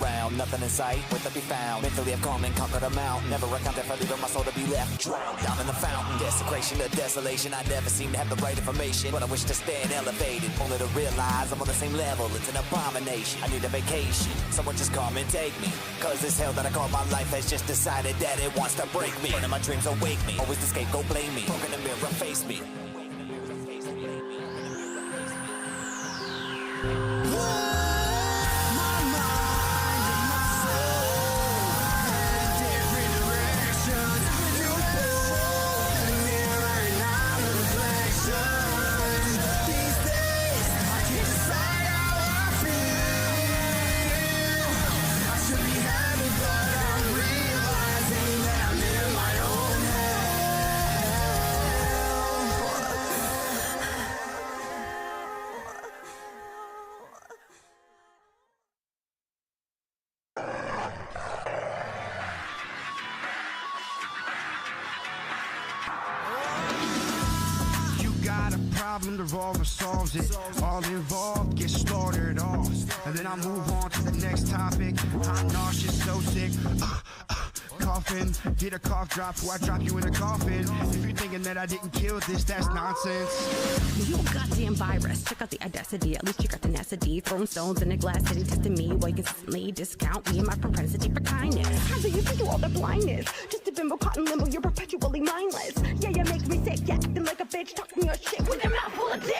around. Nothing in sight, where to be found. Mentally I've calm and conquered a mountain. Never account for leaving my soul to be left drowned. Down in the fountain, desecration of desolation. I never seem to have the right information, but I wish to stand elevated, only to realize I'm on the same level. It's an abomination. I need a vacation. Someone just come and take me, cause this hell that I call my life has just decided that it wants to break me. Burning my dreams awake me, always the scapegoat blame me. Broken the mirror face me. Problem, the revolver solves it. All involved, get slaughtered off. And then I move on to the next topic. I'm nauseous, so sick. Coughing, get a cough drop before I drop you in a coffin. If you're thinking that I didn't kill this, that's nonsense. You a goddamn virus. Check out the audacity, at least you got the tenacity. Throwing stones in a glass city, testing me while you consistently discount me and my propensity for kindness. How do you do all the blindness? Just a bimbo caught in limbo, you're perpetually mindless. Yeah, you make me sick, yeah, acting like a bitch, talking your shit with your mouth full of dick.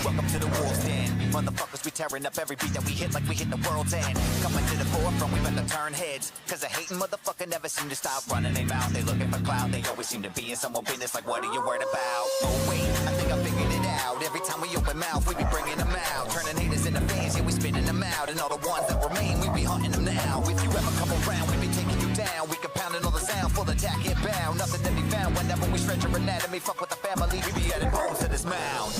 Welcome to the wolf's den. Motherfuckers, we tearing up every beat that we hit like we hit the world's end. Coming to the forefront, we better turn heads, cause a hating motherfucker never seem to stop running their mouth. They looking for clout, they always seem to be in someone's business like, what are you worried about? Oh wait, I think I figured it out. Every time we open mouth, we be bringing them out. Turning haters into fans, yeah, we spitting them out. And all the ones that remain, we be hunting them now. If you ever come around, we be taking you down. We compounding all the sound, full attack, hit bound. Nothing to be found whenever we stretch your anatomy. Fuck with the family, we be adding bones to this mound.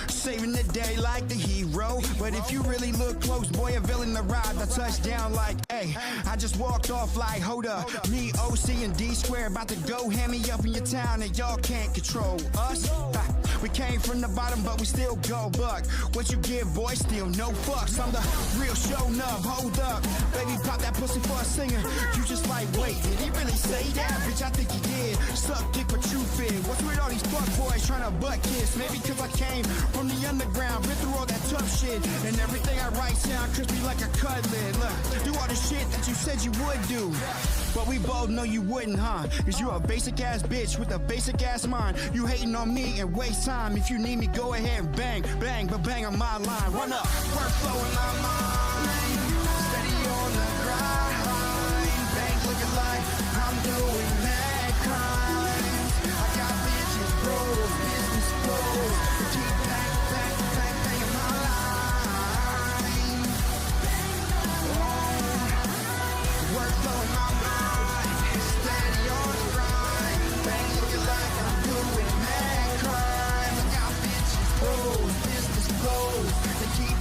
Saving the day like the hero. But if you really look close, boy, a villain arrived. I touched down like, hey, I just walked off like, hold up. Me, OC, and D Square about to go hand me up in your town, and y'all can't control us. We came from the bottom, but we still go buck. What you give, boy, still no fucks. I'm the real show nub, hold up. Baby, pop that pussy for a singer. You just like, wait, did he really say that? Bitch, I think he did. Suck dick, but you fit. What's with all these fuck boys trying to butt kiss? Maybe cause I came from the underground, been through all that tough shit. And everything I write sound crispy like a cutlet. Look, do all the shit that you said you would do. But we both know you wouldn't, huh? Cause you a basic ass bitch with a basic ass mind. You hating on me and waste time. If you need me, go ahead and bang, bang, but bang on my line. Run up, workflow in my mind. Steady on the grind. Bank looking like I'm doing mad crimes. I got bitches, bros, business closed. Keep bang, bang, bang, bang in my line. Workflow in my mind. Steady on the grind. Bank looking like I'm doing mad crimes. Business closed, they keep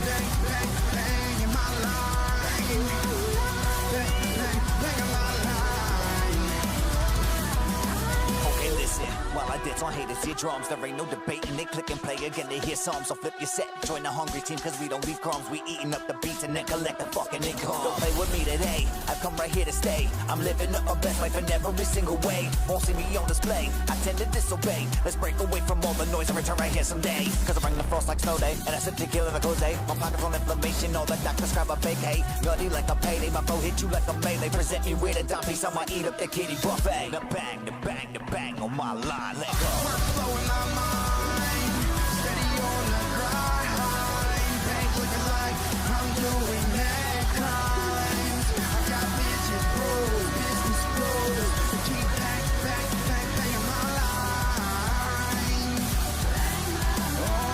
haters hear drums, there ain't no debating. They click and play again, they hear songs. So flip your set, join the hungry team, cause we don't leave crumbs. We eating up the beats and then collect the fucking income. Don't play with me today, I've come right here to stay. I'm living up my best life in every single way. Won't see me on display, I tend to disobey. Let's break away from all the noise and return right here someday. Cause I bring the frost like snow day, and that's a tequila like Jose. My pocket full of inflammation, all the doctors grab a fake hate. Nutty like a payday, my flow hit you like a melee. Present me with a dime piece, I'ma eat up the kitty buffet. The bang, the bang, the bang on my line, let go. Workflow in my mind, steady on the grind. Bank looking like I'm doing mad crimes. I got bitches bros, business bros. Keep back, paying my line. Oh,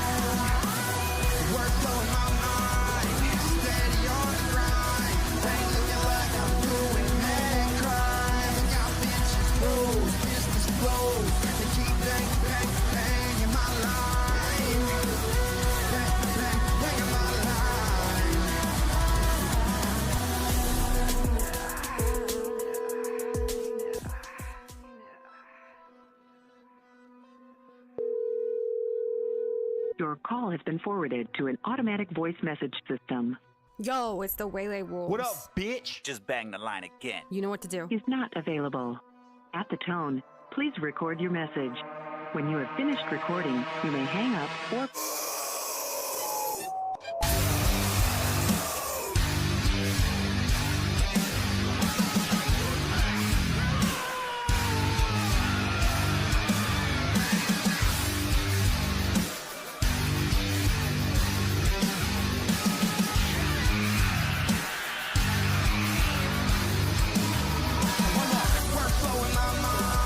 workflow in my mind, steady on the grind. Bank looking like I'm doing mad crimes. I got bitches bros, business bros. Keep paying my line. Paying my line. Your call has been forwarded to an automatic voice message system. Yo, it's the Waylay Wolves. What up, bitch? Just bang the line again. You know what to do. Is not available. At the tone, please record your message. When you have finished recording, you may hang up or... Workflow in my mind,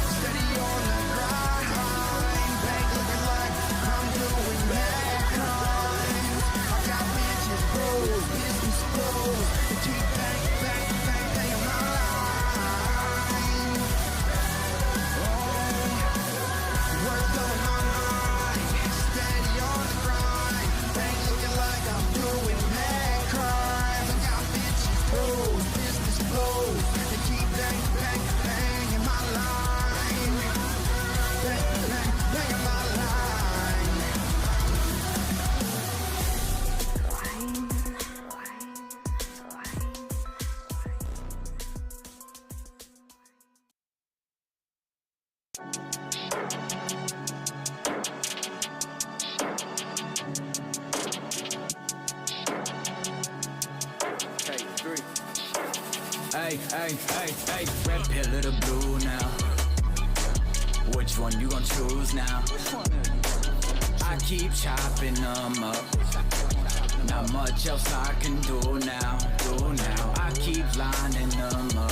steady on the grind. Bank looking like I'm doing mad crimes. I got bitches bros, business bros. Keep paying my line. Oh, workflow in my mind, steady on the grind. Bank looking like I'm doing mad crimes. I got bitches bros, business bros. Keep paying my line. Paying my line. Hey, red pill of the blue now. Which one you gon' choose now? I keep chopping them up. Not much else I can do now. I keep lining them up.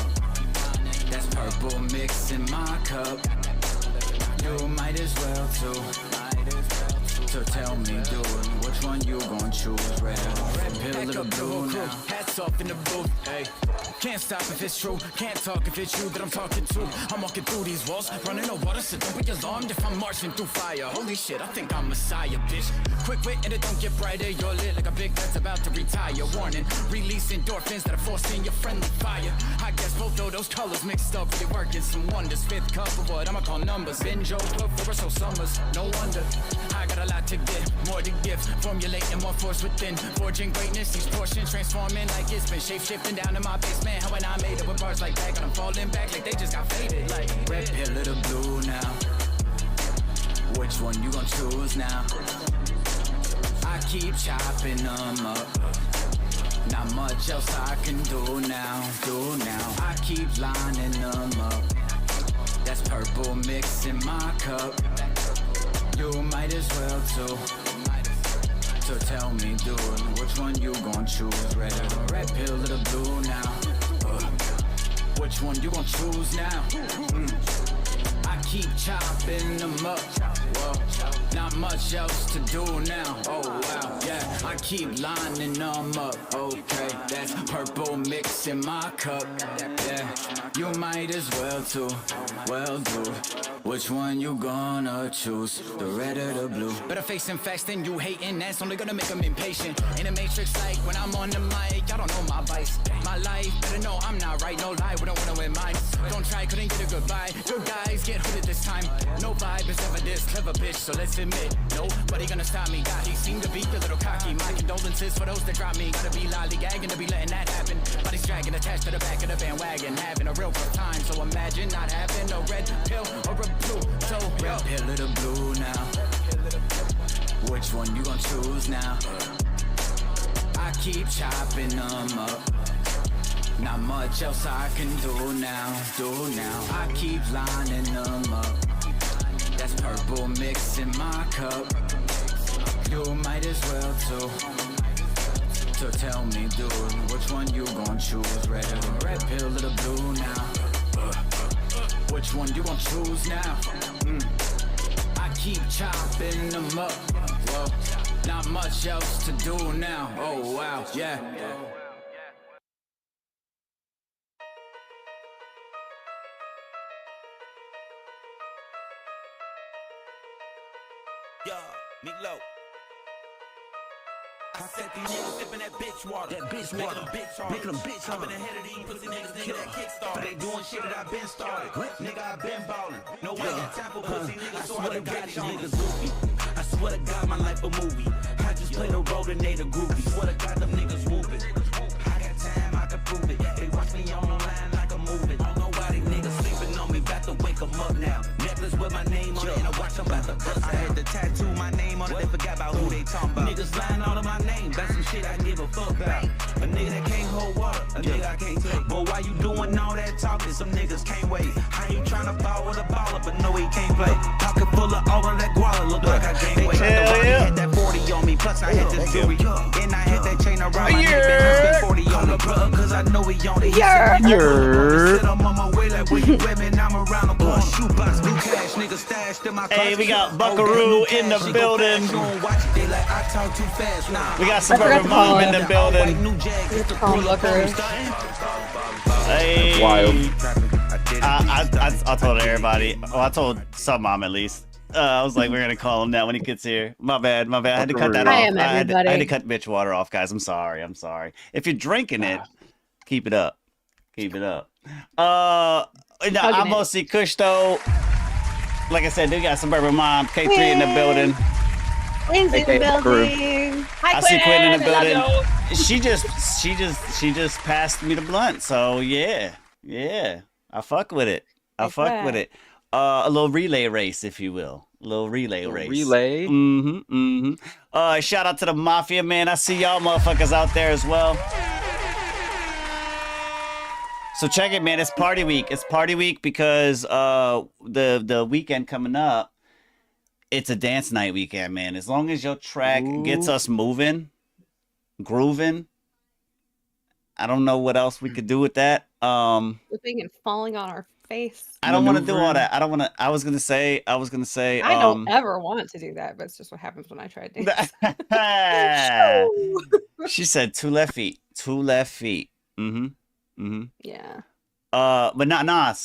That's purple mix in my cup. You might as well too. So tell me, dude, which one you gon' choose? Red pill of the blue now. Hats off in the booth, hey. Can't stop if it's true, can't talk if it's you that I'm talking to. I'm walking through these walls, running on water, so don't be alarmed if I'm marching through fire. Holy shit, I think I'm Messiah, bitch. Quick wit and it don't get brighter, you're lit like a big that's about to retire. Warning, release endorphins that are forcing your friendly fire. I guess both of those colors mixed up, really working some wonders. Fifth cup of what I'ma call numbers. Binge over for so summers, no wonder. I got a lot to get, more to give, formulating more force within. Forging greatness, these portions transforming like it's been shape-shifting down to my basement. How when I made it with bars like that, and I'm falling back like they just got faded. Like red pill of the blue now. Which one you gon' choose now? I keep chopping them up. Not much else I can do now. I keep lining them up. That's purple mix in my cup. You might as well too. So tell me, dude, which one you gon' choose? Red pill of the blue now. Which one you gon' choose now? I keep chopping them up. Whoa, not much else to do now. Oh wow, yeah, I keep lining them up. Okay, that's purple mix in my cup. Yeah, you might as well too. Well, dude, which one you gonna choose? The red or the blue? better facing facts than you hating, that's only gonna make them impatient. In a matrix like when I'm on the mic, y'all don't know my vice. My life, better know I'm not right, no lie, we don't wanna win mine. Don't try, couldn't get a goodbye. Good guys get hooded this time. No vibe is ever this clever bitch, so let's admit, nobody gonna stop me. God, he seemed to be a little cocky. My condolences for those that drop me. Gotta be lollygagging to be letting that happen. Body's dragging attached to the back of the bandwagon. Having a real good time, so imagine not having a red pill or a blue. So red pill or the blue now. Which one you gonna choose now? I keep chopping them up. Not much else I can do now. I keep lining them up. That's purple mix in my cup. You might as well too. So tell me, dude, which one you gon' choose? Red pill or the blue now? Which one you gon' choose now? I keep chopping them up. Well, not much else to do now. Oh wow, yeah. Yo, Meatloaf. I said these niggas sippin' that bitch water. That bitch water. Making them bitch hard. I've been ahead of these pussy niggas, nigga, that kickstart. They doing shit that I been started. Nigga, I been ballin'. No way got time for pussy niggas, so I got these niggas goofy. I swear to God, my life a movie. I just play the role and they the groupie. Swear to God, them niggas whoopin'. I got time, I can prove it. They watch me online like a movie. Don't know why they niggas sleeping on me. About to wake them up now. Necklace with my name on it, and I watch them about to bust. I had to tattoo my name on it. They forgot about who they talking about. Niggas lying all of my name. That's some shit I give a fuck about. A nigga that can't hold water, a nigga I can't take. But why you doing all that talking? Some niggas can't wait. How you tryna ball with a baller, but no, he can't play. Pocket full of all of that guala, look like I gained weight. I had that 40 on me, plus I had this jewelry. And I had that chain around my neck, and 40 on the brother, cause I know he on it. Sit on my way like where you at, man, I'm around the corner. Shoebox, blue cash, nigga stashed in my Hey, we got Buckaroo in the building. We got Suburban Mom in the building. Hey. Wild. I told everybody. Well, I told some mom at least. I was like, we're gonna call him now when he gets here. My bad. I had to cut that off. I had to cut bitch water off, guys. I'm sorry. If you're drinking it, keep it up. I'm mostly Kush though. Like I said, they got Suburban Mom K3 in the building. Quinn's in the building. Hi, I see Quinn in the building. She just passed me the blunt. So yeah. I fuck with it. A little relay race, if you will. A little relay race. Relay. Shout out to the Mafia, man. I see y'all motherfuckers out there as well. So check it, man. It's party week. It's party week because the weekend coming up, it's a dance night weekend, man. As long as your track gets us moving, grooving, I don't know what else we could do with that. Flipping and falling on our face. I don't want to do all that. I was gonna say. I don't ever want to do that, but it's just what happens when I try to dance. She said 2 left feet. 2 left feet. Yeah. But not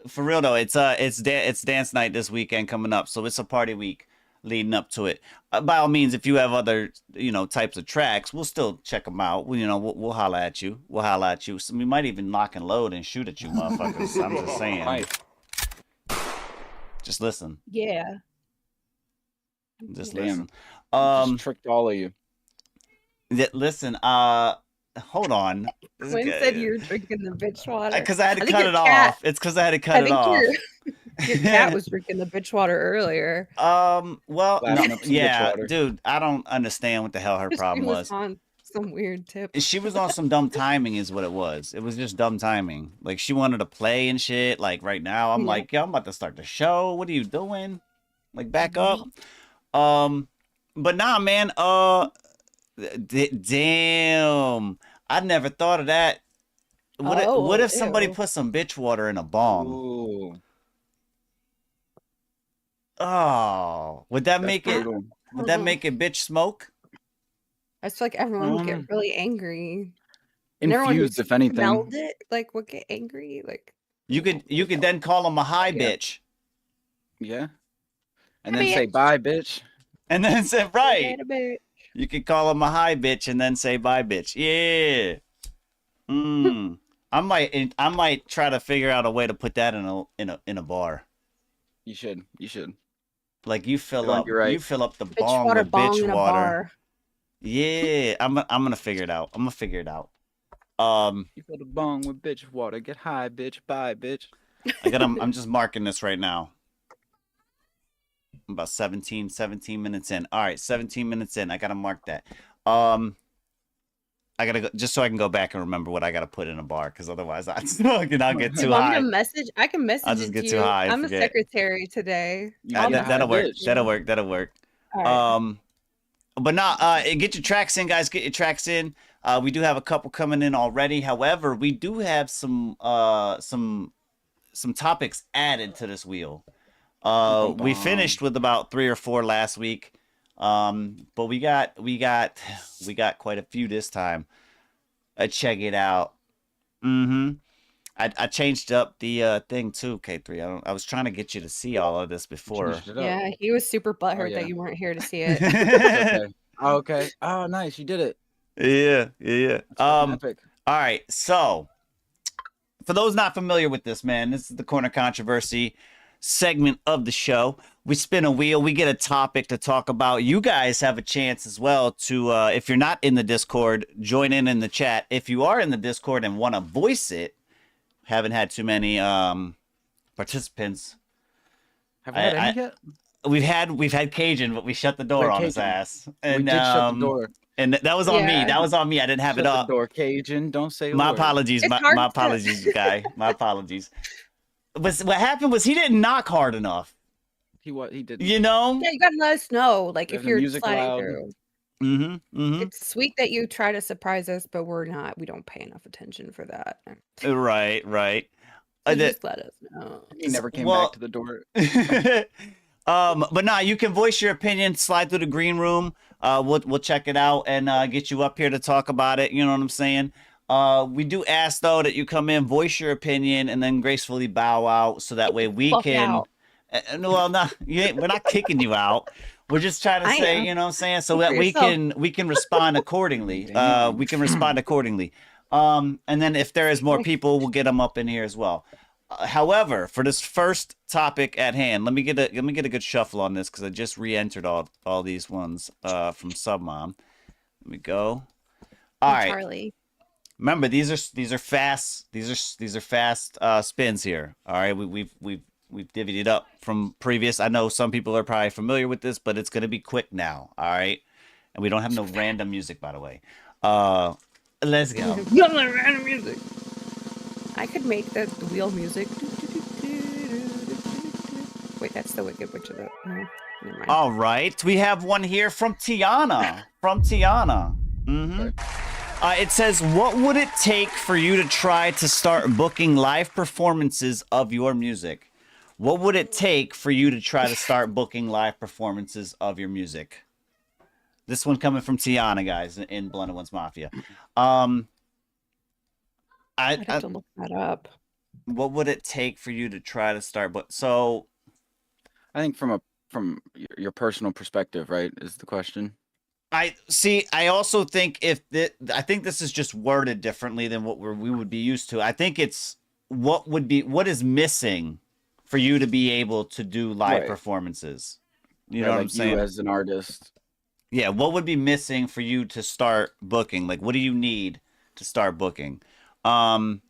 for real though. It's dance night this weekend coming up, so it's a party week leading up to it. By all means, if you have other types of tracks, we'll still check them out. We'll holler at you. So we might even lock and load and shoot at you, motherfuckers. I'm just saying. Right. Just listen. Yeah. Just listen. Just tricked all of you. Listen. Hold on. Quinn said you were drinking the bitch water. Because I had to cut it off. It's because I had to cut it off. Your cat was drinking the bitch water earlier. Well, no, yeah, dude, I don't understand what the hell her problem was. On some weird tip. She was on some dumb timing is what it was. It was just dumb timing. Like she wanted to play and shit. Like right now, I'm like, yo, I'm about to start the show. What are you doing? Like back up. But nah, man. Damn. I never thought of that. What if somebody put some bitch water in a bong? Ooh. Oh, would that make it? Would that make it bitch smoke? I feel like everyone would get really angry. Infused, if anything. Smelled it, like would get angry. Like you could then call them a high bitch. Yeah. And then say bye, bitch. And then say right. You could call them a high bitch and then say bye, bitch. Yeah. I might try to figure out a way to put that in a bar. You should. Like you fill You're up right. the Bitch bong water with bong bitch in a water. bar. Yeah, I'm gonna figure it out. I'm gonna figure it out. You fill the bong with bitch water. Get high, bitch. Bye, bitch. I'm just marking this right now. I'm about 17 minutes in. All right, 17 minutes in. I gotta mark that. I gotta go just so I can go back and remember what I gotta put in a bar, because otherwise I'll get too You want me high. to message? I can message I'll just it get to too you. high and I'm the forget. secretary today. That'll work. Bitch. That'll work. All right. But get your tracks in, guys. Get your tracks in. We do have a couple coming in already. However, we do have some topics added to this wheel. We finished with about 3 or 4 last week. But we got quite a few this time. Check it out. I changed up the thing too, K3. I was trying to get you to see all of this before. Yeah, he was super butthurt that you weren't here to see it. Okay. Okay. Oh, nice. You did it. Yeah. Epic. All right. So, for those not familiar with this, man, this is the Corner Controversy segment of the show. We spin a wheel. We get a topic to talk about. You guys have a chance as well to, if you're not in the Discord, join in the chat. If you are in the Discord and want to voice it, haven't had too many participants. Have we had any yet? We've had Cajun, but we shut the door on his ass. And, we did shut the door. And that was on me. That was on me. I didn't have Shut it up. the door, Cajun. Don't say a My word. apologies. My apologies, guy. My apologies. But what happened was he didn't knock hard enough. He didn't. You know? Yeah, you gotta let us know, like There's if the you're music sliding loud. through. It's sweet that you try to surprise us, but we don't pay enough attention for that. Right. So just let us know. He never came back to the door. But nah, you can voice your opinion, slide through the green room. We'll check it out and get you up here to talk about it. You know what I'm saying? We do ask though that you come in, voice your opinion, and then gracefully bow out, so that way we can. Out. Well, no, we're not kicking you out. We're just trying to say, you know what I'm saying, so that we can respond accordingly. We can respond accordingly. And then if there is more people, we'll get them up in here as well. However, for this first topic at hand, let me get a good shuffle on this, because I just re-entered all these ones from Submom. Let me go. All right. Charlie. Remember, these are fast spins here. All right, we've divvied it up from previous. I know some people are probably familiar with this, but it's gonna be quick now. All right, and we don't have no random music, by the way. Let's go. No random music. I could make the wheel music. Wait, that's the Wicked Witch of the. No, never mind. All right, we have one here from Tiana. It says, what would it take for you to try to start booking live performances of your music? What would it take for you to try to start booking live performances of your music? This one coming from Tiana, guys, in Blended Ones Mafia. I'd have to look that up. What would it take for you to try to start? So, I think from your personal perspective, right, is the question. I also think I think this is just worded differently than what we would be used to. I think it's what is missing for you to be able to do live performances. You know what I'm saying? You as an artist. Yeah, what would be missing for you to start booking? Like, what do you need to start booking? Okay.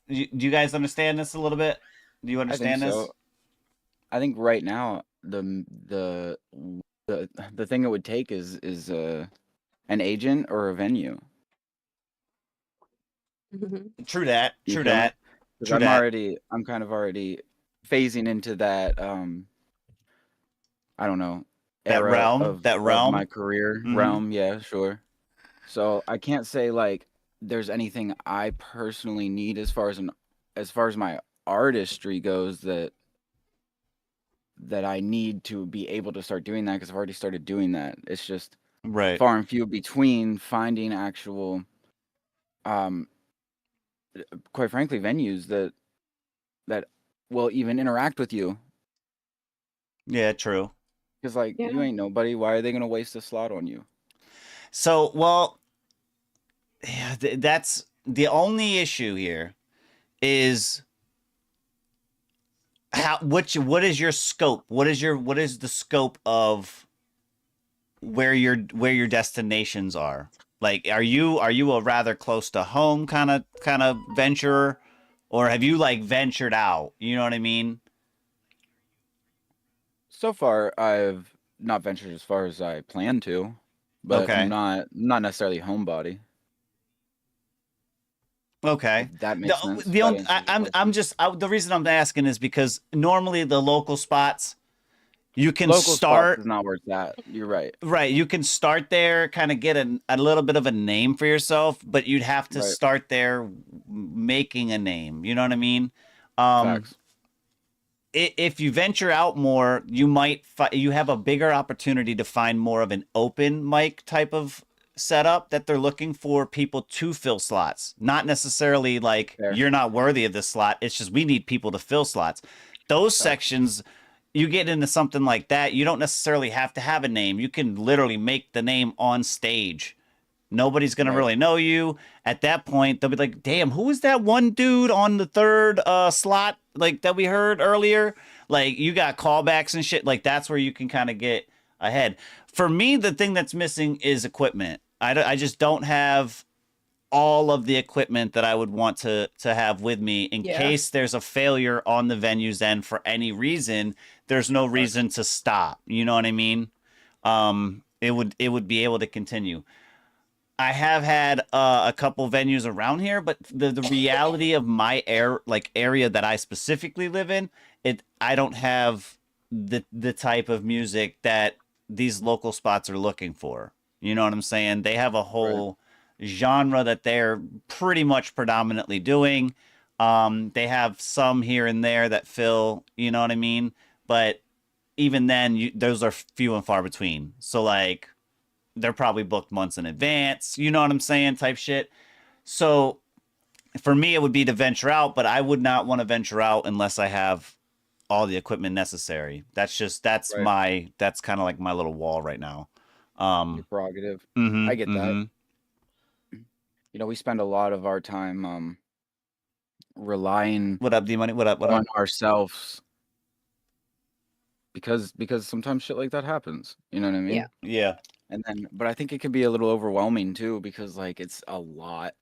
Do you guys understand this a little bit? Do you understand this? So. I think right now the thing it would take is an agent or a venue. True that. I'm kind of already phasing into that I don't know, that realm of my career realm. Yeah, sure. So I can't say like there's anything I personally need as far as my artistry goes that I need to be able to start doing that, because I've already started doing that. It's just far and few between finding actual quite frankly venues that will even interact with you. Yeah, true. Because you ain't nobody. Why are they gonna waste a slot on you? So, well, yeah, that's the only issue here is what is your scope? What is the scope of where your destinations are? Like, are you a rather close to home kind of venturer, or have you like ventured out? You know what I mean? So far, I've not ventured as far as I plan to, but I'm Okay. not necessarily homebody. Okay. If that makes sense. The That only, answers your I'm question. just the reason I'm asking is because normally the local spots you can Local spots start is not where it's at. You're right. right. You can start there, kind of get a little bit of a name for yourself, but you'd have to Right. start there making a name. You know what I mean? Um, Facts. if you venture out more, you might you have a bigger opportunity to find more of an open mic type of setup that they're looking for people to fill slots. Not necessarily like Fair. you're not worthy of this slot. It's just we need people to fill slots. Those sections, you get into something like that, you don't necessarily have to have a name. You can literally make the name on stage. Nobody's gonna Right. really know you. At that point, they'll be like, "Damn, who was that one dude on the third slot like that we heard earlier?" Like you got callbacks and shit. Like that's where you can kind of get ahead. For me, the thing that's missing is equipment. I just don't have all of the equipment that I would want to have with me in Yeah. case there's a failure on the venue's end for any reason. There's no reason to stop. You know what I mean? It would be able to continue. I have had a couple venues around here, but the reality of my area that I specifically live in, I don't have the type of music that these local spots are looking for. You know what I'm saying? They have a whole genre that they're pretty much predominantly doing. They have some here and there that fill, you know what I mean? But even then, those are few and far between. So like, they're probably booked months in advance, you know what I'm saying, type shit. So for me, it would be to venture out, but I would not want to venture out unless I have all the equipment necessary. That's Right. that's kind of like my little wall right now. Your prerogative. I get that. You know, we spend a lot of our time relying What up, D Money? What up? What on up? ourselves because sometimes shit like that happens. You know what I mean? Yeah. Yeah. And then, but I think it can be a little overwhelming too because like it's a lot.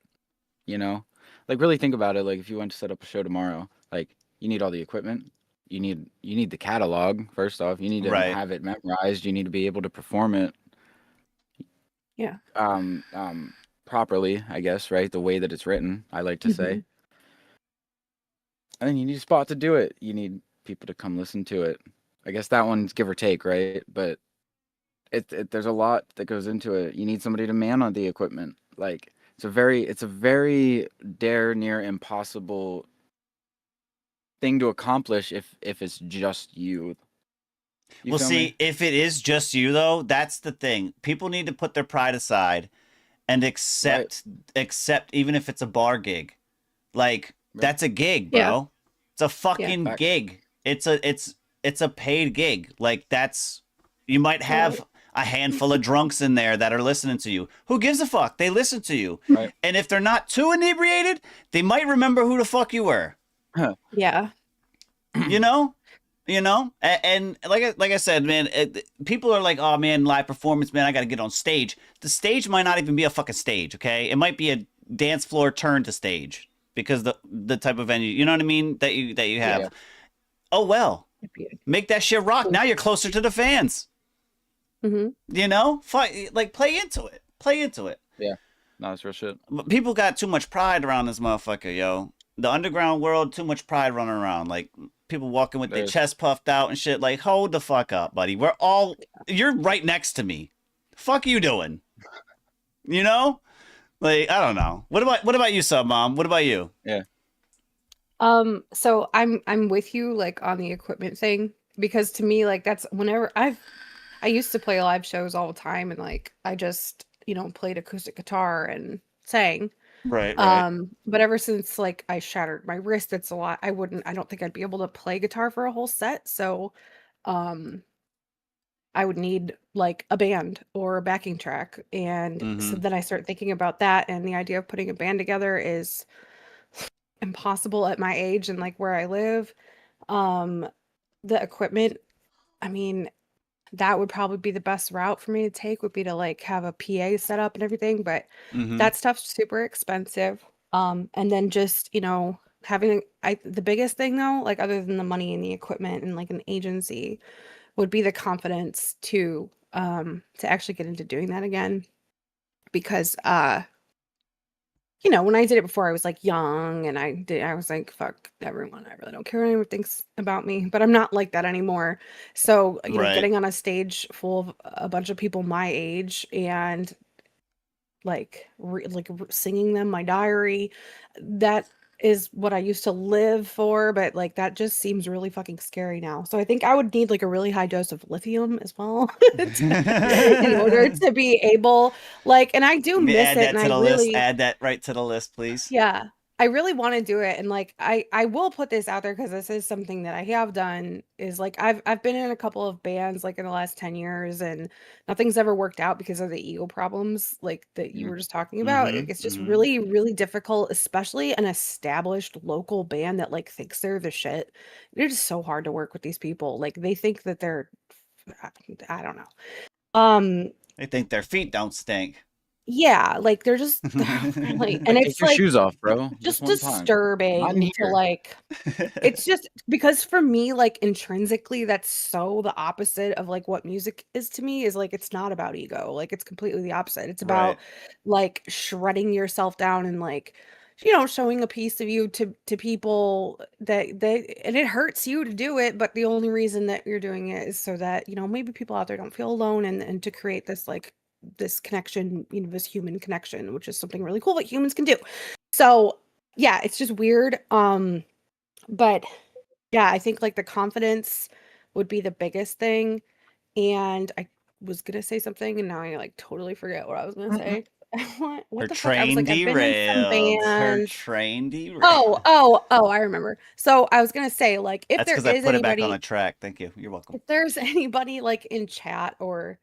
You know, like really think about it. Like if you went to set up a show tomorrow, like you need all the equipment. You need the catalog first off. You need to Right. have it memorized. You need to be able to perform it Yeah. properly, I guess, right? The way that it's written, I like to say. Mhm. And then you need a spot to do it. You need people to come listen to it. I guess that one's give or take, right? But there's a lot that goes into it. You need somebody to man on the equipment. Like it's a very dare near impossible thing to accomplish if it's just you. You Well, feel see, me? if it is just you though, that's the thing. People need to put their pride aside and Right. accept even if it's a bar gig. Like Right. that's a gig, Yeah. bro. It's a fucking Facts. gig. It's a paid gig. Like that's you might have a handful of drunks in there that are listening to you. Who gives a fuck? They listen to you. Right. And if they're not too inebriated, they might remember who the fuck you were. Yeah. You know? And like I said, man, people are like, oh man, live performance, man, I got to get on stage. The stage might not even be a fucking stage, okay? It might be a dance floor turned to stage because the type of venue, you know what I mean, that you have. Yeah. Oh well, It'd be- make that shit rock. Now you're closer to the fans. Mhm. You know, like play into it. Yeah. No, that's real shit. But people got too much pride around this motherfucker, yo. The underground world, too much pride running around. Like people walking with their There's- chest puffed out and shit. Like, hold the fuck up, buddy. You're right next to me. Fuck you doing? You know? Like, I don't know. What about you, Sub Mom? What about you? Yeah. So I'm with you like on the equipment thing because to me like that's whenever I used to play live shows all the time and like I just, played acoustic guitar and sang. Right. But ever since like I shattered my wrist, it's a lot. I don't think I'd be able to play guitar for a whole set. So, um, I would need like a band or a backing track. And so Mm-hmm. then I start thinking about that, and the idea of putting a band together is impossible at my age and like where I live. Um, the equipment, I mean, that would probably be the best route for me to take, would be to like have a PA set up and everything, but Mm-hmm. that stuff's super expensive. And then just, having the biggest thing though, like other than the money and the equipment and like an agency, would be the confidence to actually get into doing that again. Because when I did it before, I was like young and I was like, fuck everyone. I really don't care what anyone thinks about me, but I'm not like that anymore. So, Right. getting on a stage full of a bunch of people my age and singing them my diary, that is what I used to live for, but like that just seems really fucking scary now. So I think I would need like a really high dose of lithium as well in order to be able, and I do miss Add it, that and to I the list. really, Add that right to the list, please. yeah, I really want to do it. And like I will put this out there because this is something that I have done, is like I've been in a couple of bands like in the last 10 years, and nothing's ever worked out because of the ego problems like that you were just talking about. Mm-hmm. It's just Mm-hmm. really, really difficult, especially an established local band that like thinks they're the shit. It's just so hard to work with these people. Like they think that they're I don't know. Um They think their feet don't stink. yeah, like they're just really, and Like, take it's your like shoes off, bro. Just just one time. Not in disturbing to here. like, it's just because for me, like intrinsically, that's so the opposite of like what music is to me, is like it's not about ego. Like it's completely the opposite. It's Right. about like shredding yourself down and like, showing a piece of you to people and it hurts you to do it, but the only reason that you're doing it is so that, maybe people out there don't feel alone, and to create this like this connection, this human connection, which is something really cool that humans can do. So yeah, it's just weird. But yeah, I think like the confidence would be the biggest thing. And I was gonna say something and now I like totally forget what I was gonna say. What Her the fuck? I was train like, I've been in some derailed. Her bands. train Oh, derailed. oh, oh, I remember. So I was gonna say, like, if That's there because I is put it back on anybody the track. Thank you. You're welcome. if there's anybody like in chat or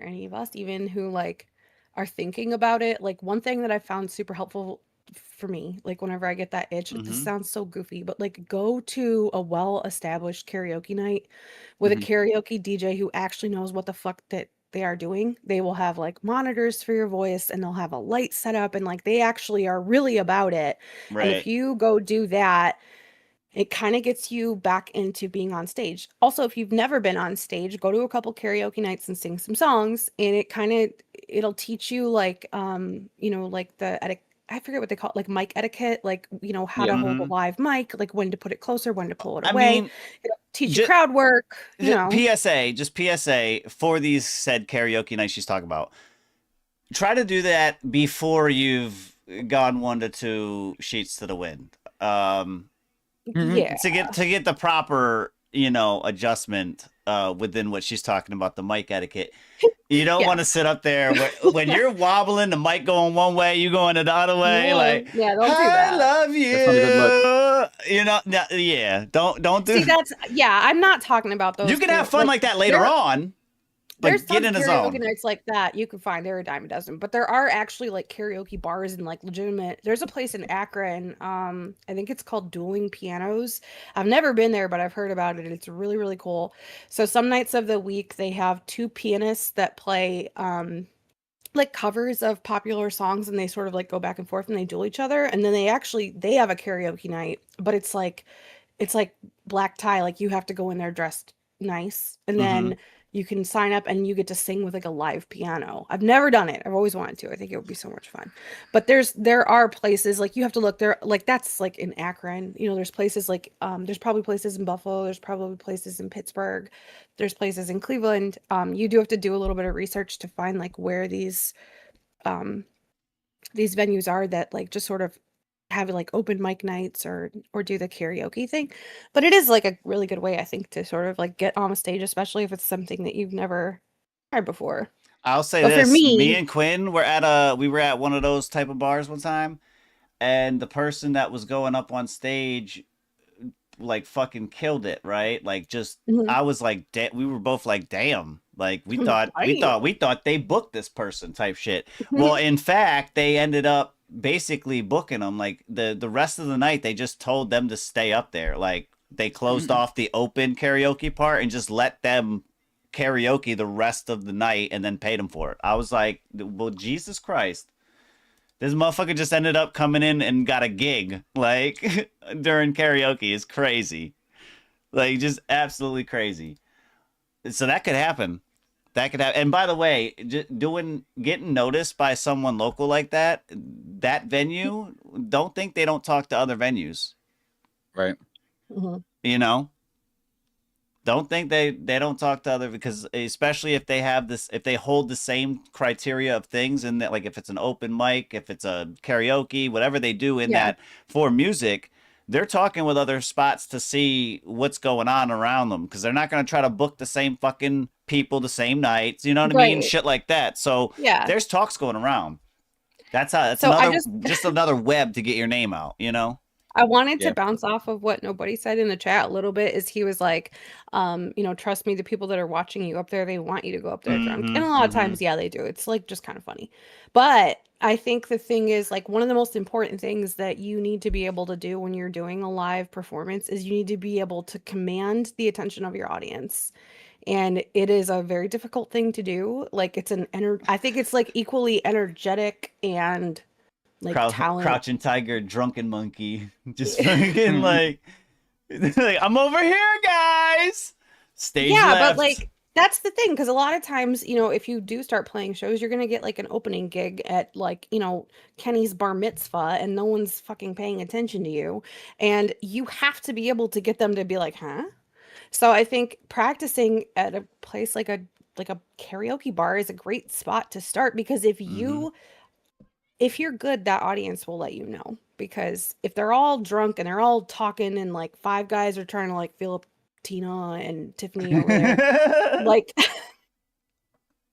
any of us even who like are thinking about it, like one thing that I found super helpful for me, like whenever I get that itch, this Mm-hmm. sounds so goofy, but like go to a well-established karaoke night with a Mhm. karaoke DJ who actually knows what the fuck that they are doing. They will have like monitors for your voice and they'll have a light set up, and like they actually are really about it. And if Right. you go do that, it kind of gets you back into being on stage. Also, if you've never been on stage, go to a couple karaoke nights and sing some songs, and it'll teach you like like I forget what they call it, like mic etiquette, like how Yeah. to hold a Mm-hmm. live mic, like when to put it closer, when to pull it I away. mean, It'll teach you just, crowd work. PSA, just PSA for these said karaoke nights she's talking about. Try to do that before you've gone 1 to 2 sheets to the wind. Yeah. To get the proper adjustment within what she's talking about, the mic etiquette. You don't want to Yes. sit up there when you're wobbling, the mic going one way, you going the other way, like Yeah, don't do I that. love you. That's not a good look. Yeah, don't do. See, I'm not talking about those. You can have fun like that later on. There's Like, get some in a karaoke zone. nights like that you can find. There are a dime a dozen, but there are actually like karaoke bars and like legitimate. There's a place in Akron. I think it's called Dueling Pianos. I've never been there, but I've heard about it. It's really, really cool. So some nights of the week they have two pianists that play like covers of popular songs, and they sort of like go back and forth and they duel each other. And then they have a karaoke night, but it's like black tie, like you have to go in there dressed nice, and Mm-hmm. then you can sign up and you get to sing with like a live piano. I've never done it. I've always wanted to. I think it would be so much fun. But there are places like you have to look there, like that's like in Akron. There's places like there's probably places in Buffalo, there's probably places in Pittsburgh, there's places in Cleveland. You do have to do a little bit of research to find like where um these venues are that like just sort of have like open mic nights or do the karaoke thing. But it is like a really good way, I think, to sort of like get on a stage, especially if it's something that you've never tried before. I'll say But for this: me me, and Quinn were at one of those type of bars one time, and the person that was going up on stage like fucking killed it, right? Like just Mhm. I was like, we were both like, damn, like we Damn. thought they booked this person type shit. Mhm. Well, in fact, they ended up basically booking them. Like the rest of the night, they just told them to stay up there. Like they closed off the open karaoke part and just let them karaoke the rest of the night and then paid them for it. I was like, well, Jesus Christ. This motherfucker just ended up coming in and got a gig like during karaoke. Is crazy. Like just absolutely crazy. So that could happen. That could happen. And by the way, getting noticed by someone local like that venue, don't think they don't talk to other venues. Right. Mhm. You know? Don't think they don't talk to other, because especially if they have this, if they hold the same criteria of things, and that, like if it's an open mic, if it's a karaoke, whatever they do in that for music, they're talking with other spots to see what's going on around them, because they're not going to try to book the same fucking people the same nights, you know what I mean? Right. Shit like that. So Yeah. there's talks going around. That's So I another just just another web to get your name out, you know? I wanted Yeah. to bounce off of what nobody said in the chat a little bit. Is he was like, you know, trust me, the people that are watching you up there, they want you to go up there drunk. And a lot of times, yeah, they do. It's like just kind of funny. But I think the thing is, like, one of the most important things that you need to be able to do when you're doing a live performance is you need to be able to command the attention of your audience. And it is a very difficult thing to do. Like, it's I think it's like equally energetic and like talent. Crouching tiger, drunken monkey, just fucking like I'm over here, guys. Stage left. But like that's the thing, because a lot of times, you know, if you do start playing shows, you're gonna get like an opening gig at like, you know, Kenny's bar mitzvah, and no one's fucking paying attention to you, and you have to be able to get them to be like, huh? So I think practicing at a place like a karaoke bar is a great spot to start, because if you're good, that audience will let you know. Because if they're all drunk and they're all talking and like five guys are trying to like fill up Tina and Tiffany over there, like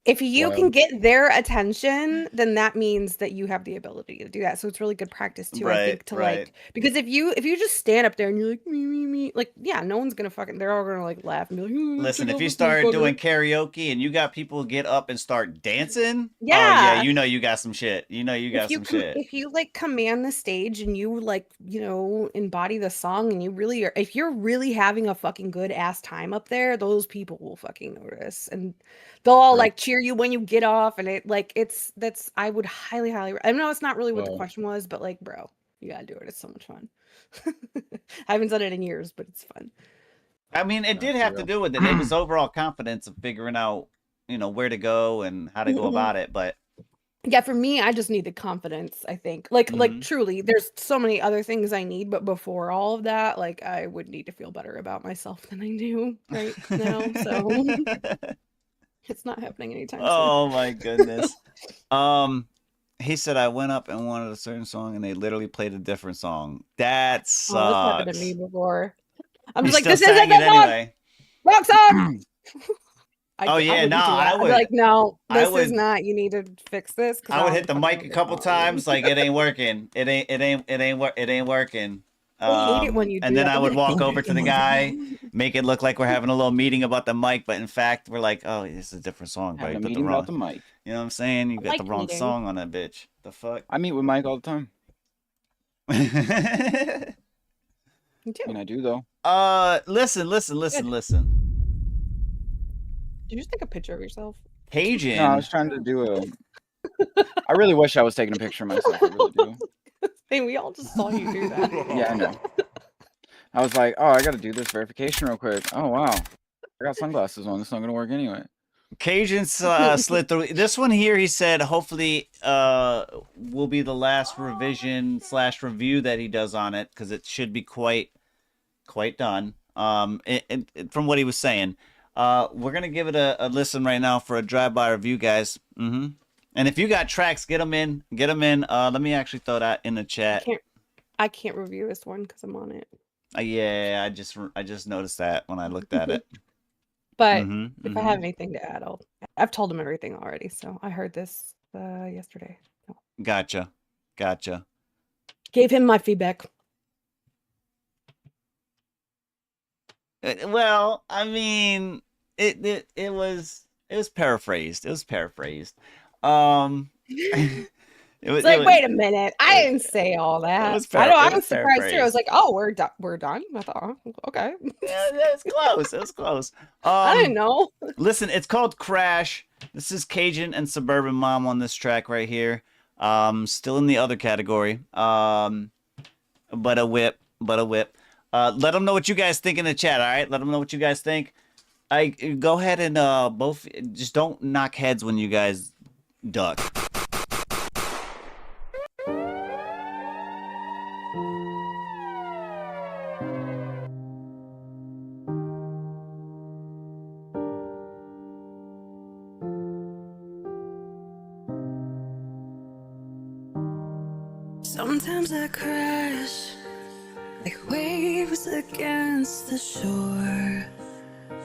if you can get their attention, then that means that you have the ability to do that. So it's really good practice too, I think, to like, because if you just stand up there and you're like me, like, yeah, no one's gonna fucking, they're all gonna like laugh and be like, listen, if you start doing karaoke and you got people get up and start dancing, yeah, you know you got some shit. You know you got some shit. If you like command the stage and you like, you know, embody the song, and you really are, if you're really having a fucking good ass time up there, those people will fucking notice, and they'll all like cheer you when you get off, and it like that's I would highly I know it's not really what the question was, but like, bro, you gotta do it. It's so much fun. I haven't done it in years, but it's fun. I mean, it did have to do with it. It was overall confidence of figuring out, you know, where to go and how to go about it. But yeah, for me, I just need the confidence, I think. Like truly, there's so many other things I need, but before all of that, like I would need to feel better about myself than I do right now. So it's not happening anytime soon. Oh my goodness. He said I went up and wanted a certain song and they literally played a different song. That sucks. Oh, this happened to me before. I'm just like, still this isn't the song. anyway. Wrong song. I would like, no, this is not. You need to fix this. I would hit the mic a couple times, like it ain't working. It ain't working. I hate it when you do and then that. I would walk over to the guy, make it look like we're having a little meeting about the mic, but in fact we're like, oh, this is a different song. But you put the wrong about the mic. You know what I'm saying? You got the wrong meeting. song on that bitch. The fuck? I meet with Mike all the time. You do. I mean, I do though. Listen. Did you just take a picture of yourself? Cajun. No, I was trying to do a. I really wish I was taking a picture of myself. I really do. Hey, we all just saw you do that. Yeah, I know. I was like, oh, I got to do this verification real quick. Oh wow, I got sunglasses on. This is not gonna work anyway. Cajun slid through this one here. He said, hopefully, will be the last revision / review that he does on it, because it should be quite done. And from what he was saying, we're gonna give it a listen right now for a drive-by review, guys. And if you got tracks, get them in. Let me actually throw that in the chat. I can't review this one because I'm on it. Yeah, I just noticed that when I looked at it. But if I have anything to add, I've told him everything already. So I heard this yesterday. So. Gotcha. Gave him my feedback. Well, I mean, it was paraphrased. It was paraphrased. Um, it was, It's like, it was, wait a minute, I didn't say all that. I know, I was surprised too. I was like, oh, we're done. We're done. I thought, oh, okay. Yeah, it's close. It was close. I didn't know. Listen, it's called Crash. This is Cajun and Suburban Mom on this track right here. Still in the other category. But a whip. Let them know what you guys think in the chat. All right, let them know what you guys think. I go ahead and both just don't knock heads when you guys duck. Sometimes I crash like waves against the shore.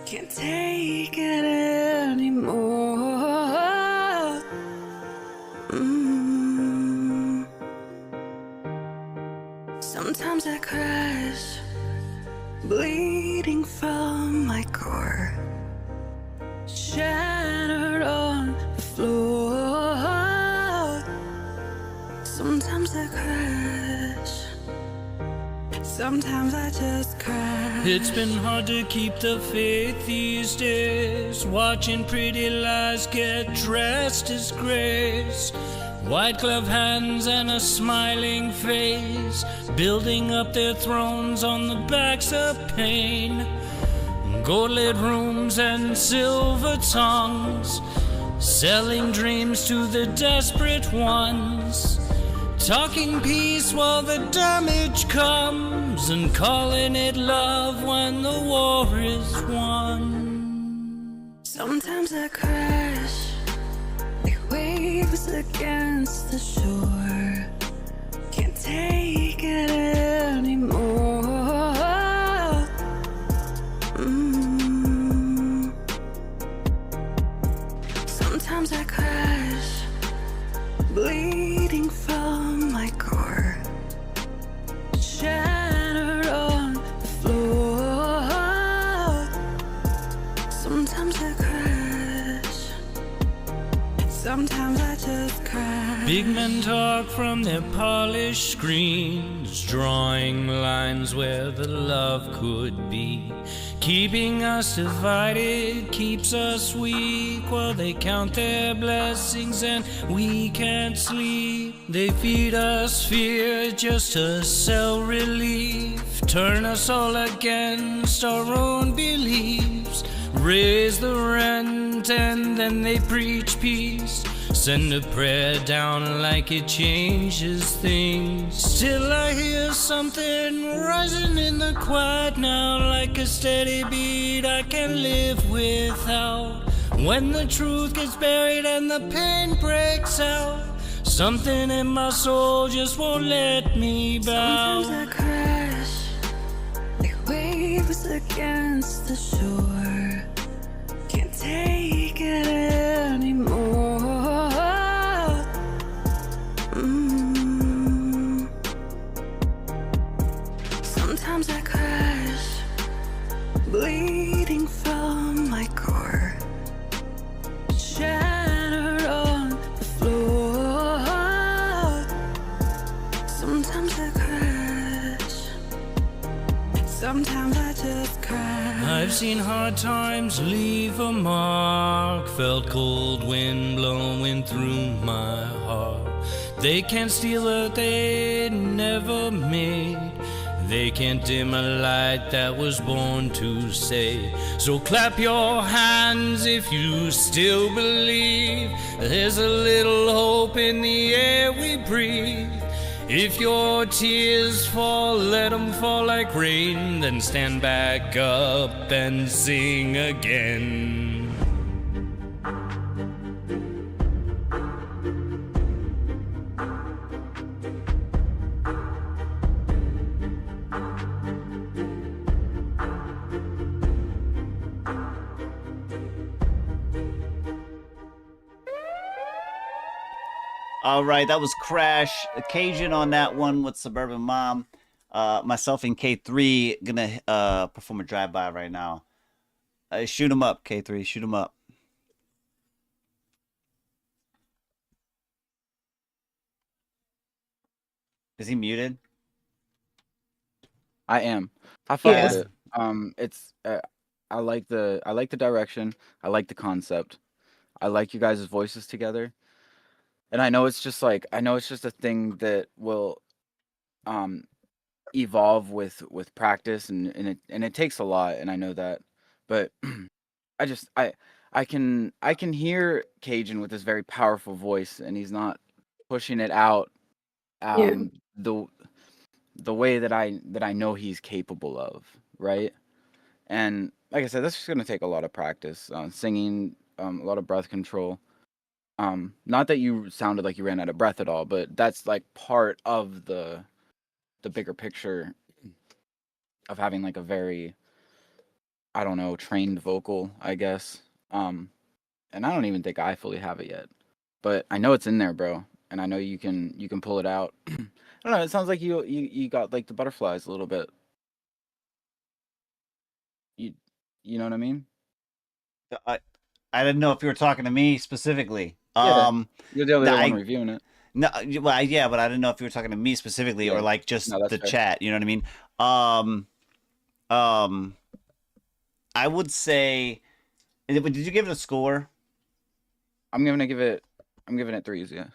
Can't take it anymore. Sometimes I crash, bleeding from my core, shattered on the floor. Sometimes I crash, sometimes I just crash. It's been hard to keep the faith these days, watching pretty lies get dressed as grace. White gloved hands and a smiling face, building up their thrones on the backs of pain. Gold-lit rooms and silver tongues, selling dreams to the desperate ones. Talking peace while the damage comes, and calling it love when the war is won. Sometimes I crash like waves against the shore. Can't take it anymore. Sometimes I crash, bleeding from my core, shattered on the floor. Sometimes I crash, sometimes I just crash. Big men talk from their polished screens, drawing lines where the love could be. Keeping us divided keeps us weak, while they count their blessings and we can't sleep. They feed us fear just to sell relief, turn us all against our own beliefs. Raise the rent and then they preach peace, send a prayer down like it changes things. Still I hear something rising in the quiet now, like a steady beat I can live without. When the truth gets buried and the pain breaks out, something in my soul just won't let me bow. Sometimes I crash like waves against the shore. Can't take it anymore. Sometimes I crash, bleeding from my core, shattered on the floor. Sometimes I crash, sometimes I just crash. I've seen hard times leave a mark, felt cold wind blowing through my heart. They can't steal what they never made, they can't dim a light that was born to say. So clap your hands if you still believe there's a little hope in the air we breathe. If your tears fall, let them fall like rain, then stand back up and sing again. All right, that was Crash, Cajun on that one with Suburban Mom. Myself and K3 gonna perform a drive-by right now. Shoot him up, K3. Shoot him up. Is he muted? I am. I fuck Yeah. with it. It's I like the direction. I like the concept. I like you guys' voices together. And I know it's just a thing that will evolve with practice and it takes a lot, and I know that. But I just I can hear Cajun with this very powerful voice, and he's not pushing it out Yeah. the way that I know he's capable of, right? And like I said, that's just gonna take a lot of practice, singing, a lot of breath control. Not that you sounded like you ran out of breath at all, but that's like part of the bigger picture of having like a very, I don't know, trained vocal, I guess. And I don't even think I fully have it yet, but I know it's in there, bro, and I know you can pull it out. I don't know. It sounds like you got like the butterflies a little bit. You know what I mean? I didn't know if you were talking to me specifically. Yeah. You're the only one I reviewing it. no, well, yeah, but I didn't know if you were talking to me specifically or Yeah. like just No, that's the fair. chat. You know what I mean? I would say, did you give it a score? I'm giving it 3s, yeah.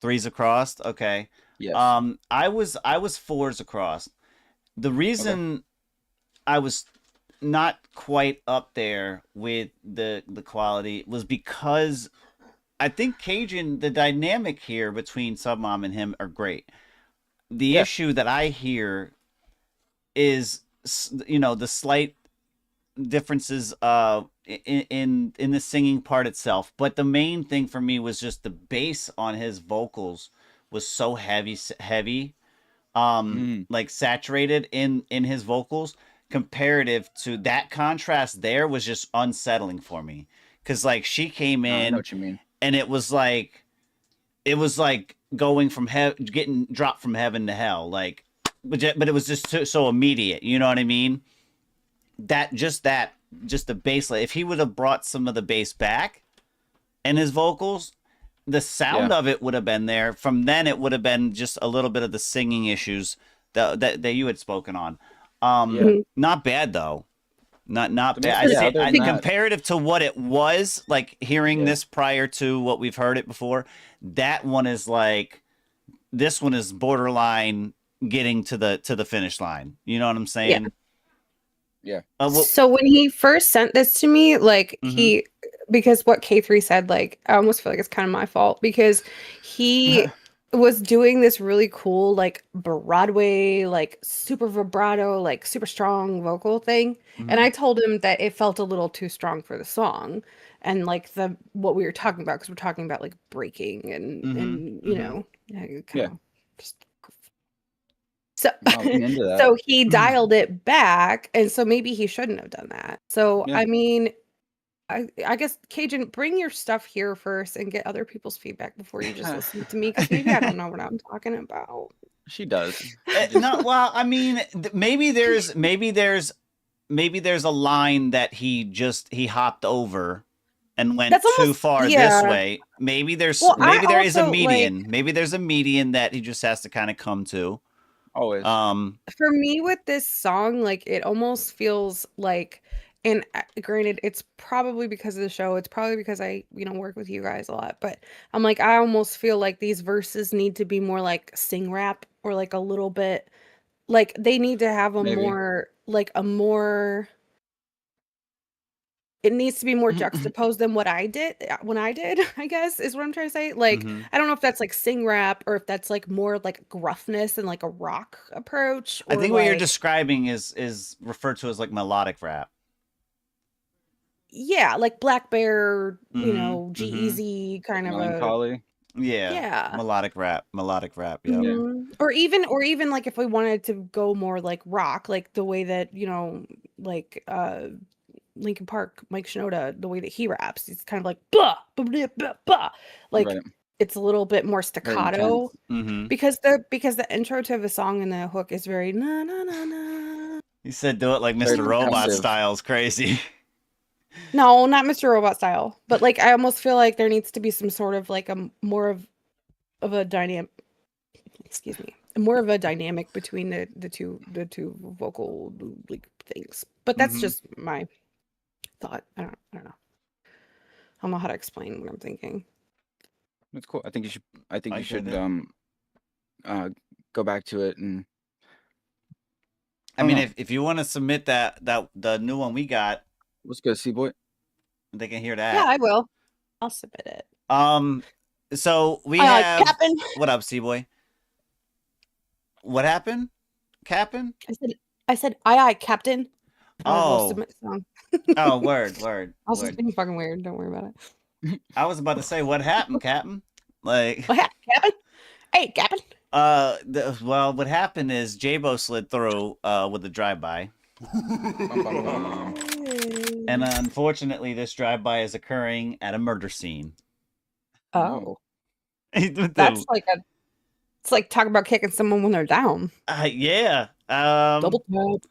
3s across. Okay. Yes. I was 4s across. The reason I was not quite up there with the quality was because I think Cajun, the dynamic here between Submom and him are great. The issue that I hear is, the slight differences in the singing part itself, but the main thing for me was just the bass on his vocals was so heavy, like saturated in his vocals. Comparative to that, contrast there was just unsettling for me, because like she came I know in what you mean. and it was like going from getting dropped from heaven to hell, like, but it was just so immediate, you know what I mean? Just the bass, if he would have brought some of the bass back in his vocals, the sound of it would have been there. From then it would have been just a little bit of the singing issues that you had spoken on. Not bad though. Not bad. I think comparative to what it was, like hearing this prior to what we've heard it before, that one is like, this one is borderline getting to the finish line. You know what I'm saying? Yeah. So when he first sent this to me, like because what K3 said, like I almost feel like it's kind of my fault, because he was doing this really cool, like Broadway, like super vibrato, like super strong vocal thing. And I told him that it felt a little too strong for the song. And like what we were talking about, because we're talking about like breaking and you know, kind of just. So, so he dialed it back, and so maybe he shouldn't have done that. So, I mean, I guess Cajun, bring your stuff here first and get other people's feedback before you just listen to me, because maybe I don't know what I'm talking about. She does. No, well, I mean, maybe there's a line that he hopped over and went too far this way. Maybe there is a median. Like, maybe there's a median that he just has to kind of come to. Always. For me with this song, like it almost feels like, and granted, it's probably because of the show. It's probably because I, work with you guys a lot. But I'm like, I almost feel like these verses need to be more like sing rap, or like a little bit, like they need to have it needs to be more juxtaposed than what I did when I did, I guess, is what I'm trying to say. Like, I don't know if that's like sing rap or if that's like more like gruffness and like a rock approach. I think what you're describing is referred to as like melodic rap. Yeah, like Black Bear, G-Eazy kind of melancholy. Yeah. Melodic rap. Yeah. Or even like if we wanted to go more like rock, like the way that, like Linkin Park, Mike Shinoda, the way that he raps, it's kind of like bah, bah, bah, bah, bah. Like it's a little bit more Very staccato intense. Mm-hmm. because the intro to the song and the hook is very na na na na. He said do it like Very Mr. Robot percussive. style is crazy. No, not Mr. Robot style, but like I almost feel like there needs to be some sort of like a more of a dynamic. Excuse me, more of a dynamic between the two vocal like things. But that's Mhm. just my thought. I don't know. I don't know how to explain what I'm thinking. That's cool. I think you should. I think I you get should it. go back to it and. I mean, if you want to submit that the new one we got, Let's go, C-Boy. they can hear Yeah, that. I will. I'll submit it. So we I have Captain. What up, C-Boy? What happened? Captain? I said aye, Captain. I will Oh. submit the song. Oh, word. I was just being fucking weird. Don't worry about it. I was about to say, what happened, Captain? Like, What happened, Captain? Hey, Captain. well, what happened is J-Bo slid through with a drive-by. And unfortunately, this drive-by is occurring at a murder scene. Oh. That's like it's like talking about kicking someone when they're down. Yeah. Double tap.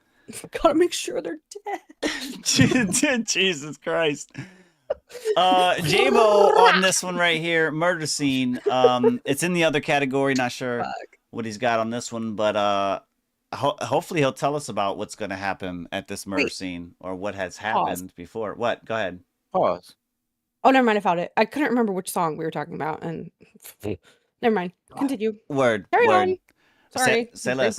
Gotta make sure they're dead. Jesus Christ. J-Bo on this one right here, murder scene. It's in the other category. Not sure what he's got on this one, but hopefully he'll tell us about what's going to happen at this murder scene or what has happened before. What? Go ahead. Pause. Oh, never mind. I found it. I couldn't remember which song we were talking about, and never mind. Continue. Word. Carry word. on. Sorry. Say less.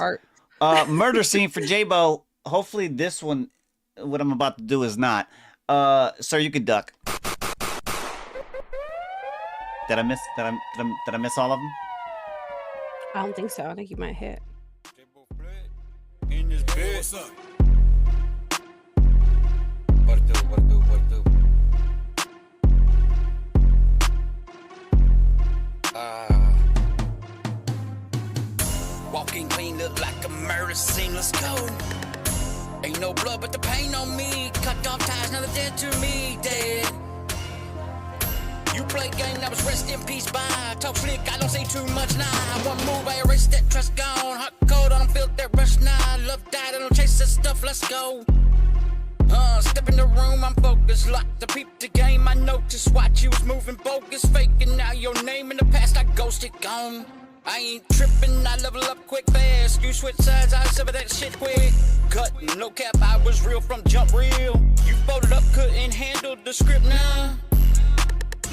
Murder scene for J-Bo. Hopefully this one, what I'm about to do is not. Sir, you could duck. Did I miss? Did I miss all of them? I don't think so. I think you might hit. In this bed. What's up? What it do? Walking clean, look like a murder scene, let's go. Ain't no blood but the pain on me. Cut off ties, now they're dead to me, dead. You play game, now it's rest in peace, bye. Talk slick, I don't say too much now. One move, I erase that trust gone. Hot cold, I don't feel that rush now. Love died, I don't chase that stuff, let's go. Step in the room, I'm focused, locked to peep the game. I noticed, watch you was moving bogus, faking now your name in the past, I ghosted gone. I ain't tripping, I level up quick, fast. You switch sides, I sever that shit quick. Cut, no cap, I was real from jump real. You folded up, couldn't handle the script now.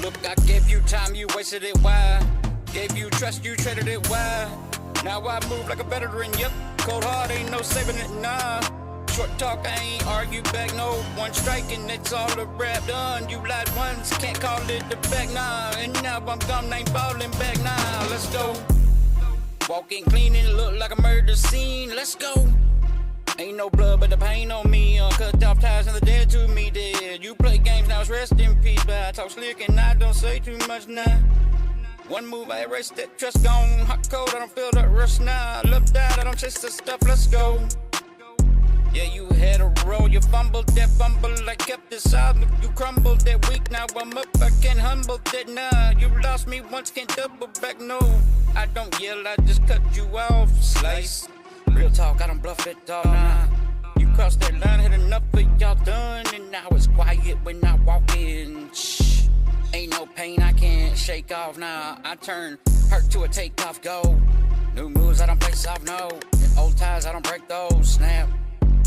Look, I gave you time, you wasted it, why? Gave you trust, you traded it, why? Now I move like a veteran, yep. Cold hard, ain't no saving it, nah. Short talk, I ain't argue back, no. One strike and it's all the rap done. You lied once, can't call it the back, nah. And now I'm gone, ain't falling back, nah. Let's go. Walking clean and look like a murder scene, let's go. Ain't no blood but the pain on me. Cut off ties and the dead to me dead. You play games, now it's rest in peace. But I talk slick and I don't say too much now. One move, I erase that trust gone. Hot cold, I don't feel that rush now. Love died, I don't chase the stuff, let's go. Yeah, you had a roll, you fumbled that fumble. I kept this out, you crumbled that week. Now I'm up, I can't humble that now. You lost me once, can't double back, no. I don't yell, I just cut you off, slice. Real talk, I don't bluff it all now. You crossed that line, had enough of y'all done. And now it's quiet when I walk in. Shh, ain't no pain I can't shake off now. I turn hurt to a takeoff, go. New moves, I don't play soft, no. And old ties, I don't break those, snap.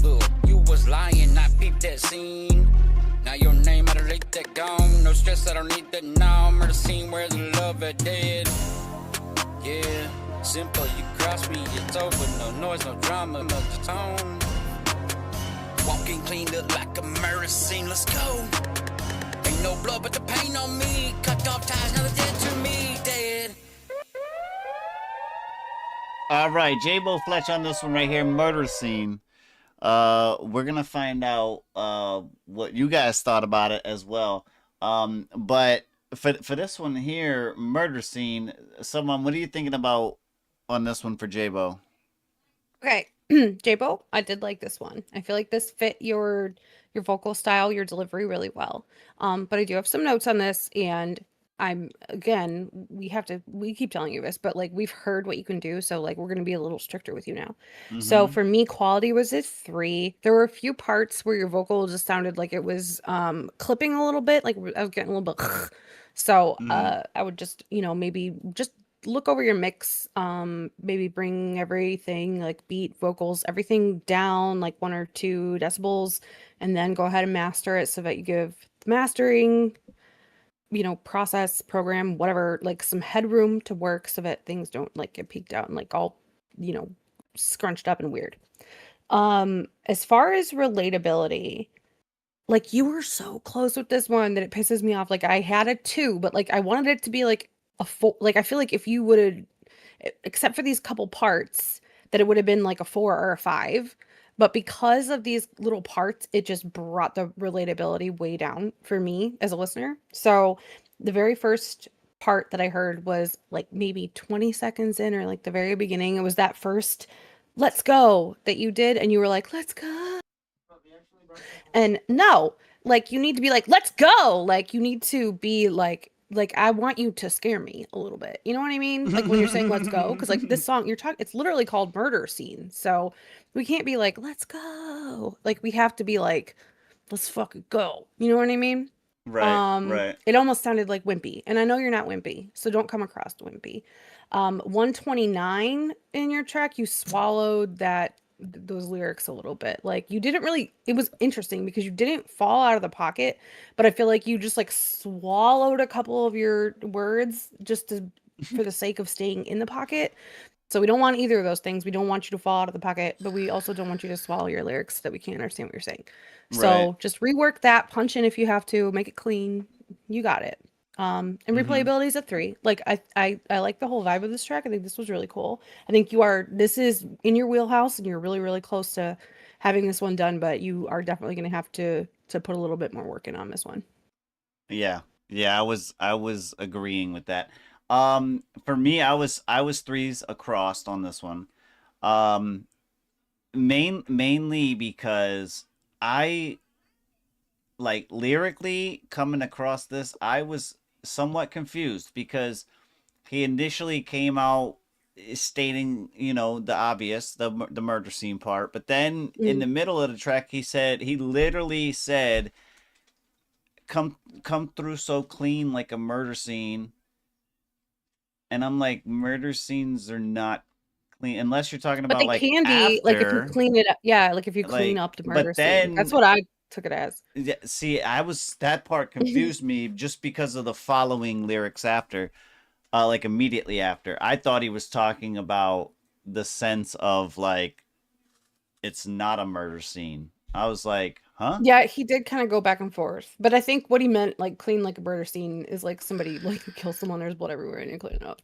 Look, you was lying, I peeped that scene. Now your name, I delete that gone. No stress, I don't need that now. Murder scene where the love are dead. Yeah. Simple, you cross me, it's over. No noise, no drama, no tone. Walking clean, look like a murder scene, let's go. Ain't no blood but the pain on me. Cut off ties, now they're dead to me, dead. All right, J-Bo Fletch on this one right here, murder scene. We're gonna find out what you guys thought about it as well. But for this one here, murder scene, someone, what are you thinking about on this one for J-Bo? Okay, J-Bo, I did like this one. I feel like this fit your vocal style, your delivery really well. But I do have some notes on this, and we keep telling you this, but like we've heard what you can do, so like we're gonna be a little stricter with you now. So Mm-hmm. for me, quality was a 3. There were a few parts where your vocal just sounded like it was clipping a little bit, like I was getting a little bit. So Mm-hmm. I would just, maybe just look over your mix, maybe bring everything like beat, vocals, everything down like 1 or 2 decibels, and then go ahead and master it so that you give the mastering, process, program, whatever, like some headroom to work so that things don't like get peaked out and like all, scrunched up and weird. As far as relatability, like you were so close with this one that it pisses me off. Like I had a 2, but like I wanted it to be like a 4. Like I feel like if you would have, except for these couple parts, that it would have been like a 4 or a 5. But because of these little parts, it just brought the relatability way down for me as a listener. So the very first part that I heard was like maybe 20 seconds in, or like the very beginning. It was that first "let's go" that you did, and you were like, "Let's go." And no, like you need to be like, "Let's go." Like you need to be like I want you to scare me a little bit. You know what I mean? Like when you're saying "let's go," because like this song you're talking, it's literally called Murder Scene. So we can't be like, "Let's go." Like we have to be like, "Let's fucking go." You know what I mean? Right. It almost sounded like wimpy, and I know you're not wimpy, so don't come across wimpy. 129 in your track, you swallowed those lyrics a little bit. Like you didn't really, it was interesting because you didn't fall out of the pocket, but I feel like you just like swallowed a couple of your words just for the sake of staying in the pocket. So we don't want either of those things. We don't want you to fall out of the pocket, but we also don't want you to swallow your lyrics so that we can't understand what you're saying. So Right. just rework that, punch in if you have to, make it clean. You got it. And replayability is a 3. Like I like the whole vibe of this track. I think this was really cool. I think this is in your wheelhouse and you're really, really close to having this one done, but you are definitely going to have to put a little bit more work in on this one. Yeah. I was agreeing with that. For me, I was 3s across on this one. Mainly because I like lyrically coming across this, I was somewhat confused because he initially came out stating, the obvious, the murder scene part, but then in the middle of the track, he literally said, come through so clean like a murder scene. And I'm like, murder scenes are not clean unless you're talking about like can be like if you after. clean it up. Yeah, like if you clean Like, up the murder but scene. then That's what I took it as. yeah, see, that part confused me just because of the following lyrics after, like immediately after. I thought he was talking about the sense of like it's not a murder scene. I was like, huh? Yeah, he did kind of go back and forth. But I think what he meant, like clean like a murder scene, is like somebody like kills someone, there's blood everywhere, and you clean it up.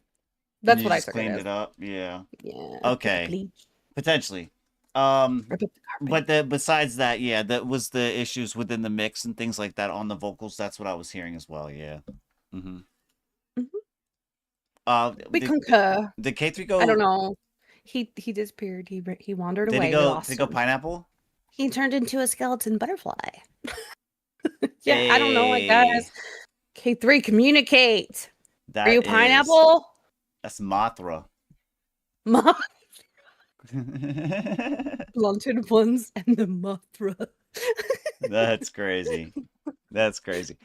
That's You what I just took cleaned it as. it up. Yeah. Yeah. Okay. Bleach. Potentially. Rip up the carpet. But besides that, yeah, that was the issues within the mix and things like that on the vocals. That's what I was hearing as well. Yeah. We concur. Did K3 go? I don't know. He disappeared. He wandered Did away. he We go? lost Did he go him. pineapple? He turned into a skeleton butterfly. Yeah, I don't know. I guess. K3, communicate. That Are you is- pineapple? That's Mothra. Blunted ones and the Mothra. That's crazy. That's crazy.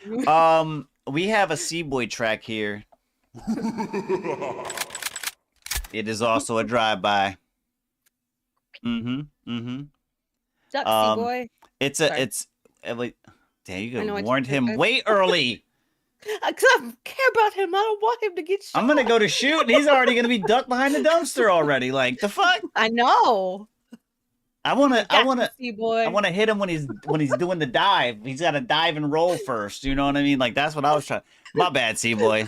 We have a C-Boy track here. It is also a drive-by. Duck boy. It's wait, damn, you know what warned you him said. way early. Because I care about him. I don't want him to get shot. I'm gonna go to shoot, and he's already gonna be ducked behind the dumpster already. Like the fuck? I know. I wanna C-Boy. hit him when he's doing the dive. He's got to dive and roll first. You know what I mean? Like that's what I was trying. My bad, C-Boy.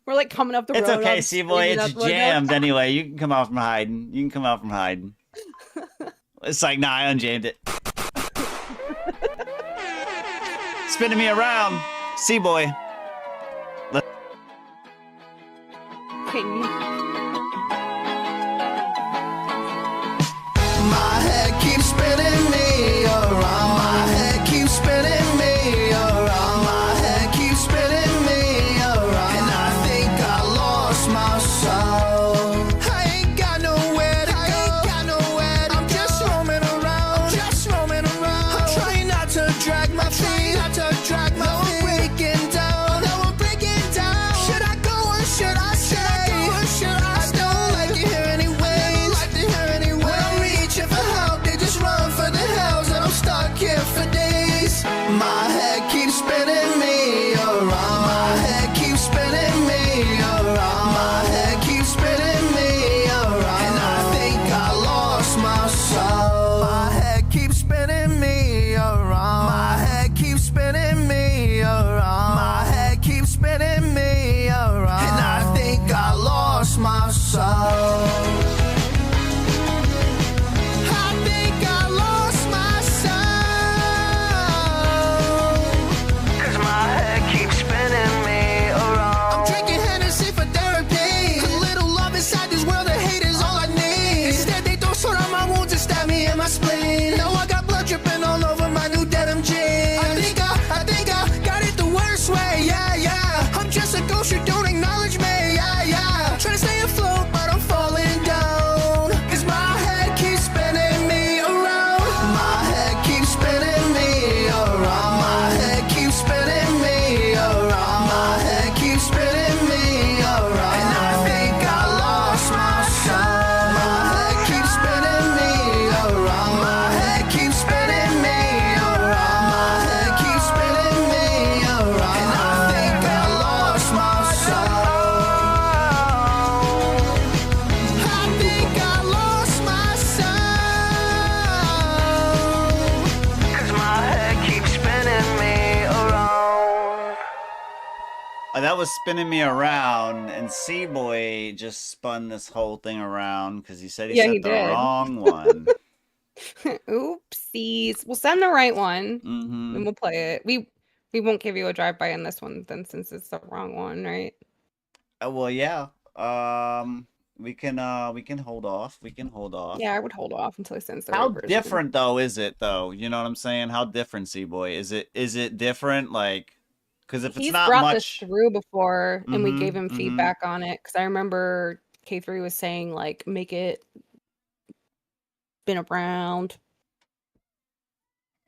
We're like coming up the road. It's okay, I'm C-Boy. screaming It's up, like, jammed anyway. You can come out from hiding. It's like, nah, I unjammed it. Spinning me around, C-Boy. Can you? My head keeps spinning me around. My head keeps spinning me around. My head keeps spinning me around. that was spinning me around, and C-Boy just spun this whole thing around because he said he Yeah, set he the did. wrong one. Oopsies. We'll send the right one, Mm-hmm. and we'll play it. We won't give you a drive-by on this one then, since it's the wrong one, right? Well, yeah. We can hold off. We can hold off. Yeah, I would hold off until he sends the How right version. different though is it though? You know what I'm saying? How different, C-Boy? Is it different? Like, because if it's He's not brought much, this through before, and we gave Mhm, him mhm. feedback on it. Because I remember K3 was saying, like, make it spin around.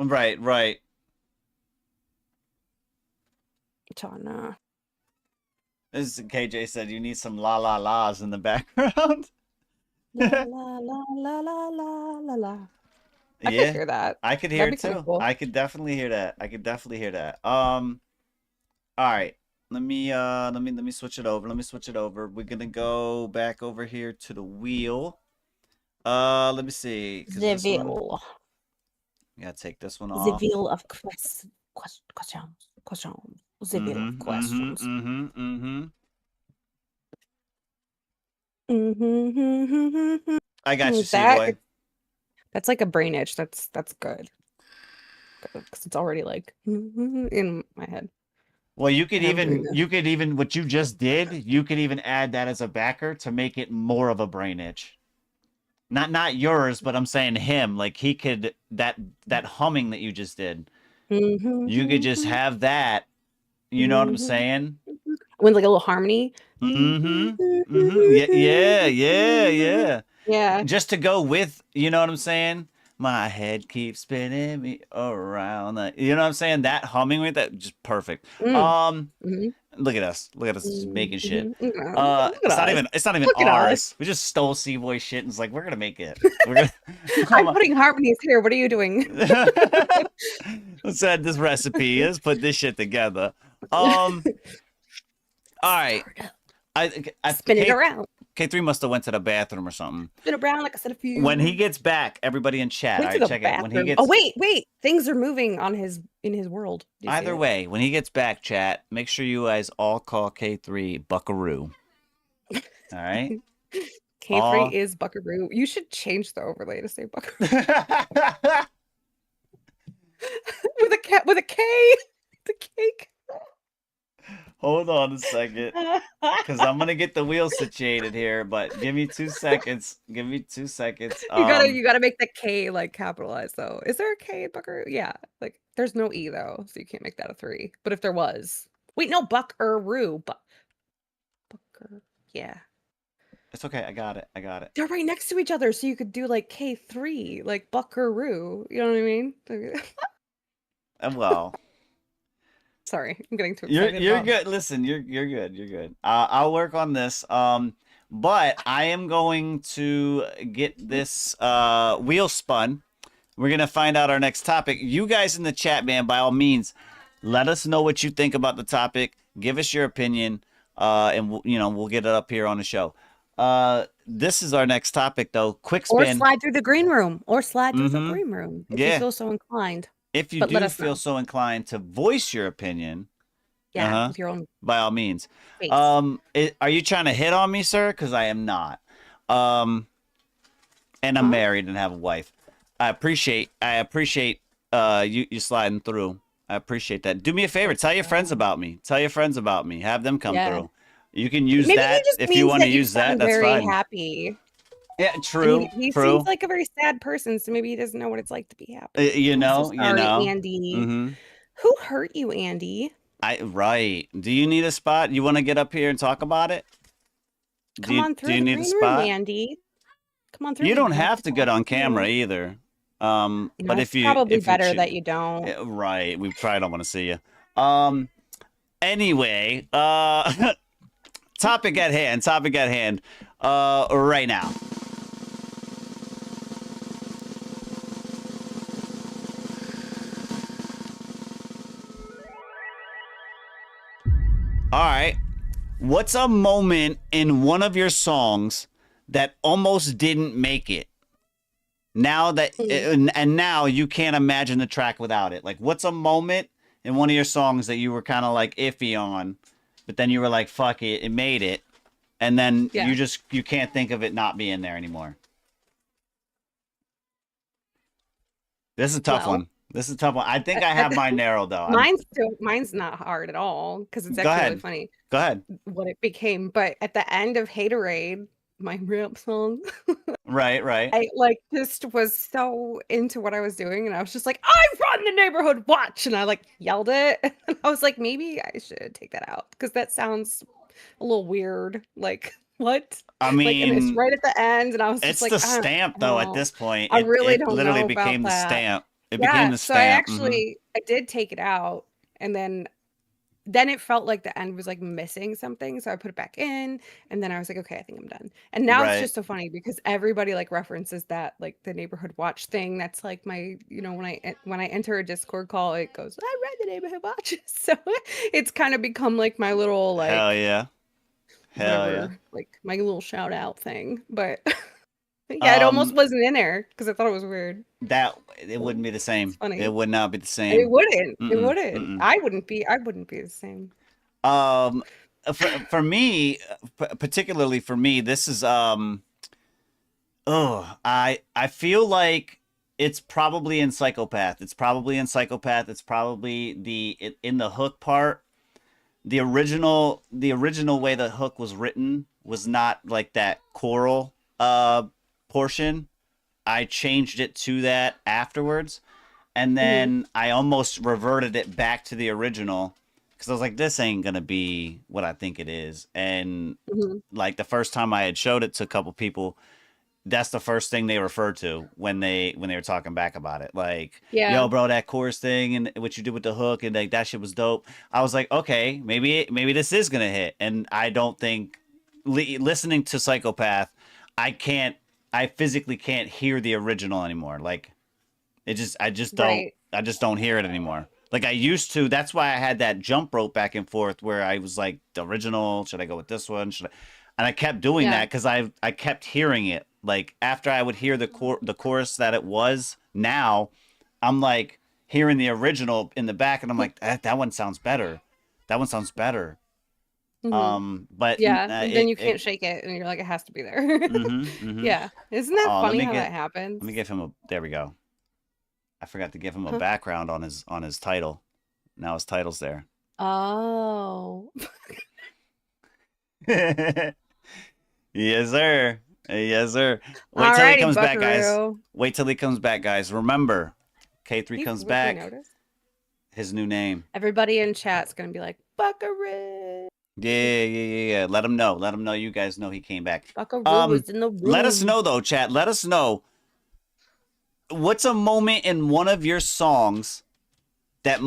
Right. Tana. As KJ said, you need some la la la's in the background. La la la la la la la la. I Yeah, could hear that. I could hear That'd it be kinda too. cool. I could definitely hear that. All right. Let me switch it over. We're gonna go back over here to the wheel. Let me see. 'Cause The this one, wheel. gotta take this one The off. wheel of questions. The wheel of questions. I got you, That C-Boy. that's like a brain itch. That's good. Because it's already like in my head. Well, you could And I'm doing even what you just did, you could even add that as a backer to make it more of a brain itch. Not yours, but I'm saying him. Like he could that humming that you just did. You could just have that. You know what I'm saying? When like a little harmony. Yeah. Yeah. Just to go with, you know what I'm saying? My head keeps spinning me around. You know what I'm saying? That humming with that, just perfect. Look at us just making shit. It's not even Look at ours. us. We just stole C-Boy shit and it's like, we're gonna make it. We're gonna I'm putting harmonies here. What are you doing? Let's add this recipe. Let's put this shit together. All right. I Spin it around. K3 must have went to the bathroom or something. Spin it around like I said a few. When he gets back, everybody in chat, all right, check it. When he gets Oh wait, things are moving on in his world. Either way, when he gets back, chat, make sure you guys all call K3 Buckaroo. All right? K3 is Buckaroo. You should change the overlay to say Buckaroo. with a K. The cake. Hold on a second, because I'm gonna get the wheel situated here. But give me 2 seconds. Give me 2 seconds. You gotta make the K like capitalized though. Is there a K in Buckaroo? Yeah, like there's no E though, so you can't make that a 3. But if there was, wait, no, Buckaroo, Bucker. Yeah, it's okay. I got it. they're right next to each other, so you could do like K3, like Buckaroo. You know what I mean? Well. Sorry, I'm getting too excited. You're good. Listen, you're good. I'll work on this. But I am going to get this wheel spun. We're gonna find out our next topic. You guys in the chat, man, by all means, let us know what you think about the topic. Give us your opinion, and we'll get it up here on the show. This is our next topic, though. Quick spin. Or slide through the green room. If you feel so inclined. If you do feel so inclined to voice your opinion, with your own, by all means. face. Are you trying to hit on me, sir? Because I am not. And I'm married and have a wife. I appreciate you sliding through. I appreciate that. Do me a favor. Tell your friends about me. Have them come through. You can use that if you want to use that. That's very fine. Happy. Yeah, true. He true. seems like a very sad person, so maybe he doesn't know what it's like to be happy. Andy. Mm-hmm. Who hurt you, Andy? Right. Do you need a spot? You want to get up here and talk about it? Come on through. Do you need a spot, Andy? Come on through. You don't have to get on camera either. But if you probably better that you don't. Right. We probably don't want to see you. Anyway, topic at hand. Right now. All right. What's a moment in one of your songs that almost didn't make it? Now that and now you can't imagine the track without it. Like, what's a moment in one of your songs that you were kind of like iffy on but then you were like, fuck it, it made it. And then Yeah. you can't think of it not being there anymore. This is a tough Well, one. This is a tough one. I think I have mine narrowed though. Mine's not hard at all because it's Go actually ahead. really funny Go ahead. what it became. But at the end of Haterade, my rap song, Right. I like just was so into what I was doing, and I was just like, "I run the neighborhood watch," and I like yelled it, and I was like, maybe I should take that out because that sounds a little weird. Like what? I Like, and it's mean, right at the end, and I was it's just like, the stamp though. At know. this point, I really it don't literally know became about the that. stamp. It Yeah, became the so I stamp. actually I did take it out, and then it felt like the end was like missing something, so I put it back in, and then I was like, okay, I think I'm done. And now it's Right. just so funny because everybody like references that like the neighborhood watch thing. That's like my, when I enter a Discord call, it goes, I read the neighborhood watch. So it's kind of become like my little Hell like yeah. Hell yeah. whatever, like my little shout out thing. But yeah, it almost wasn't in there because I thought it was weird. That it wouldn't be the same. It's funny. It would not be the It same. wouldn't. It Mm-mm, wouldn't. mm-mm. I wouldn't be the same. For me, particularly for me, this is I feel like it's probably in Psychopath. It's probably in Psychopath. It's probably in the hook part. The original way the hook was written was not like that choral portion. I changed it to that afterwards, and then I almost reverted it back to the original because I was like, this ain't gonna be what I think it is. And like the first time I had showed it to a couple people, that's the first thing they referred to when they were talking back about it. Like, Yeah. yo, bro, that chorus thing and what you did with the hook and like that shit was dope. I was like, okay, maybe this is gonna hit. And I don't think listening to Psychopath, I physically can't hear the original anymore. Like, I just don't hear it anymore. Like I used to. That's why I had that jump rope back and forth where I was like, the original, should I go with this one? And I kept doing that because I kept hearing it. Like after I would hear the chorus that it was, now I'm like hearing the original in the back, and I'm like, that one sounds better. That one sounds better. But yeah, then you can't shake it, and you're like, it has to be there. Yeah, isn't that funny how that happens? Let me give him there we go. I forgot to give him a background on his title. Now his title's there. Oh. Yes, sir. Yes, sir. Wait till he comes back, guys. Wait till he comes back, guys. Remember, K3 comes back. His new name. Everybody in chat's gonna be like, Buckaroo. Yeah. Let him know. Let him know. You guys know he came back. Buckaroo is in the room. Let us know though, chat. Let us know. What's a moment in one of your songs that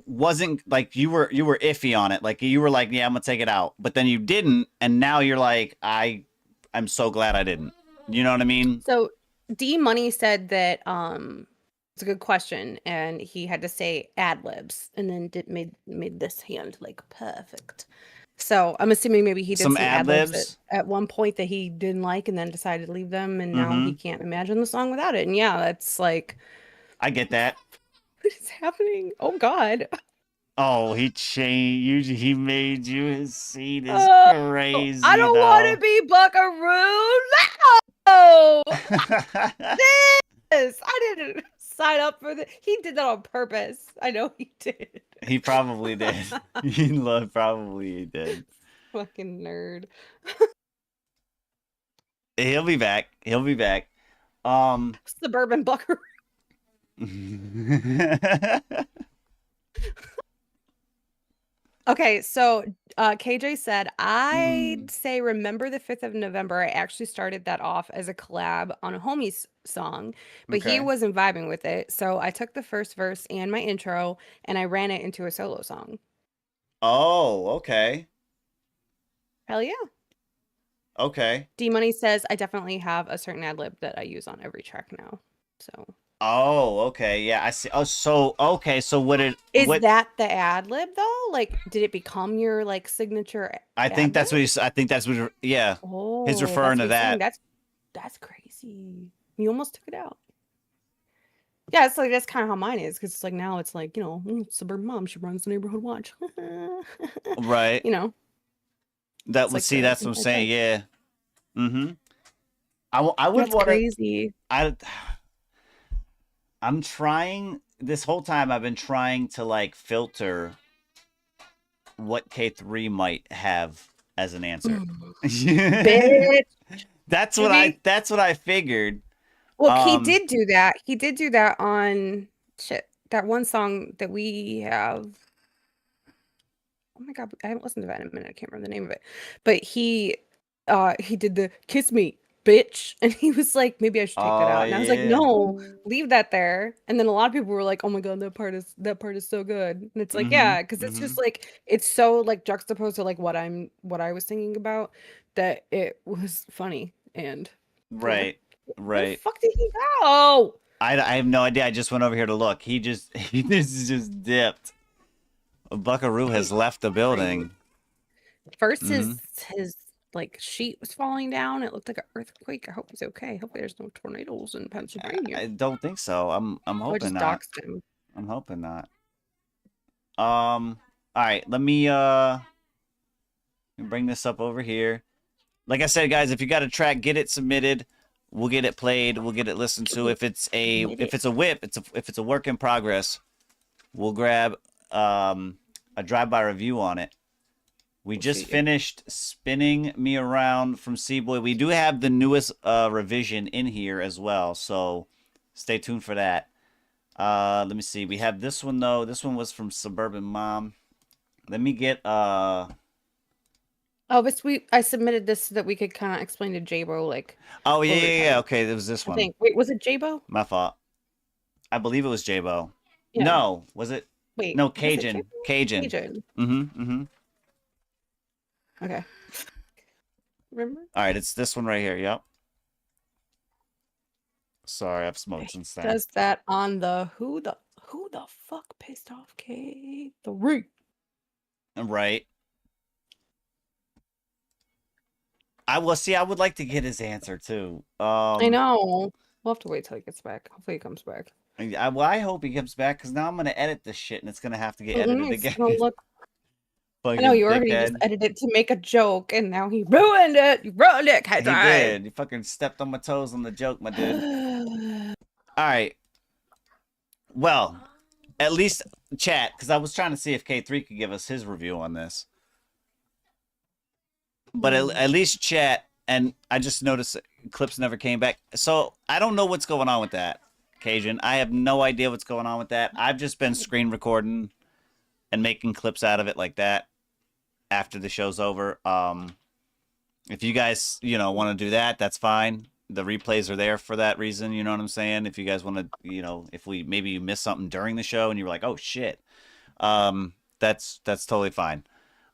wasn't like you were iffy on it, like you were like, yeah, I'm gonna take it out, but then you didn't, and now you're like, I'm so glad I didn't. You know what I mean? So D Money said that it's a good question, and he had to say ad libs, and then made this hand like perfect. So I'm assuming maybe he did some ad libs at one point that he didn't like, and then decided to leave them, and now he can't imagine the song without it. And yeah, that's like, I get that. what is happening? Oh God. Oh, he changed. He made you his seat. Is crazy. I don't want to be Buckaroo. No. This. I didn't sign up for this. He did that on purpose. I know he did. He probably did. Probably did. Fucking nerd. He'll be back. He'll be back. Suburban Buckaroo. Okay, so KJ said, I'd say Remember the 5th of November. I actually started that off as a collab on a homie's song, but he wasn't vibing with it. So I took the first verse and my intro and I ran it into a solo song. Oh, okay. Hell yeah. Okay. D Money says, I definitely have a certain ad lib that I use on every track now. So. Oh, okay. Yeah, I see. Oh, so okay. So that the ad lib though? Like, did it become your like signature? I think that's what he's. I think that's what. Yeah. Oh, he's referring to that. That's crazy. You almost took it out. Yeah, it's like that's kind of how mine is, because it's like now it's like, suburban mom, she runs the neighborhood watch. Right. You know, That it's would like see. That's what I'm saying. Yeah. Mm-hmm. I would that's want to. crazy. I'm trying this whole time. I've been trying to like filter what K3 might have as an answer. Bitch. That's what I figured. Well, he did do that. He did do that on that one song that we have. Oh my god, I haven't listened to that in a minute. I can't remember the name of it. But he did the "Kiss Me, Bitch," and he was like, maybe I should take that out. And I was like, no, leave that there. And then a lot of people were like, oh my god, that part is so good. And it's like, yeah, because it's just like it's so like juxtaposed to like what I was thinking about, that it was funny. And right. where the fuck did he go? I have no idea. I just went over here to look. He just dipped. Buckaroo has left the building. First, his like sheet was falling down. It looked like an earthquake. I hope he's okay. Hopefully, there's no tornadoes in Pennsylvania. I don't think so. I'm hoping just not. doxed him. I'm hoping not. All right. Let me bring this up over here. Like I said, guys, if you got a track, get it submitted. We'll get it played. We'll get it listened to. If it's a whip, if it's a work in progress, we'll grab a drive-by review on it. We just finished Spinning Me Around from C-Boy. We do have the newest revision in here as well, so stay tuned for that. Let me see. We have this one though. This one was from Suburban Mom. Let me get Oh, but I submitted this so that we could kind of explain to J-Bo, like. Oh, yeah. Okay, there was this one. Wait, was it J-Bo? My fault. I believe it was J-Bo. Yeah. No, was it? Wait. No, Cajun. Cajun. Okay. Remember? All right, it's this one right here. Yep. Sorry, I've smoked since then. Does that on the who the fuck pissed off K3? Right. I would like to get his answer too. I know. We'll have to wait till he gets back. Hopefully he comes back. I hope he comes back, because now I'm gonna edit this shit and it's gonna have to get edited again. I know you already just edited it to make a joke, and now he ruined it. You ruined it, K3. He did. You fucking stepped on my toes on the joke, my dude. All right. Well, at least chat, because I was trying to see if K3 could give us his review on this. But at least chat, and I just noticed clips never came back. So I don't know what's going on with that, Cajun. I have no idea what's going on with that. I've just been screen recording and making clips out of it like that after the show's over. If you guys, want to do that, that's fine. The replays are there for that reason. You know what I'm saying? If you guys want to, if maybe you missed something during the show and you were like, oh shit, that's totally fine.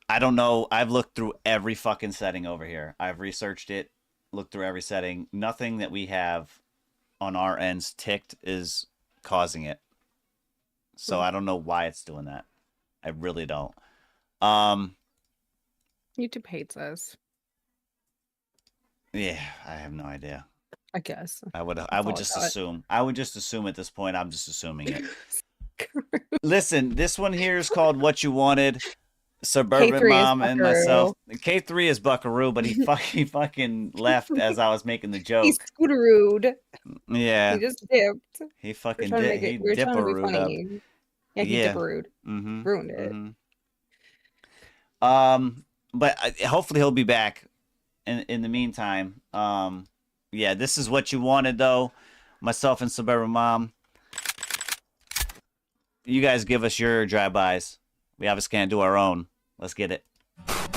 I don't know. I've looked through every fucking setting over here. I've researched it, looked through every setting. Nothing that we have on our ends ticked is causing it. So I don't know why it's doing that. I really don't. YouTube hates us. Yeah, I have no idea. I guess. I would just assume. I would just assume at this point. I'm just assuming it. Listen, this one here is called What You Wanted. Suburban Mom and myself. K3 is Buckaroo, but he fucking left as I was making the joke. He's scooterooed. Yeah. He just dipped. He fucking did. He dipperooed up. Yeah, he dipperooed. Ruined it. But hopefully he'll be back. In the meantime, yeah, this is What You Wanted though. Myself and Suburban Mom. You guys give us your drive-bys. We obviously can't do our own. Let's get it. I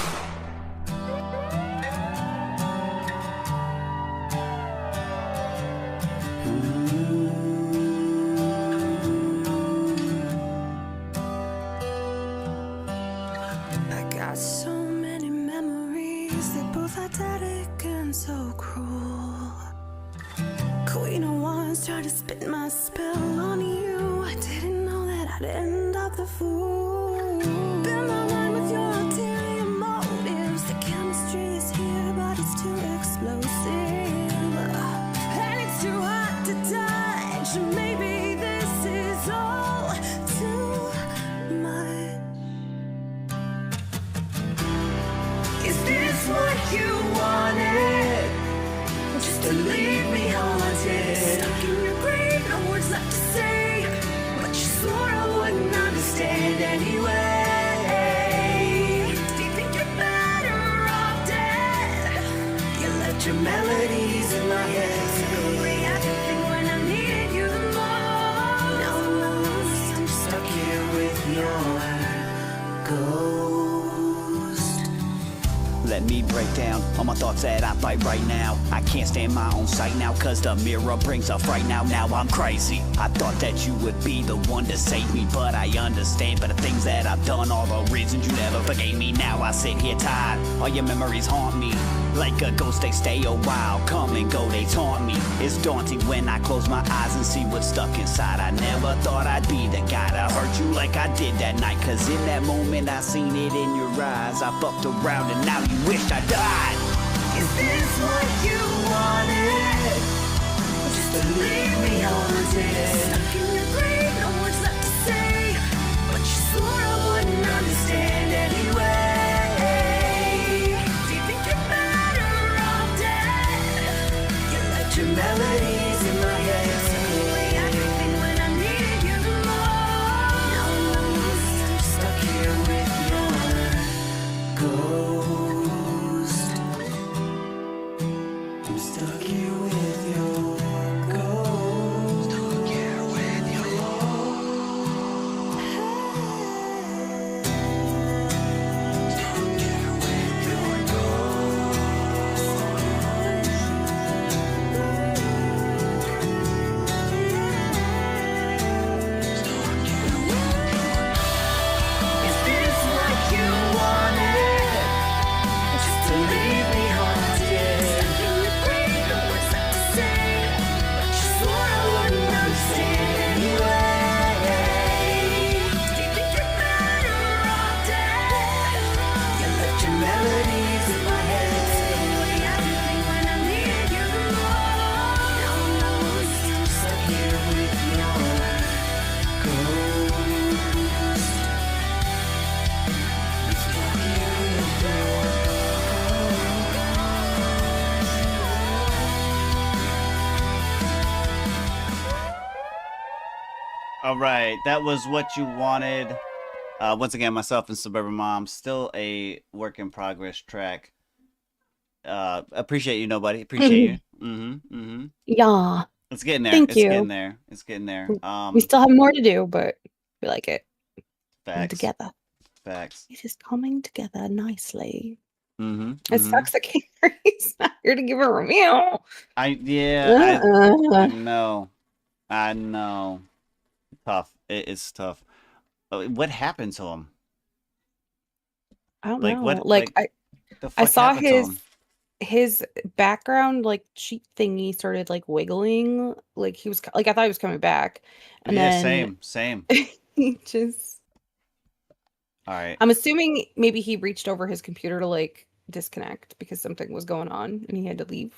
got so many memories, they're both idyllic and so cruel. Queen of Wands tried to spit my spell on you. I didn't know that I'd end up the fool. Been the one with your ulterior motives. The chemistry is here, but it's too explosive. And it's too hot to touch. Maybe this down all my thoughts that I fight right now. I can't stand my own sight now, cause the mirror brings a fright now. Now I'm crazy. I thought that you would be the one to save me, but I understand for the things that I've done, all the reasons you never forgave me. Now I sit here tired, all your memories haunt me. Like a ghost, they stay a while, come and go, they taunt me. It's daunting when I close my eyes and see what's stuck inside. I never thought I'd be the guy to hurt you like I did that night, cause in that moment I seen it in your eyes. I fucked around and now you wish I died. Is this what you wanted? Just to leave me haunted, stuck in your grave, no words left to say, but you swore I wouldn't understand anyway. Do you think you're better off dead? You left your melodies in my head, suddenly everything when I needed you the most. Now I'm lost, I'm stuck here with your ghost. I'm stuck here with your ghost. Stuck here with your Stuck here with your ghost. Stuck here with your Is this what you wanted? Just to leave me haunted, stuck in your grave, no words left to say, but you swore I wouldn't understand anyway. Do you think you're better off dead? You left your melodies in my head, suddenly everything when I needed you the most. Now I'm lost, I'm stuck here with your ghost. I'm stuck here with your All right, that was What You Wanted. Once again, myself and Suburban Mom, still a work in progress track. Appreciate you, nobody. Appreciate you. Yeah. It's getting there. Thank It's you. getting there. It's getting there. We still have more to do, but we like it. Coming Facts. together. Facts. It is coming together nicely. It Mm-hmm. sucks that Gary's not here to give a review. I know. I know. Tough. It is tough. What happened to him? I don't Like know. what? Like the I fuck saw happened to him? his background like sheet thingy started like wiggling. Like he was like I thought he was coming back, and Yeah, then same. he just. All right. I'm assuming maybe he reached over his computer to like disconnect because something was going on and he had to leave.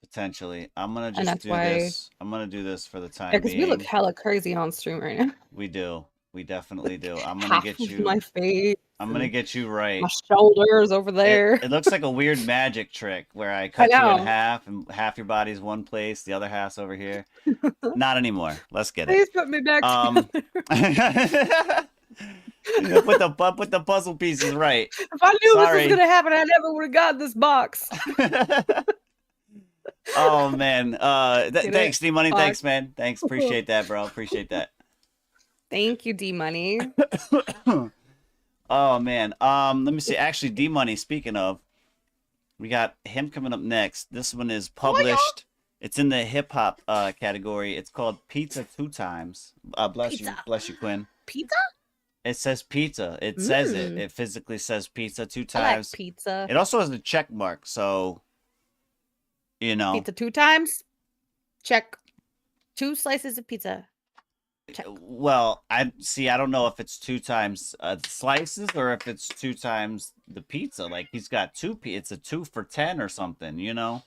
Potentially. I'm gonna And just that's do why. this. I'm gonna do this for the time Yeah, because we look being. hella crazy on stream right now. We do. We definitely do. I'm gonna Half get of you. my face. I'm gonna and get you right. My shoulders over there. It looks like a weird magic trick where I I cut you in know. half and half your body's one place, the other half's over here. Not anymore. Let's get it. Please put me back together. Put the puzzle pieces right. If I knew this Sorry. was gonna happen, I never would have gotten this box. Oh man. Get Thanks, it? D Money. Fuck. Thanks, man. Thanks. Appreciate that, bro. Appreciate that. Thank you, D Money. Oh man. Let me see. Actually, D Money, speaking of, we got him coming up next. This one is published. It's in the hip hop category. It's called Pizza Two Times. Bless you. Bless you, Quinn. Pizza? It says pizza. It says it. It physically says pizza 2 I like times. pizza. It also has a check mark, so you know. Pizza 2 times? Check. 2 slices of pizza. Check. Well, I don't know if it's 2 times slices or if it's 2 times the pizza. Like he's got it's a 2 for 10 or something, you know.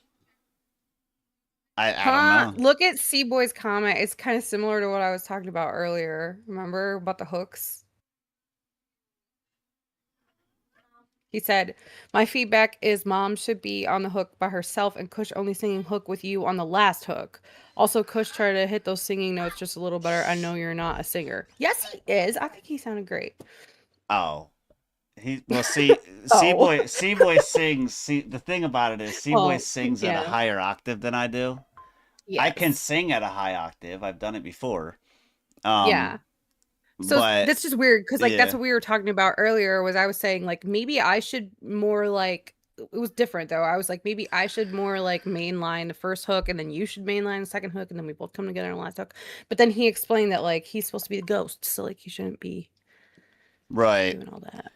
I don't know. Look at C-Boy's comment. It's kind of similar to what I was talking about earlier. Remember about the hooks? He said, my feedback is mom should be on the hook by herself and Kush only singing hook with you on the last hook. Also, Kush tried to hit those singing notes just a little better. I know you're not a singer. Yes, he is. I think he sounded great. Oh. C-Boy sings. See, the thing about it is C-Boy sings at a higher octave than I do. Yes. I can sing at a high octave. I've done it before. Yeah. So that's just weird because like that's what we were talking about earlier was I was saying like maybe I should more like it was different though. I was like, maybe I should more like mainline the first hook, and then you should mainline the second hook, and then we both come together on the last hook. But then he explained that like he's supposed to be the ghost, so like he shouldn't be doing all that.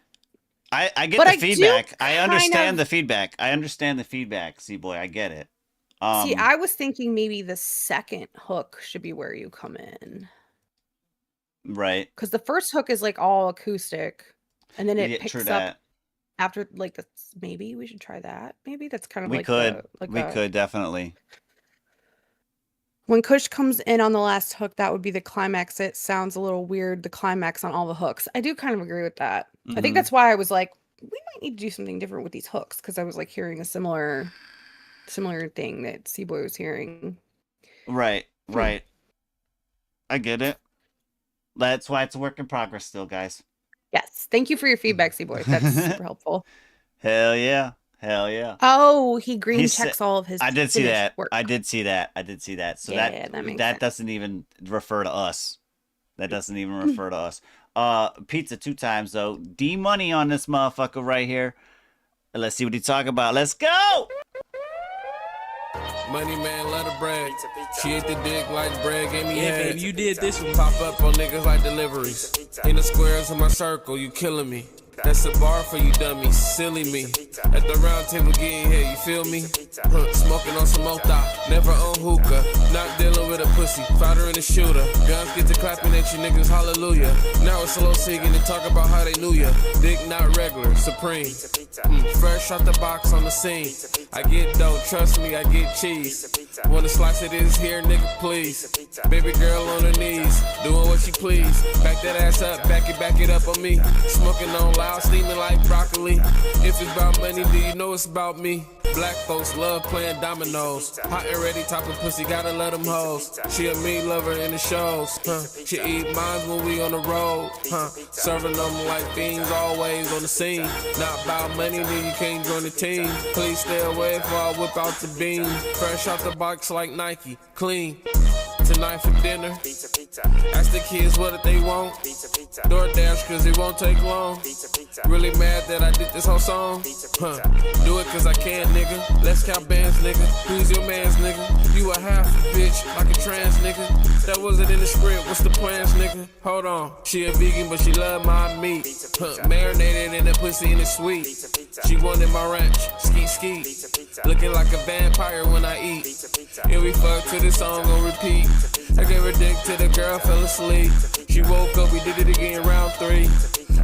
I get the feedback. I understand the feedback. I understand the feedback, C-Boy. I get it. See, I was thinking maybe the second hook should be where you come in. Right. Because the first hook is like all acoustic, and then it picks up after like the. Maybe we should try that. Maybe that's kind of we like could. We could definitely. When Kush comes in on the last hook, that would be the climax. It sounds a little weird, the climax on all the hooks. I do kind of agree with that. I think that's why I was like, we might need to do something different with these hooks, because I was like hearing a similar thing that C-Boy was hearing. Right. I get it. That's why it's a work in progress still, guys. Yes. Thank you for your feedback, C-Boy. That's super helpful. Hell yeah. Hell yeah. Oh, he green checks all of his I did see that. work. I did see that. So Yeah, that makes sense. doesn't even refer to us. That doesn't even refer to us. Pizza 2 times though. D money on this motherfucker right here. Let's see what he talking about. Let's go. Money man, let her brag. She ate the dick like bread, gave me head. baby, you did this one. Pop up on niggas like deliveries. In the squares of my circle, you killing me. That's a bar for you dummies, silly me. At the round table getting here, you feel me? Smoking on some mota, never on hookah. Not dealing with a pussy, fighter and a shooter. Guns get to clapping at you niggas, hallelujah. Now it's slow singing and talk about how they knew ya. Dick not regular, supreme. Fresh out the box on the scene. I get dough, trust me, I get cheese. Wanna slice of this here, nigga, please. Baby girl on her knees, doing what she please. Back that ass up, back it up on me. Smoking on loud, steaming like broccoli. If it's about money, do you know it's about me? Black folks love playing dominoes. Hot and ready, topping pussy, gotta let them hoes. She a meat lover in the shows, She eat mines when we on the road, Serving them like fiends, always on the scene. Not about money, then you can't join the team. Please stay away before I whip out the beam. Fresh out the box like Nike, clean. Tonight for dinner, ask the kids what they want. DoorDash cause it won't take long. Really mad that I did this whole song, Do it cause I can, nigga. Let's count bands, nigga. Who's your mans, nigga? You a half bitch, like a trans nigga. That wasn't in the script, what's the plans, nigga? Hold on, she a vegan but she love my meat, marinated in the pussy and it's sweet. She wanted my ranch, ski. Looking like a vampire when I eat. And we fuck to this song on repeat. I gave her dick till the girl fell asleep. She woke up, we did it again round 3.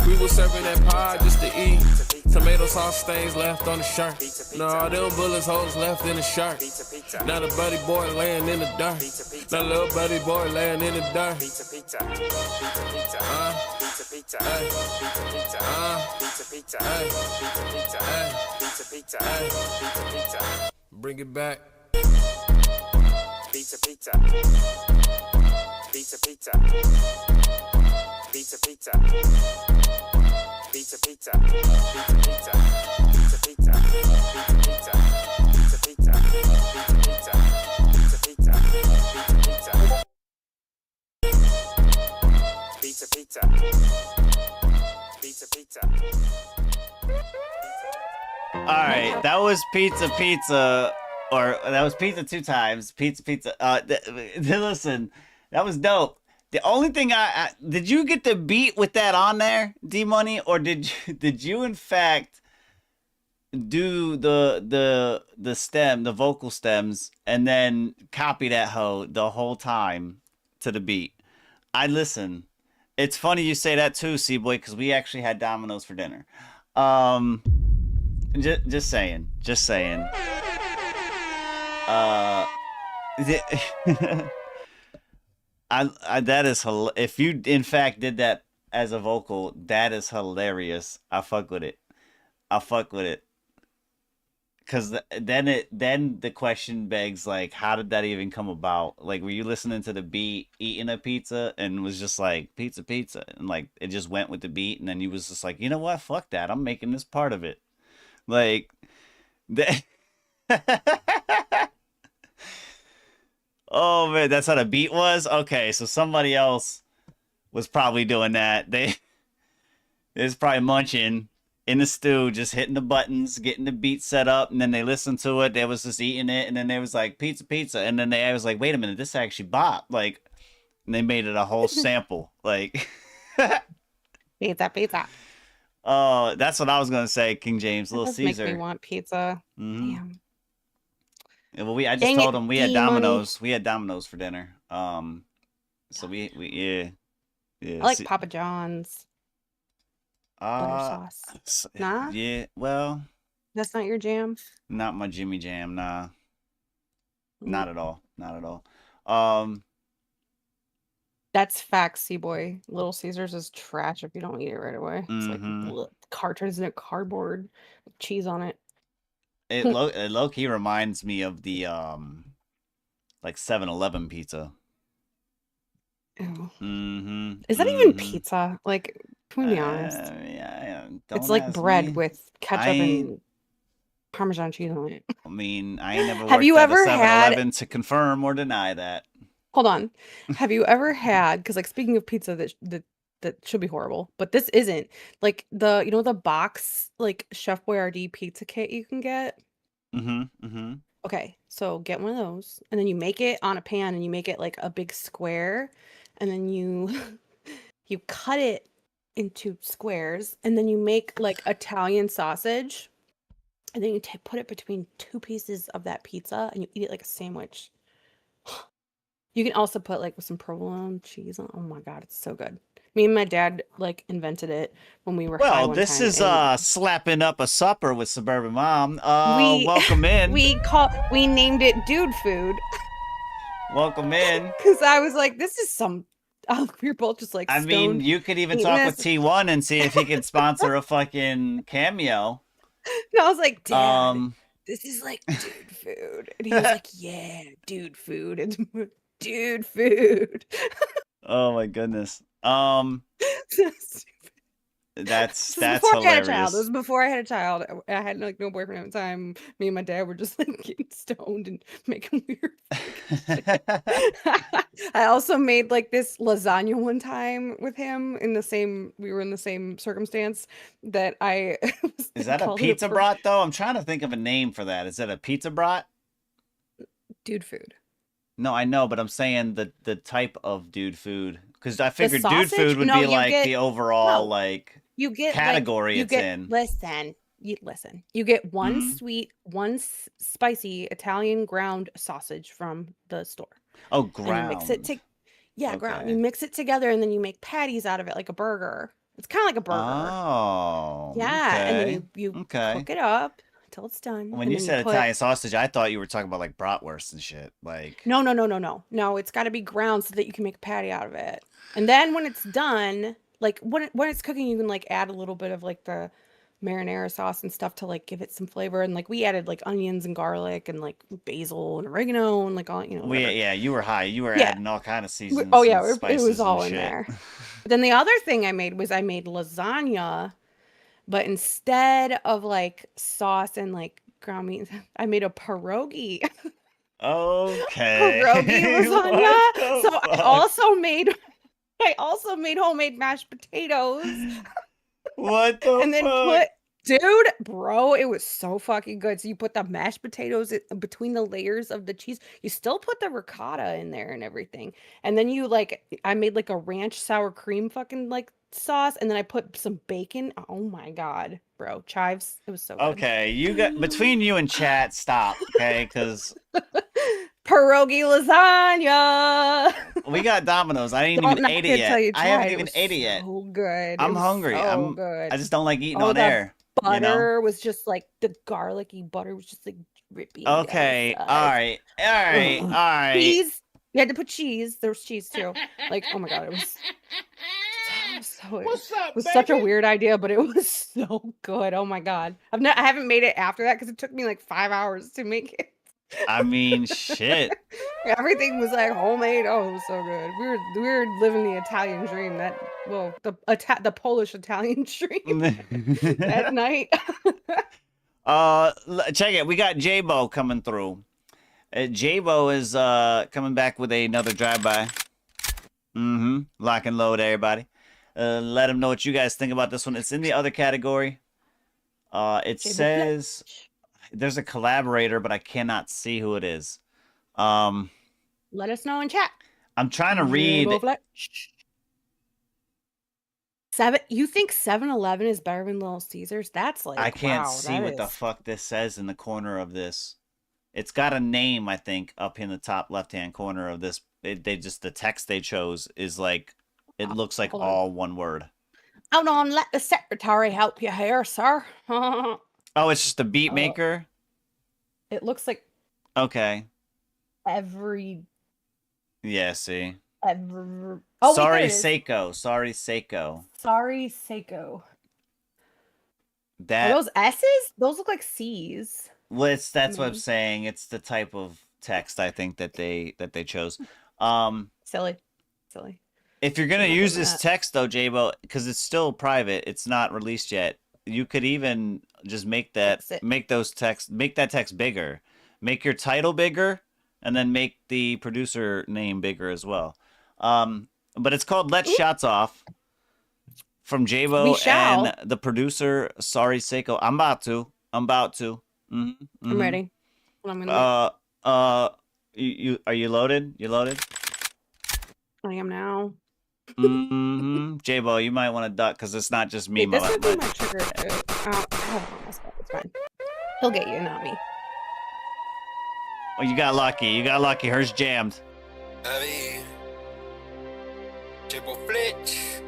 We was serving that pie just to eat. Tomato sauce stains left on the shirt. No, them bullets holes left in the shirt. Now the buddy boy laying in the dirt. Now little buddy boy laying in the dirt. Bring it back. Pizza. Pizza. All right, that was pizza, or that was pizza 2 times. Pizza. Listen, that was dope. The only thing I did you get the beat with that on there, D Money, or did you in fact do the stem, the vocal stems, and then copy that hoe the whole time to the beat? I listen. It's funny you say that too, C-Boy, because we actually had Domino's for dinner. Just saying. That is if you in fact did that as a vocal, that is hilarious. I fuck with it. Cause then the question begs, like, how did that even come about? Like, were you listening to the beat, eating a pizza, and was just like pizza, and like it just went with the beat, and then you was just like, you know what, fuck that, I'm making this part of it. Like, oh man, that's how the beat was. Okay, so somebody else was probably doing that. They is probably munching in the stew, just hitting the buttons, getting the beat set up, and then they listened to it. They was just eating it, and then they was like pizza, pizza, and then I was like, wait a minute, this actually bop, like, and they made it a whole sample, like, Pizza, pizza. oh, that's what I was gonna say, King James, That Little does Caesar. make me want pizza. Mhm. Damn. Yeah, well, I just Dang told it, him we had D money. Domino's. We had Domino's for dinner. So yeah. I like See- Papa John's butter sauce. Nah, Yeah, well, that's not your jam. not my Jimmy Jam, nah. Not Mm. at all. Not at all. That's facts, C-boy. Little Caesars is trash if you don't eat it right away. It's like Mhm. turns into cardboard with cheese on it. It low key reminds me of the like 7-Eleven pizza. Ew. Mm-hmm. Is that even pizza? Like, can we be honest? Yeah, It's don't like ask bread me. with ketchup and Parmesan cheese on it. I mean, I ain't never Have worked you at ever a had? 7-Eleven to confirm or deny that. Hold on. Have you ever had? Because like speaking of pizza, that should be horrible, but this isn't. Like the box like Chef Boyardee pizza kit you can get. Mm-hmm. Okay, so get one of those, and then you make it on a pan, and you make it like a big square, and then you you cut it into squares, and then you make like Italian sausage, and then you put it between two pieces of that pizza, and you eat it like a sandwich. You can also put like with some provolone cheese on. Oh my God, it's so good. Me and my dad like invented it when we were high Well, one this time, is and slapping up a supper with Suburban Mom. we Welcome in. we named it Dude Food Welcome in. because I was like, this is some. We were both just like I stoned. mean, you could even eating talk with this. T1 and see if he can sponsor a fucking cameo. And I was like, Dad, Um, this is like dude food, and he was like, yeah, dude food, and dude food. oh my goodness. That's before I had a child. It hilarious. was before I had a child. I had like no boyfriend at the time. Me and my dad were just like getting stoned and making weird. I also made like this lasagna one time with him in the same. We were in the same circumstance that I. Is that a called it pizza brat though? I'm trying to think of a name for that. Is that a pizza brat? Dude food. No, I know, but I'm saying the type of dude food because I figured dude sausage? food would No, be you like get- the overall no. like You get category you it's get, in. Listen, you get one Mhm. sweet, one spicy Italian ground sausage from the store. Oh, And you ground. mix it ground. Okay. You mix it together and then you make patties out of it like a burger. It's kind of like a burger. Oh, Yeah, and then okay. you Okay. cook it up until it's done. When and you then said put- Italian sausage, I thought you were talking about like bratwurst and shit. Like, No. No, it's got to be ground so that you can make a patty out of it. And then when it's done, like when it's cooking, you can like add a little bit of like the marinara sauce and stuff to like give it some flavor. And like we added like onions and garlic and like basil and oregano and like all whatever. yeah, you were high. You were Yeah. adding all kind of seasons. Oh yeah, and it spices was all and in shit. there. But then the other thing I made was I made lasagna, but instead of like sauce and like ground meat, I made a pierogi. Okay. Pierogi What lasagna. the So fuck? I also made homemade mashed potatoes What the and then fuck? bro, it was so fucking good. So you put the mashed potatoes between the layers of the cheese. You still put the ricotta in there and everything. And then I made like a ranch sour cream fucking like sauce, and then I put some bacon. Oh my God, bro. Chives. It was so good. Okay, you got between you and chat, stop, okay? Because Pierogi lasagna. we got Domino's. I ain't Don't even knock ate it it till you yet. I try haven't it. It even was ate it yet. So good. I'm It was hungry. So good. I just don't like eating Oh, on the air. butter was just like the garlicky butter was just like dripping. down the Okay, side. all right. Ugh. Cheese. You had to put cheese. There was cheese too. Like, oh my God, it was it was such a weird idea, but it was so good. Oh my God. I haven't made it after that because it took me like 5 hours to make it. I mean, shit. Everything was like homemade. Oh, it was so good. We were living the Italian dream. The Polish Italian dream that night. Check it. We got J-Bo coming through. J-Bo is coming back with another drive-by. Lock and load, everybody. Let him know what you guys think about this one. It's in the other category. It says there's a collaborator, but I cannot see who it is. Let us know in chat. I'm trying to read. You think 7-Eleven is better than Little Caesars? That's like, I can't wow, see that what the is- fuck this says in the corner of this. It's got a name, I think, up in the top left-hand corner of this. The text they chose is like, it looks like Hold on. all one word. Hold on, let the secretary help you here, sir. Oh, it's just a beat maker? It looks like Okay. every. Yeah, see. Oh, wait, Sorry, there it is. Seiko. Sorry, Seiko. Sorry, Seiko. That Are those S's? Those look like C's. well, that's what I'm Maybe. saying. It's the type of text I think that they chose. Silly. If you're gonna Look use at this that. text though, Jabo, because it's still private, it's not released yet. You could even just make that text bigger. Make your title bigger, and then make the producer name bigger as well. But it's called "Let Shots Off" from We Jabo shall. and the producer. Sorry, Seiko. I'm about to. I'm ready. Hold on, I'm gonna You are you loaded? You loaded? I am now. Jabo, you might want to duck because it's not just me. Wait, this would be my trigger. It's fine. He'll get you, not me. Oh, you got lucky. You got lucky. Hers jammed. Hey, Triple Flitch.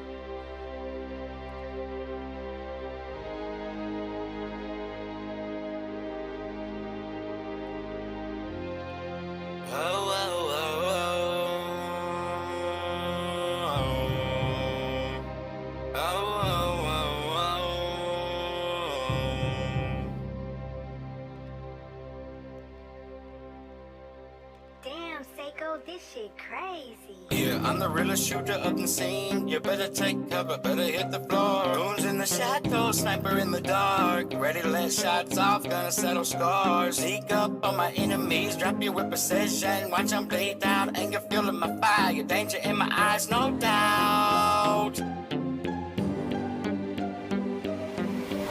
Damn, Seiko, this shit crazy. Yeah, I'm the realest shooter of the scene. You better take cover, better hit the floor. Goons in the shadows, sniper in the dark. Ready to let shots off, gonna settle scars. Sneak up on my enemies, drop you with precision. Watch them bleed down, anger fueling my fire. Danger in my eyes, no doubt.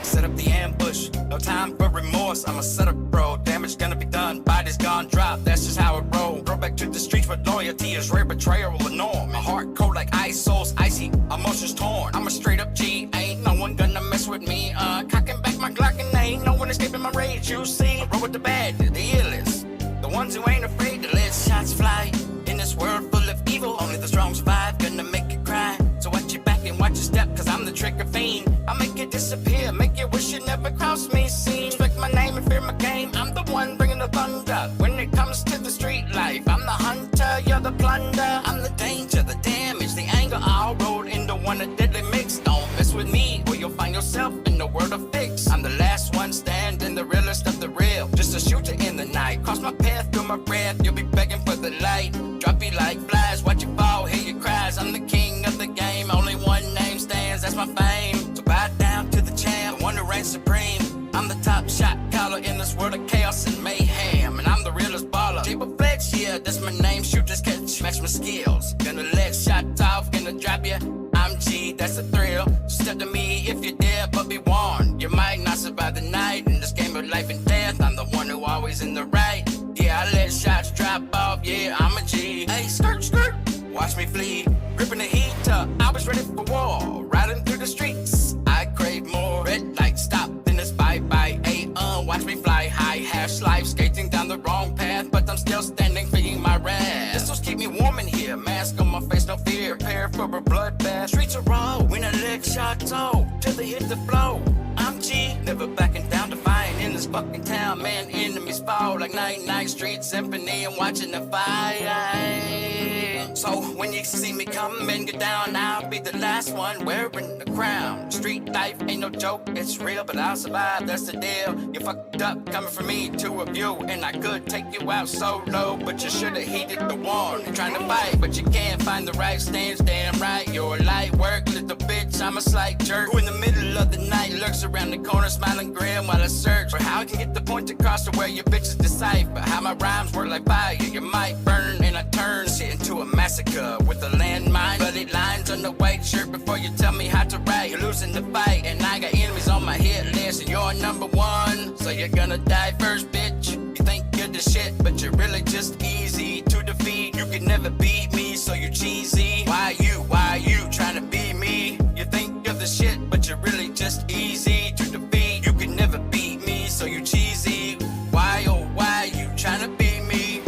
Set up the ambush, no time for remorse. I'm a setup bro, damage gonna be done. Bodies gone drop, that's just how it roll. Throw back to the streets where loyalty is rare, betrayal a norm. My heart cold like ice, souls icy, emotions torn. I'm a straight up G, ain't no one gonna mess with me. Cocking back my Glock and ain't no one escaping my rage. You see, roll with the bad, the illest, the ones who ain't afraid to let shots fly. In this world full of evil, only the strong survive, gonna make it cry. So watch your back and watch your step, cause I'm the trigger fiend. I'll make it disappear, make you wish you never crossed me. See, respect my name and fear my game. I'm the one bringing the thunder. When it comes to the street life, I'm the hunter, you're the plunder. I'm the danger, the damage, the anger, all rolled into one, a deadly mix. Don't mess with me, or you'll find yourself in the world of fix. I'm the last one standing, the realest of the real. Just a shooter in the night, cross my path, feel my breath. You'll be begging for the light. Drop you like flies, watch you fall, hear your cries. I'm the king of the game, only one name stands, that's my fame. So bow down to the champ, the one who reigns supreme. I'm the top shot caller in this world of chaos and mayhem. And I'm the realest baller. Triple Fletch, yeah, that's my name. Shooters catch, match my skills. Gonna let shots off, gonna drop ya. I'm G, that's a thrill. Step to me if you dare, but be warned. You might not survive the night in this game of life and death. I'm the one who always in the right. Yeah, I let shots drop off, yeah, I'm a G. Hey, skirt, skirt, watch me flee. Gripping the heat up, I was ready for war. Riding through the streets, I crave more. Red light stop, then it's bye-bye. Hey, watch me fly high, half life, skating down the wrong path. But I'm still standing, feeding my wrath. Pistols keep me warm in here, mask on my face, no fear. Prepare for a bloodbath. Streets are raw, when I let shots off, till they hit the flow. I'm G, never backing down, defying in this fucking town. Man, enemies fall like 99 Street Symphony. I'm watching the fire. So when you see me come and get down, I'll be the last one wearing the crown. Street life ain't no joke, it's real, but I'll survive, that's the deal. You fucked up coming from me to a view, and I could take you out solo, but you should've heeded the warning. Trying to fight, but you can't find the right stance, damn right. You're a light work, little bitch, I'm a slight jerk. Who in the middle of the night lurks around the corner, smiling grim while I search for how I can get the point across to where your bitches decipher. How my rhymes work like fire, you might burn, and I turn shit into a massacre with a landmine. Bloody lines on the white shirt before you tell me how to write. You're losing the fight, and I got enemies on my hit list, and you're born number one, so you're gonna die first, bitch. You think you're the shit, but you're really just easy to defeat. You can never beat me, so you cheesy. Why you trying to be me? You think you're the shit, but you're really just easy to defeat. You can never beat me, so you cheesy. Why, oh, why you trying to be me?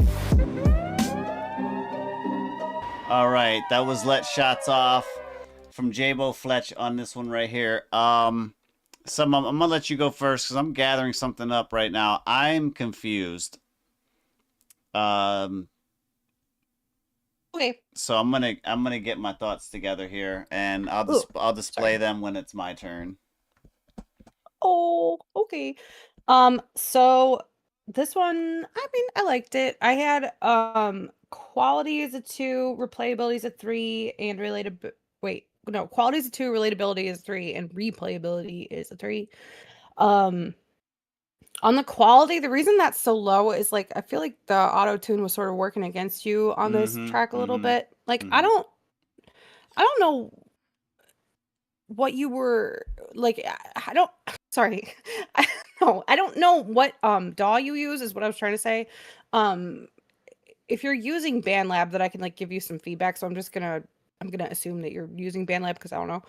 All right, that was Let Shots Off from J-Bo Fletch on this one right here. I'm gonna let you go first because I'm gathering something up right now. I'm confused. Okay. So I'm gonna get my thoughts together here, and I'll display them when it's my turn. Oh, okay. So this one, I mean, I liked it. I had quality is a 2, replayability is a 3, and quality is a 2, relatability is 3, and replayability is a 3. On the quality, the reason that's so low is like I feel like the auto tune was sort of working against you on this track a little bit. Like I don't know what you were like. I don't sorry. I don't know what DAW you use is what I was trying to say. If you're using BandLab, that I can like give you some feedback. So I'm gonna assume that you're using BandLab because I don't know.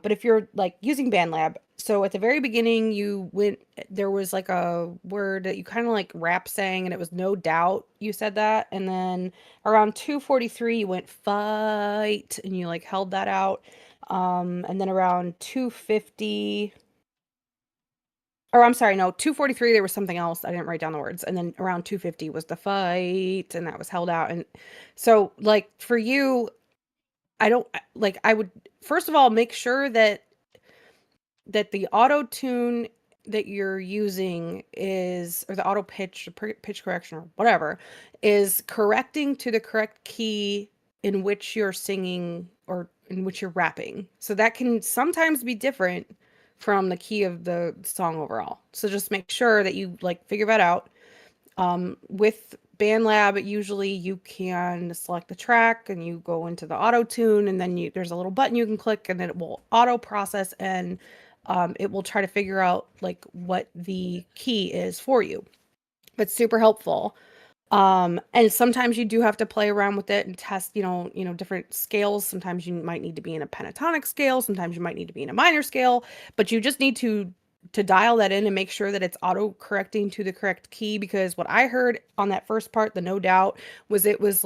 But if you're like using BandLab, so at the very beginning there was like a word that you kind of like rap sang, and it was no doubt you said that, and then around 2:43 you went fight, and you like held that out, and then around 2:50. Or I'm sorry, no, 2:43 there was something else. I didn't write down the words. And then around 2:50 was the fight, and that was held out. And so like for you, I would first of all make sure that the auto tune that you're using is, or the auto pitch, or pitch correction, or whatever, is correcting to the correct key in which you're singing or in which you're rapping. So that can sometimes be different from the key of the song overall. So just make sure that you like figure that out. With BandLab, usually you can select the track and you go into the auto tune, and then there's a little button you can click, and then it will auto process, and it will try to figure out like what the key is for you. That's super helpful. And sometimes you do have to play around with it and test, different scales. Sometimes you might need to be in a pentatonic scale. Sometimes you might need to be in a minor scale, but you just need to dial that in and make sure that it's auto correcting to the correct key. Because what I heard on that first part, the no doubt, was it was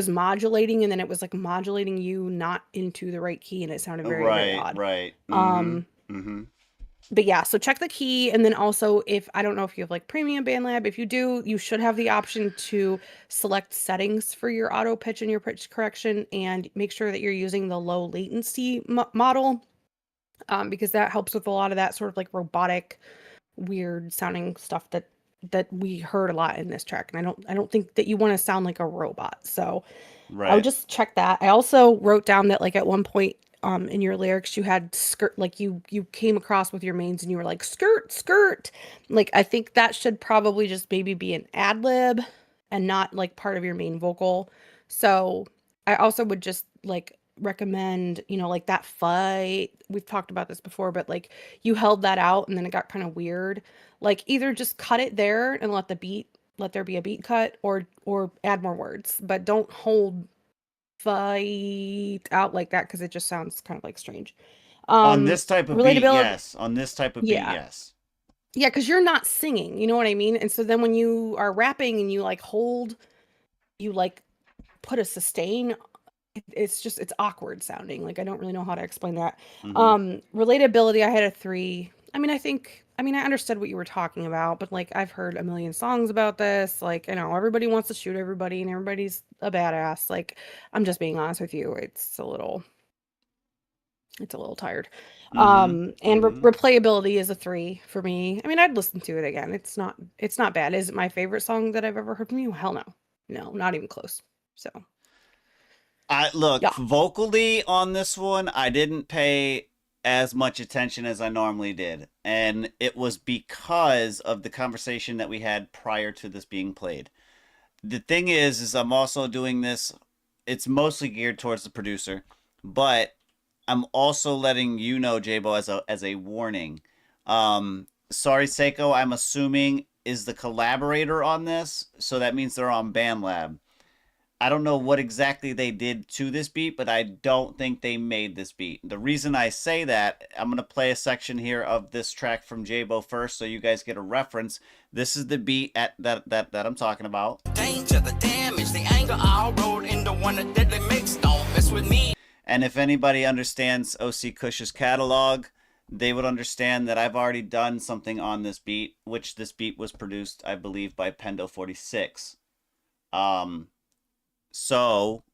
modulating, and then it was like modulating you not into the right key, and it sounded very, very odd. Right. But yeah, so check the key. And then also, if I don't know if you have like premium BandLab, if you do, you should have the option to select settings for your auto pitch and your pitch correction, and make sure that you're using the low latency model, because that helps with a lot of that sort of like robotic, weird sounding stuff that we heard a lot in this track. And I don't think that you want to sound like a robot. So I would just check that. I also wrote down that like at one point, in your lyrics, you had skirt, like you came across with your mains and you were like skirt. Like I think that should probably just maybe be an ad lib and not like part of your main vocal. So I also would just like recommend, like that fight. We've talked about this before, but like you held that out and then it got kind of weird. Like either just cut it there and let there be a beat cut, or add more words, but don't hold fight out like that, because it just sounds kind of like strange. On this type of beat, yes. On this type of beat, yes. Yeah, because you're not singing, you know what I mean? And so then when you are rapping and you like put a sustain, it's awkward sounding. Like I don't really know how to explain that. Relatability, I had a 3. I understood what you were talking about, but like I've heard a million songs about this. Like, everybody wants to shoot everybody and everybody's a badass. Like, I'm just being honest with you. It's a little tired. And replayability is a 3 for me. I'd listen to it again. It's not bad. Is it my favorite song that I've ever heard from you? Hell no. No, not even close. So vocally on this one, I didn't pay as much attention as I normally did. And it was because of the conversation that we had prior to this being played. The thing is I'm also doing this, it's mostly geared towards the producer, but I'm also letting you know, J-Bo, as a warning. Sorry Seiko, I'm assuming, is the collaborator on this, so that means they're on BandLab. I don't know what exactly they did to this beat, but I don't think they made this beat. The reason I say that, I'm going to play a section here of this track from J-Bo first so you guys get a reference. This is the beat that I'm talking about. Danger, the damage, the anger, all rolled into one of deadly mix. Don't mess with me. And if anybody understands OC Kush's catalog, they would understand that I've already done something on this beat, which this beat was produced, I believe, by Pendo 46. So,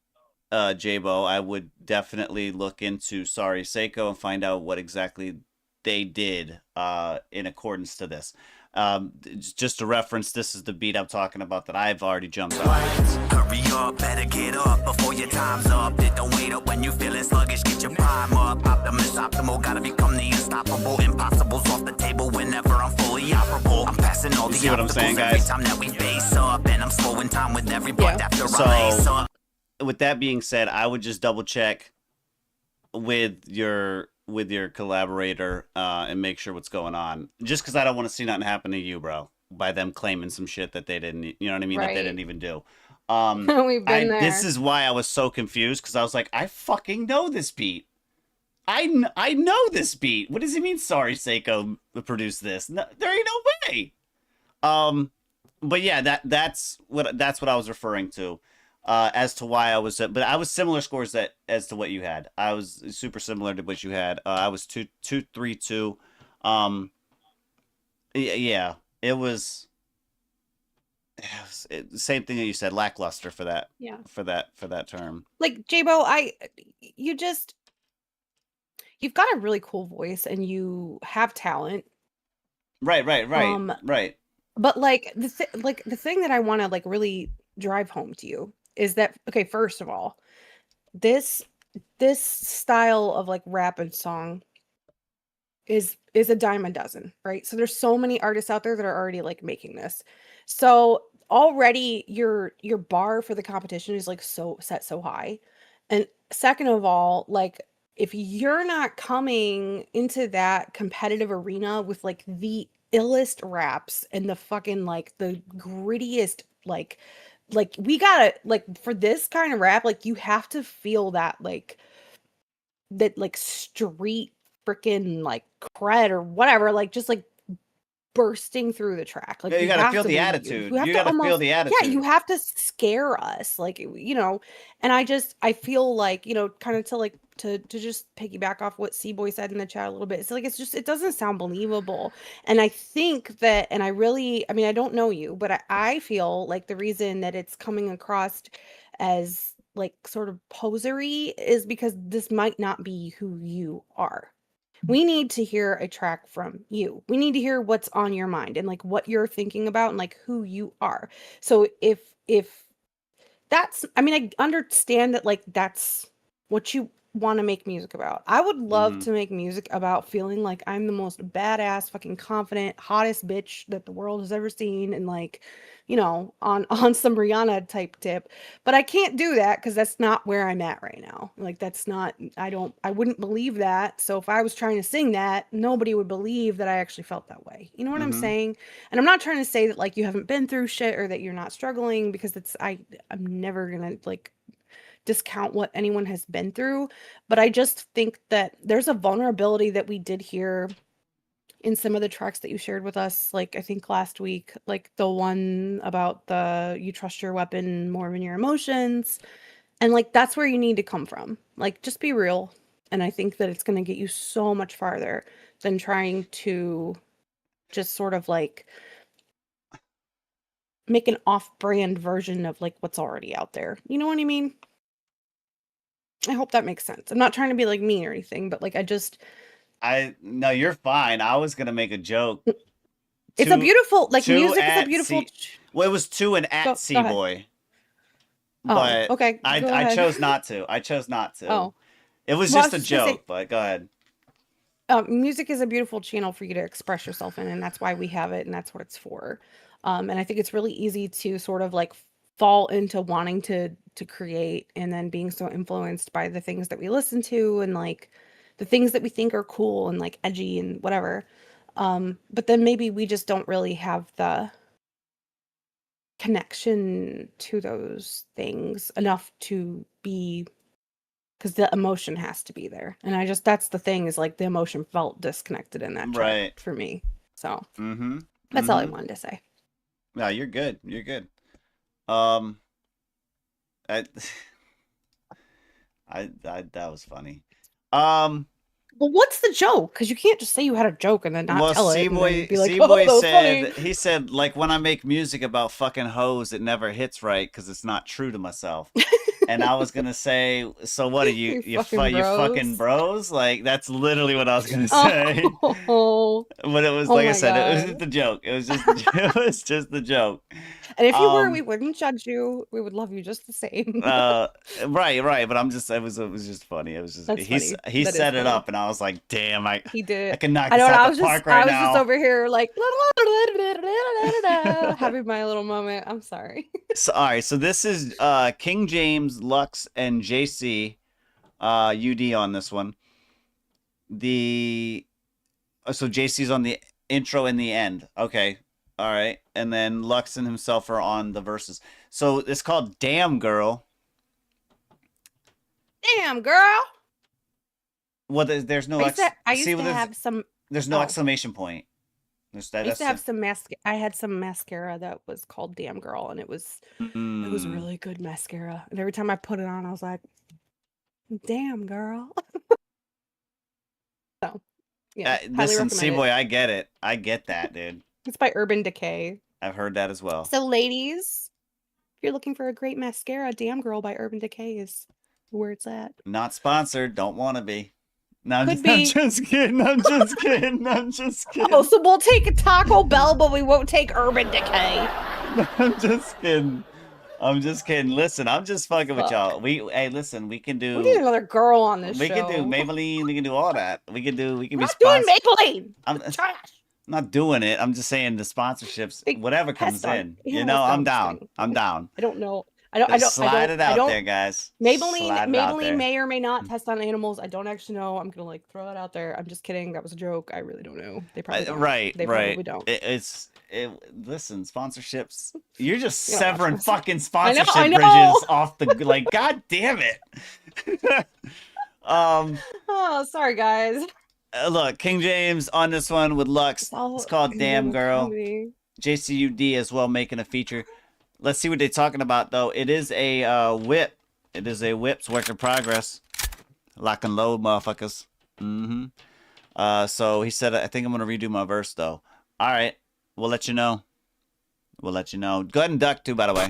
J-Bo, I would definitely look into Sorry Seiko and find out what exactly they did in accordance to this. Just to reference, this is the beat I'm talking about that I've already jumped on. Hurry up, better get up before your time's up. Don't wait up when you feeling sluggish, get your prime up. Optimus, optimal, gotta become the unstoppable. Impossible's off the table whenever I'm fully operable. I'm passing all the obstacles every time that we base up, and I'm slowing time with every block after I lace up. With that being said, I would just double check with your collaborator and make sure what's going on. Just because I don't want to see nothing happen to you, bro, by them claiming some shit that they didn't, you know what I mean, that they didn't even do. We've been there. This is why I was so confused, because I was like, I fucking know this beat. I know this beat. What does he mean? Sorry, Seiko produced this. No, there ain't no way. But yeah, that's what I was referring to. As to why I was, but I was similar scores as to what you had. I was super similar to what you had. I was 2-3-2. Yeah, it was same thing that you said, lackluster for that. Yeah. For that term. Like J-Bo, you've got a really cool voice and you have talent. Right. But like the thing that I want to like really drive home to you is that, okay, first of all, this style of like rap and song is a dime a dozen, right? So there's so many artists out there that are already like making this. So already your bar for the competition is like so set so high. And second of all, like if you're not coming into that competitive arena with like the illest raps and the fucking like the grittiest like we gotta like for this kind of rap, like you have to feel that like street freaking like cred or whatever, like just like bursting through the track. Like you gotta feel the attitude. You gotta feel the attitude. Yeah, you have to scare us, like, you know. And I feel like, you know, kind of to just piggyback off what C-Boy said in the chat a little bit. It's like it doesn't sound believable. And I think that, and I mean, I don't know you, but I feel like the reason that it's coming across as like sort of posery is because this might not be who you are. We need to hear a track from you. We need to hear what's on your mind and like what you're thinking about and like who you are. So if that's, I mean, I understand that like that's what you want to make music about. I would love to make music about feeling like I'm the most badass, fucking confident, hottest bitch that the world has ever seen, and like, you know, on some Rihanna type tip. But I can't do that because that's not where I'm at right now. Like that's not, I wouldn't believe that. So if I was trying to sing that, nobody would believe that I actually felt that way. You know what I'm saying? And I'm not trying to say that like you haven't been through shit or that you're not struggling, because I'm never gonna like discount what anyone has been through. But I just think that there's a vulnerability that we did hear in some of the tracks that you shared with us, like I think last week, like the one about the you trust your weapon more than your emotions. And like that's where you need to come from. Like just be real. And I think that it's going to get you so much farther than trying to just sort of like make an off-brand version of like what's already out there. You know what I mean? I hope that makes sense. I'm not trying to be like mean or anything, but like no, you're fine. I was gonna make a joke. It's a beautiful, like music is a beautiful. Well, it was to and at C-Boy. But okay. I chose not to. Oh. It was just a joke, but go ahead. Music is a beautiful channel for you to express yourself in, and that's why we have it, and that's what it's for. And I think it's really easy to sort of like fall into wanting to create and then being so influenced by the things that we listen to and like the things that we think are cool and like edgy and whatever. But then maybe we just don't really have the connection to those things enough to be, because the emotion has to be there. And that's the thing, is like the emotion felt disconnected in that track for me. So that's all I wanted to say. No, you're good. You're good. That was funny. Well, what's the joke? Because you can't just say you had a joke and then not tell it. And then be like, C-Boy oh, said, funny. he said, like, when I make music about fucking hoes, it never hits right because it's not true to myself. And I was gonna say, so what are you? You fucking bros? Like, that's literally what I was gonna say. Oh. But it was Oh like I my said, it was God. just a joke. It was just, it was just the joke. And if you were, we wouldn't judge you. We would love you just the same. Right. But I'm just, it was just funny. It was just That's funny. he That is set it funny. up, and I was like, damn, He did. I can knock I this know. out I the was just, park right now. just over here like having my little moment. I'm sorry. So, all right, so this is King James, Lux, and JC, UD on this one. So JC's on the intro and the end. Okay, all right, and then Lux and himself are on the verses. So it's called "Damn Girl." Damn, girl. Well, there's no. I used to have some. There's no exclamation point. I used to have some I had some mascara that was called Damn Girl, and it was really good mascara. And every time I put it on, I was like, "Damn, girl." So, yeah. Listen, C-Boy, I get it. I get that, dude. It's by Urban Decay. I've heard that as well. So, ladies, if you're looking for a great mascara, Damn Girl by Urban Decay is where it's at. Not sponsored. Don't want to be. No, I'm Could just kidding. I'm just kidding. I'm just kidding. Oh, so we'll take a Taco Bell, but we won't take Urban Decay. I'm just kidding. I'm just kidding. Listen, I'm just fucking with y'all. Hey, listen, we can do. We need another girl on this we show. can do Maybelline. We can do all that. We can be not doing Maybelline. I'm not doing it. I'm just saying the sponsorships, whatever comes in. You know, I'm down. I'm down. I don't know. Slide it out there, guys. Maybelline may or may not test on animals. I don't actually know. I'm gonna throw it out there. I'm just kidding. That was a joke. I really don't know. They probably don't. They probably don't. Listen, sponsorships. You're just severing fucking sponsorship I know. bridges off the God damn it. Oh, sorry guys. Look, King James on this one with Lux. It's called Damn Girl. JCUD as well making a feature. Let's see what they're talking about, though. It is a whip. It is a whip's work in progress. Lock and load, motherfuckers. So he said, I think I'm going to redo my verse, though. All right. We'll let you know. We'll let you know. Go ahead and duck, too, by the way.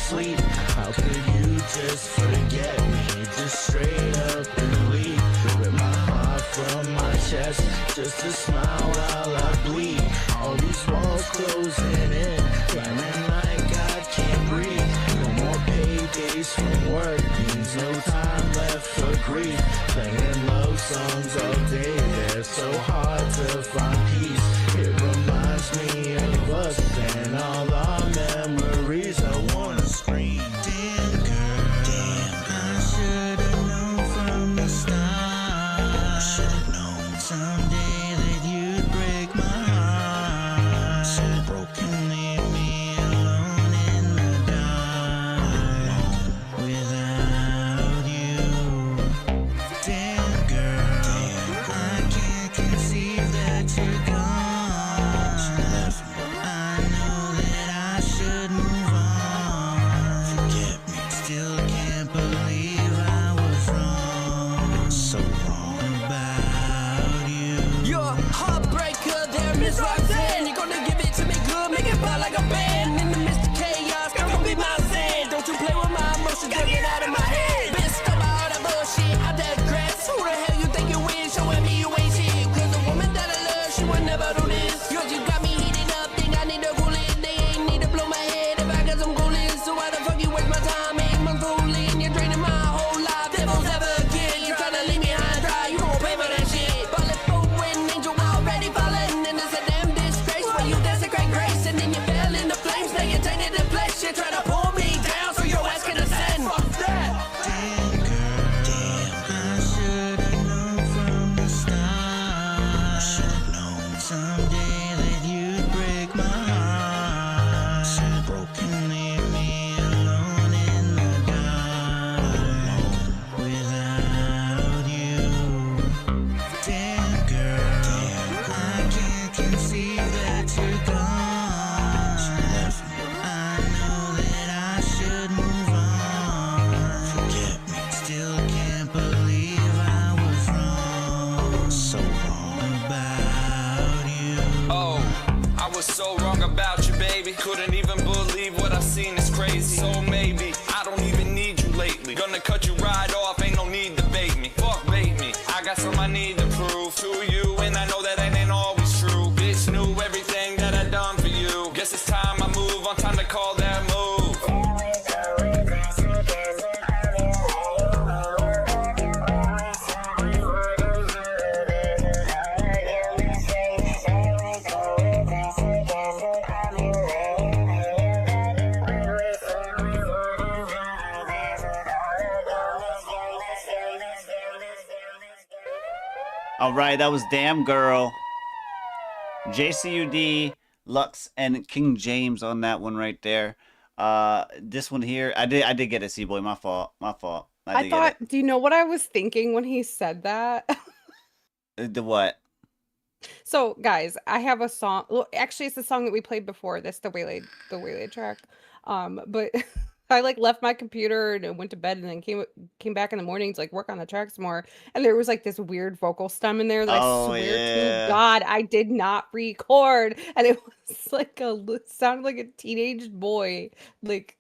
How could you just forget me? Just straight up and leave. Rip my heart from my chest, just to smile while I bleed. All these walls closing in, feeling like I can't breathe. No more paydays from work, means no time left for grief. Playing love songs all day, they're so hard to find peace. It reminds me of us and all our memories. I wanna scream. Damn girl, damn, I should've known from the start. I should've known someday that you'd break my heart. So broken, leave me alone in the dark without was so wrong about you, baby. Couldn't even believe what I seen is crazy. So maybe I don't even need you lately. Gonna cut you right off, ain't no need to bait me. Fuck bait me. I got something I need to prove to you, and I know that ain't always true. Bitch knew everything that I done for you. Guess it's time I move on, time to call that move. All right, that was Damn Girl. JCUD, Lux, and King James on that one right there. This one here, I did get it, C-Boy. My fault. I thought, do you know what I was thinking when he said that? The what? So, guys, I have a song. Well, actually, it's the song that we played before this, the Waylay track. But I like left my computer and went to bed, and then came back in the morning to like work on the tracks more. And there was like this weird vocal stem in there that I swear to God I did not record, and it was like sounded like a teenage boy, like.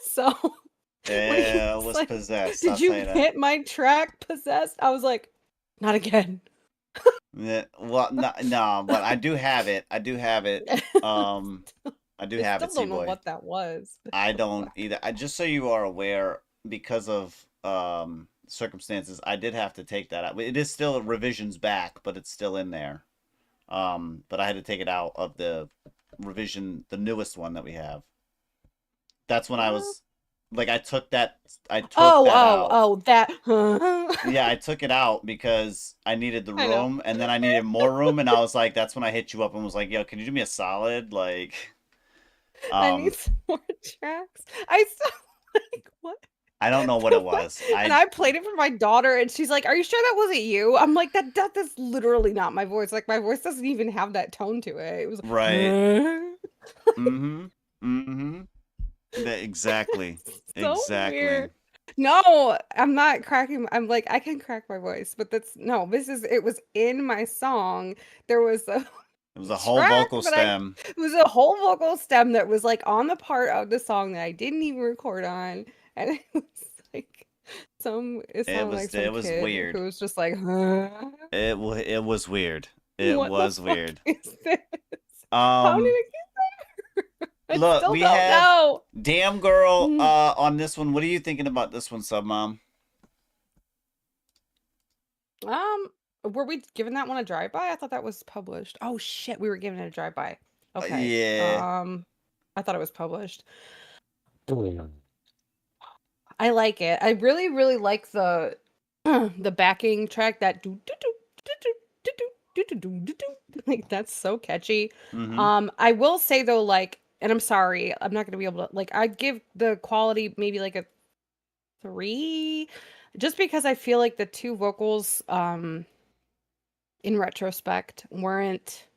So. Yeah, it was like, possessed. Did you hit my track possessed? I was like, not again. Yeah, well, no, but I do have it. I do have it. I don't know what that was. I don't either. Just so you are aware, because of circumstances, I did have to take that out. It is still revisions back, but it's still in there. But I had to take it out of the revision, the newest one that we have. That's when I was. Like I took that out. Yeah, I took it out because I needed the room, and then I needed more room, and I was like, that's when I hit you up and was like, yo, can you do me a solid? Like, I need some more tracks. I still like what? I don't know what it was. And I played it for my daughter, and she's like, "Are you sure that wasn't you?" I'm like, "That's literally not my voice. Like, my voice doesn't even have that tone to it." It was right. Exactly. So exactly. Weird. No, I'm not cracking. I'm like, I can crack my voice, but it was in my song. There was a. It was a whole vocal stem. It was a whole vocal stem that was like on the part of the song that I didn't even record on, and it was like it was weird. It was just like, huh? It was weird. It was weird. Is this? How did it get there? Look, we have Damn Girl on this one. What are you thinking about this one, Submom? Were we giving that one a drive-by? I thought that was published. Oh shit, we were giving it a drive-by. Okay. Yeah. I thought it was published. I like it. I really, really like the backing track. That like that's so catchy. I will say though, like, and I'm sorry, I'm not gonna be able to like. I'd give the quality maybe like a 3, just because I feel like the two vocals, in retrospect, weren't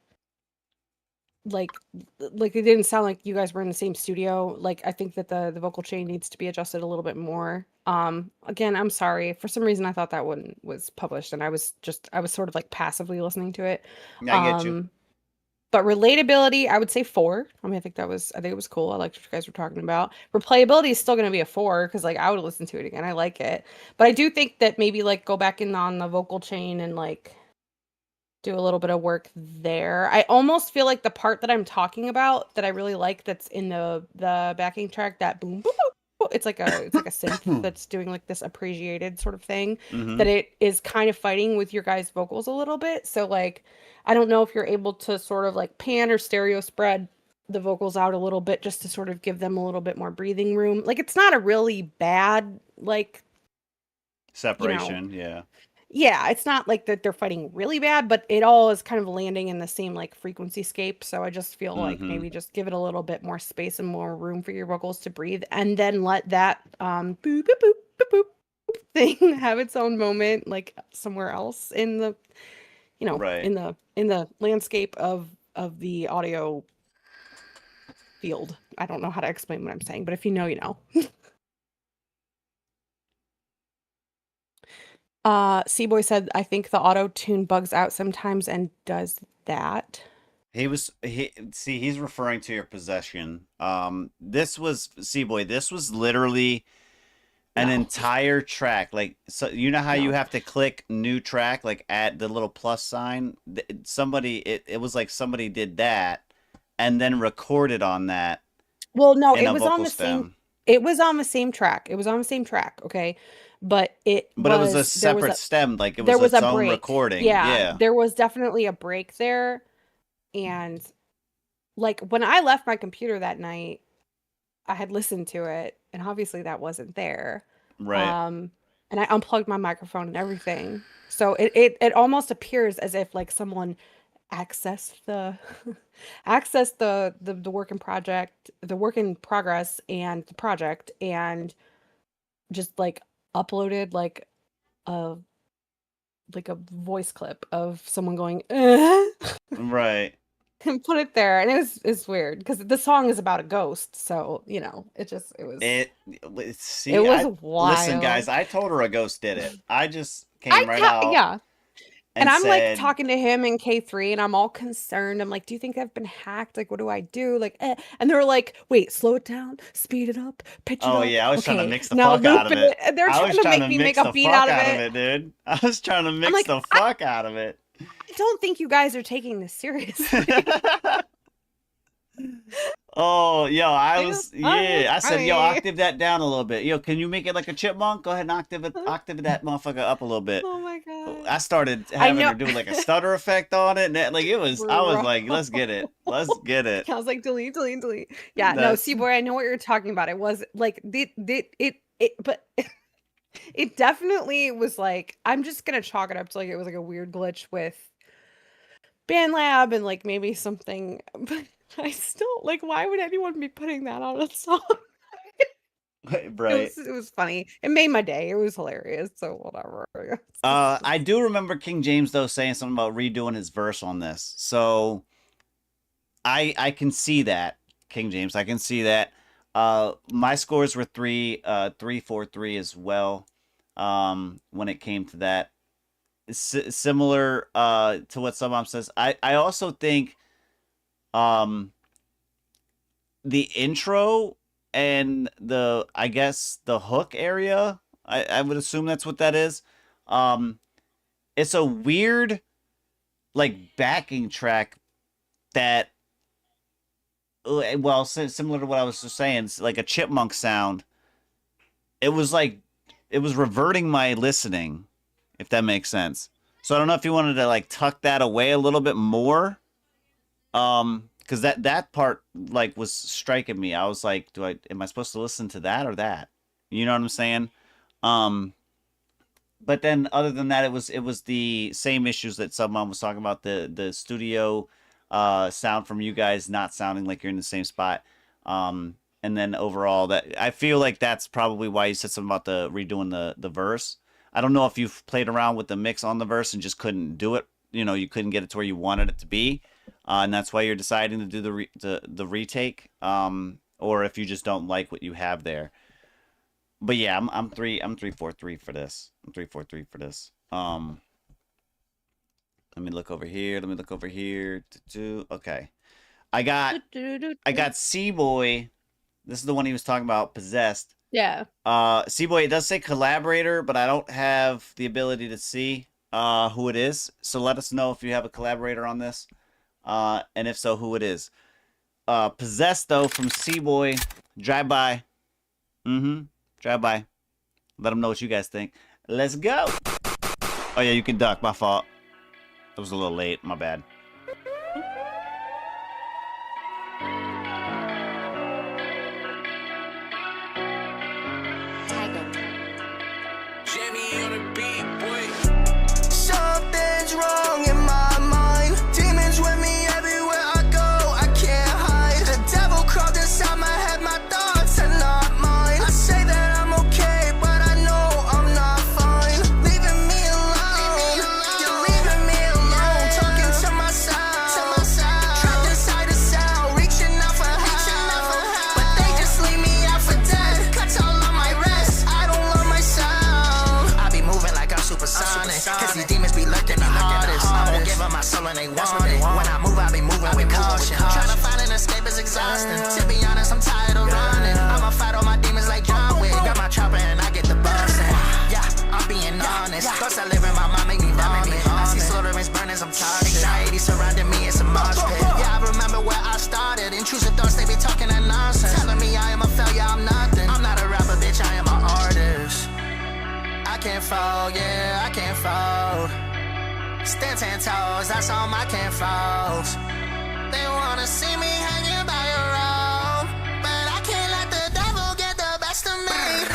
like it didn't sound like you guys were in the same studio. Like I think that the vocal chain needs to be adjusted a little bit more. Again, I'm sorry. For some reason I thought that one was published, and I was sort of like passively listening to it. I get you. But relatability, I would say 4. I mean, I think it was cool. I liked what you guys were talking about. Replayability is still going to be a 4 because like I would listen to it again. I like it, but I do think that maybe like go back in on the vocal chain and like do a little bit of work there. I almost feel like the part that I'm talking about that I really like, that's in the backing track, that boom boom boom, it's like a synth that's doing like this appreciated sort of thing, that it is kind of fighting with your guys' vocals a little bit. So like I don't know if you're able to sort of like pan or stereo spread the vocals out a little bit just to sort of give them a little bit more breathing room. Like it's not a really bad like separation, yeah. Yeah, it's not like that they're fighting really bad, but it all is kind of landing in the same like frequency scape. So I just feel like maybe just give it a little bit more space and more room for your vocals to breathe, and then let that boop boop boop boop boop thing have its own moment, like somewhere else in the, you know, right. in the landscape of the audio field. I don't know how to explain what I'm saying, but if you know, you know. C-Boy said, I think the auto tune bugs out sometimes and does that. He's referring to your possession. This was C-Boy. This was literally an entire track. Like, so you know how you have to click new track, like at the little plus sign. It was like somebody did that and then recorded on that. Well, no, in it a was on vocal the stem. same. It was on the same track. It was on the same track. Okay, but it But it was a there separate stem. Like, it there was was its a own break. recording. Yeah, Yeah. there was definitely a break there, and like when I left my computer that night, I had listened to it, and obviously that wasn't there. Right. And I unplugged my microphone and everything, so it almost appears as if like someone accessed the accessed the work in project, the work in progress, and the project, and just like uploaded a like a voice clip of someone going Right. and put it there, and it's weird because the song is about a ghost, so you know it was See, it was listen, guys, wild. I told her a ghost did it. I just I came right out yeah. And and I'm like said, talking to him in K3, and I'm all concerned. I'm like, "Do you think I've been hacked? Like, what do I do?" Like, and they're like, "Wait, slow it down, speed it up, pitch it oh up. yeah, I was trying to Okay, mix the now fuck out of loop it. it." And they're I trying was to trying make to me make mix a the beat fuck out of out of it. it, dude. I was trying to mix like, the fuck out of it. I don't think you guys are taking this seriously. Oh, yo, I It was I said, yo, funny. octave that down a little bit. Yo, can you make it like a chipmunk? Go ahead and octave that motherfucker up a little bit. Oh my god. I started I having know. her do like a stutter effect on it, and that, like I was like, let's get it. Let's get it. I was like, delete, delete, delete. Yeah, no, That's C-Boy, I know what you're talking about. It was like but it definitely was like, I'm just gonna chalk it up to like it was like a weird glitch with BandLab and like maybe something, but I still like, why would anyone be putting that on a song? right. It was funny. It made my day. It was hilarious. So whatever. I do remember King James though saying something about redoing his verse on this. So I can see that, King James. I can see that. My scores were 3-4-3 as well. When it came to that, similar to what some mom says. I also think the intro and I guess the hook area, I would assume that's what that is. It's a weird like backing track that, well, similar to what I was just saying, it's like a chipmunk sound. It was reverting my listening, if that makes sense. So I don't know if you wanted to like tuck that away a little bit more. Because that part like was striking me. I was like, am I supposed to listen to that or that? You know what I'm saying? But then other than that, it was the same issues that someone was talking about, the studio sound from you guys not sounding like you're in the same spot. And then overall, that I feel like that's probably why you said something about the redoing the verse. I don't know if you've played around with the mix on the verse and just couldn't do it. You know, you couldn't get it to where you wanted it to be, and that's why you're deciding to do the retake. Or if you just don't like what you have there. But yeah, I'm 3-4-3 for this. I'm 3-4-3 for this. Let me look over here. Okay. I got C-Boy. This is the one he was talking about, Possessed. Yeah. C-Boy, it does say collaborator, but I don't have the ability to see who it is. So let us know if you have a collaborator on this. And if so, who it is. Possessed, though, from C-Boy. Drive by. Drive by. Let them know what you guys think. Let's go. Oh, yeah, you can duck. My fault. It was a little late. My bad. Something's wrong in my mind. Demons with me everywhere I go. I can't hide. The devil crawled inside my head. My thoughts are not mine. I say that I'm okay, but I know I'm not fine. Leaving me alone. You're leaving me alone. Talking to myself. Boston. To be honest, I'm tired of running. I'ma fight all my demons like John Wick. Got my chopper and I get the bustin'. Yeah, I'm being honest. Thoughts I live in my mind make me vomit. I see slaughterings burning, I'm toxic. Anxiety surrounding me, it's a mosh pit. Yeah, I remember where I started. Intrusive thoughts, they be talking that nonsense. Telling me I am a failure, I'm nothing. I'm not a rapper, bitch, I am an artist. I can't fold, yeah, I can't fold. Stand 10 toes, that's all my can't folds. They wanna see me hanging by a rope, but I can't let the devil get the best of me.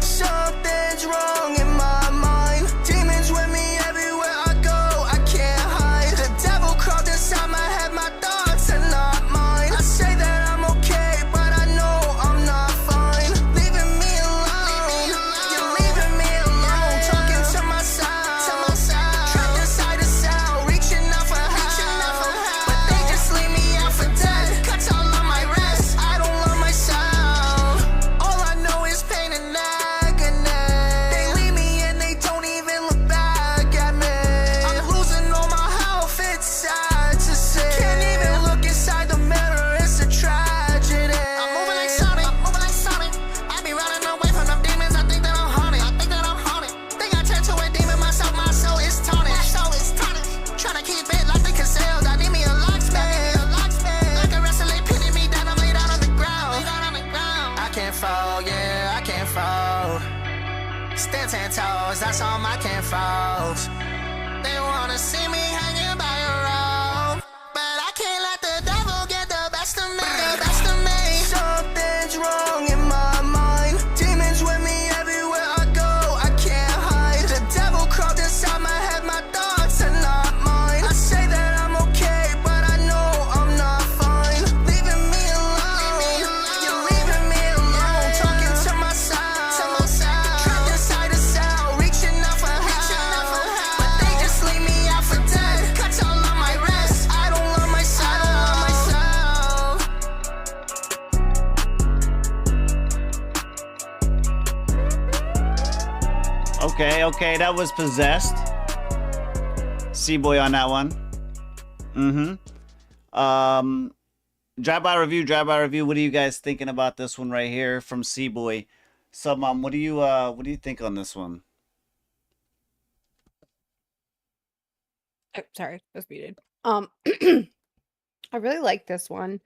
Something's wrong in my mind. Demons with me everywhere I go, I can't hide. The devil crawled inside my head, my thoughts are not mine. I say that I'm okay, but I know I'm not fine. Leaving me alone, you're leaving me alone. Talking to myself, trapped inside a cell, reaching out for help. But they just leave me out for dead. Cuts all on my wrist, I don't love myself. All I know is pain and agony. They leave me and they don't even look back at me. I'm losing all my health, it's sad to see. Can't even look inside the mirror, it's a tragedy. I'm moving like Sonic, I be running away from them demons, I think that I'm haunted. Think I turned to a demon myself, my soul is tarnished. Trying to keep it locked and concealed, I need me a locksmith. Like a wrestler, pinning me down, I'm laid out on the ground. I can't fall, yeah, I can't fall. Stand 10 toes, that's all my can't falls. They wanna see me hanging by a rope, but I can't let the devil get the best of me. Something's wrong in my mind. Demons with me everywhere I go, I can't hide. The devil crawled inside my head, my thoughts are not mine. I say that I'm okay, but I know I'm not fine. Leaving me alone, you're leaving me alone. Talking to myself, trapped inside a cell, reaching out for help. But they just leave me out for dead. Cuts all on my wrist, I don't love myself. Okay, that was Possessed. C-Boy on that one. Drive-by review. What are you guys thinking about this one right here from C-Boy? So, what do you think on this one? Oh, sorry, I was muted. I really like this one.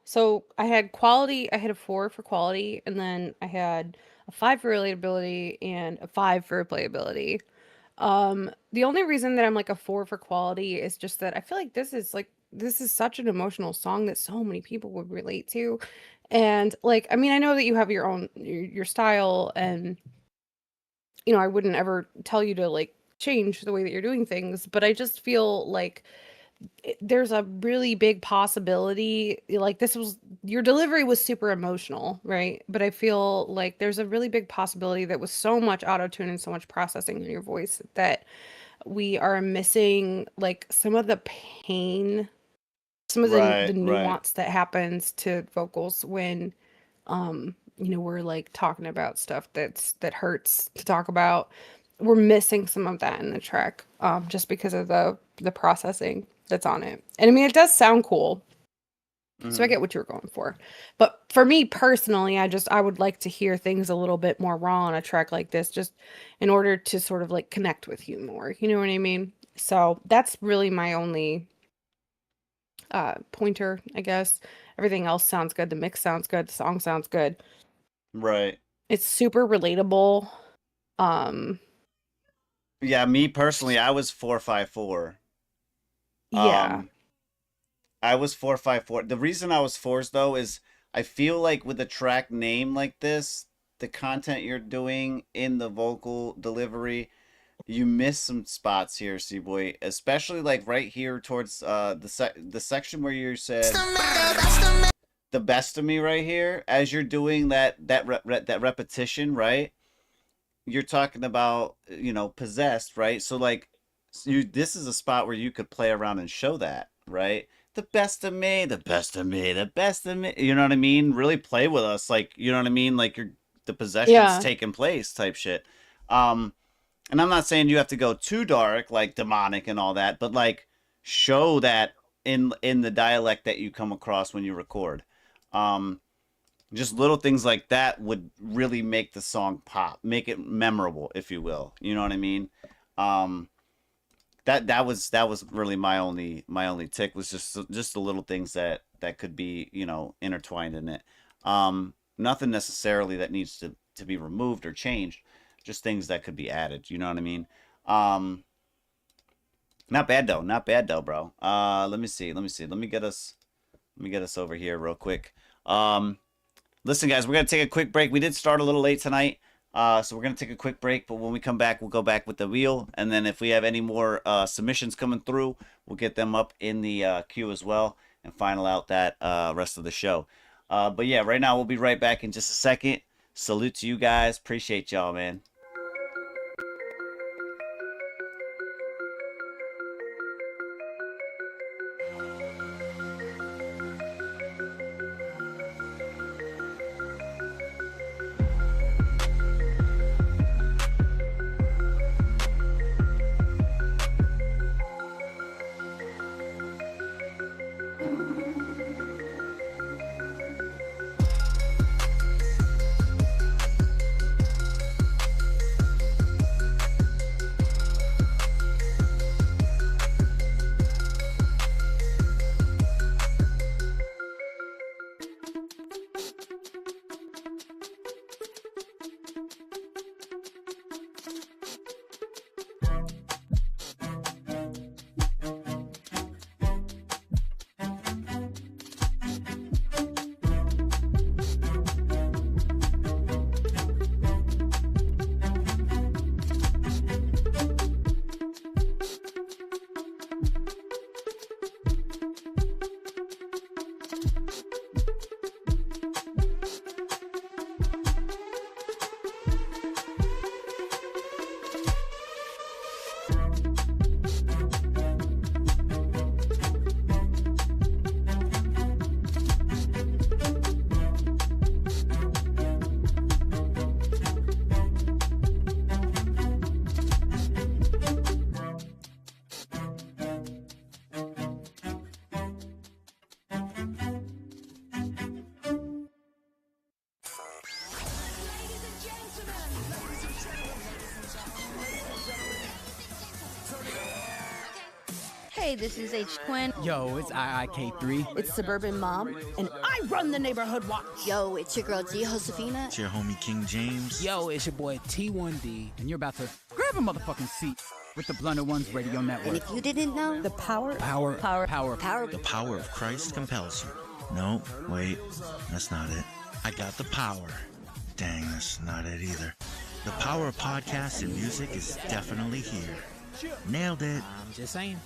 So I had quality, I had a 4 for quality, and then I had a 5 for relatability and a 5 for playability. The only reason that I'm like a 4 for quality is just that I feel like this is such an emotional song that so many people would relate to. And like, I mean, I know that you have your own your style, and you know, I wouldn't ever tell you to like change the way that you're doing things, but I just feel like there's a really big possibility, like your delivery was super emotional, right? But I feel like there's a really big possibility that with so much auto-tune and so much processing in your voice that we are missing like some of the pain, some of the nuance that happens to vocals when you know, we're like talking about stuff that hurts to talk about. We're missing some of that in the track, just because of the processing that's on it. And I mean, it does sound cool, so I get what you're going for. But for me personally, I would like to hear things a little bit more raw on a track like this, just in order to sort of like connect with you more. You know what I mean? So that's really my only pointer, I guess. Everything else sounds good. The mix sounds good. The song sounds good. Right. It's super relatable. Yeah, me personally, I was 454. Yeah. I was 454. The reason I was 4s though is I feel like with a track name like this, the content you're doing in the vocal delivery, you miss some spots here, C-Boy, especially like right here towards the section where you said the best of me right here. As you're doing that repetition, right? You're talking about, you know, possessed, right? So like this is a spot where you could play around and show that, right? The best of me, the best of me, the best of me. You know what I mean? Really play with us, like, you know what I mean? Like the possession's taking place type shit. And I'm not saying you have to go too dark, like demonic and all that, but like show that in the dialect that you come across when you record. Just little things like that would really make the song pop, make it memorable, if you will. You know what I mean? That was really my only tick, was just the little things that could be, you know, intertwined in it. Nothing necessarily that needs to be removed or changed, just things that could be added. You know what I mean? Not bad though, bro. Let me see. Let me get us over here real quick. Listen, guys, we're gonna take a quick break. We did start a little late tonight, so we're gonna take a quick break. But when we come back, we'll go back with the wheel, and then if we have any more submissions coming through, we'll get them up in the queue as well, and final out that rest of the show. But yeah, right now we'll be right back in just a second. Salute to you guys. Appreciate y'all, man. Hey, this is H Quinn. Yo, it's IIK3. It's Suburban Mom, and I run the neighborhood watch. Yo, it's your girl G Josefina. It's your homie King James. Yo, it's your boy T1D, and you're about to grab a motherfucking seat with the Blunted Ones Radio Network. And if you didn't know, the power. The power of Christ compels you. No, wait, that's not it. I got the power. Dang, that's not it either. The power of podcasts and music is definitely here. Nailed it. I'm just saying.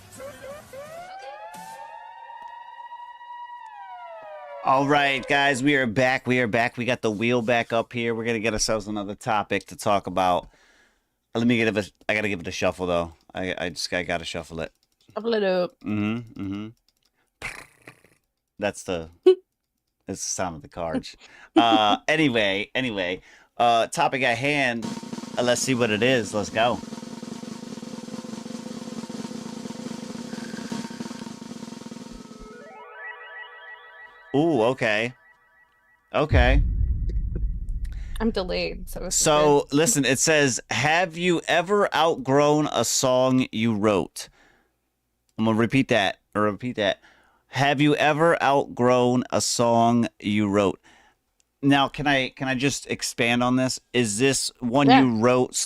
All right, guys, we are back. We got the wheel back up here. We're gonna get ourselves another topic to talk about. I gotta give it a shuffle though. I gotta shuffle it. Shuffle it up. That's the sound of the cards. Anyway, topic at hand. Let's see what it is. Let's go. Ooh, okay. I'm delayed, so. So listen, it says, "Have you ever outgrown a song you wrote?" I'm gonna repeat that. Have you ever outgrown a song you wrote? Now, can I just expand on this? Is this one you wrote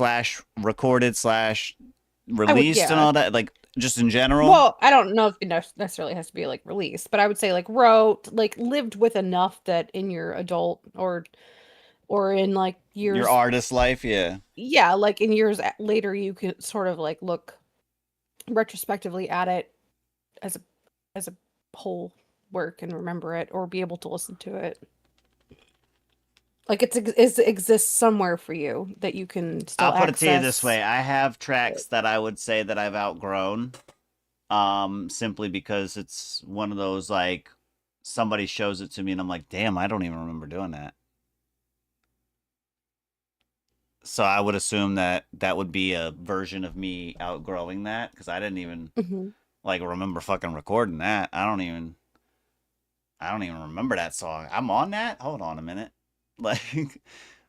/ recorded / released and all that? Like, just in general? Well, I don't know if it necessarily has to be like released, but I would say like wrote, like lived with enough that in your adult or in like years, your artist life, yeah, like in years later, you can sort of like look retrospectively at it as a whole work and remember it, or be able to listen to it. Like it exists somewhere for you that you can still I'll put access. it to you this way. I have tracks that I would say that I've outgrown, simply because it's one of those, like, somebody shows it to me and I'm like, damn, I don't even remember doing that. So I would assume that would be a version of me outgrowing that, because I didn't even like remember fucking recording that. I don't even remember that song. I'm on that? Hold on a minute. Like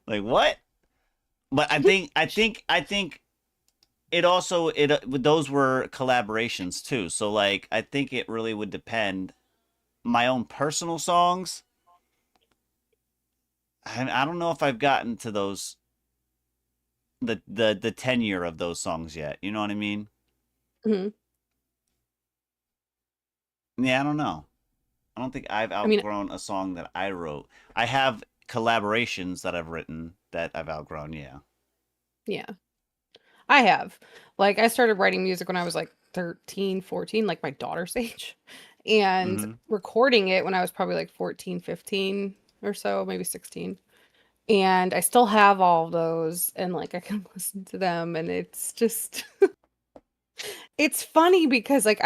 like what? But I think it also those were collaborations too. So like I think it really would depend. My own personal songs, I don't know if I've gotten to those the tenure of those songs yet. You know what I mean? Hmm. Yeah, I don't know. I don't think I've I mean, outgrown a song that I wrote. I have collaborations that I've written that I've outgrown, yeah. yeah, I have. Like, I started writing music when I was like 13, 14, like my daughter's age, and Mhm. recording it when I was probably like 14, 15 or so, maybe 16. And I still have all of those, and like I can listen to them, and it's just it's funny because like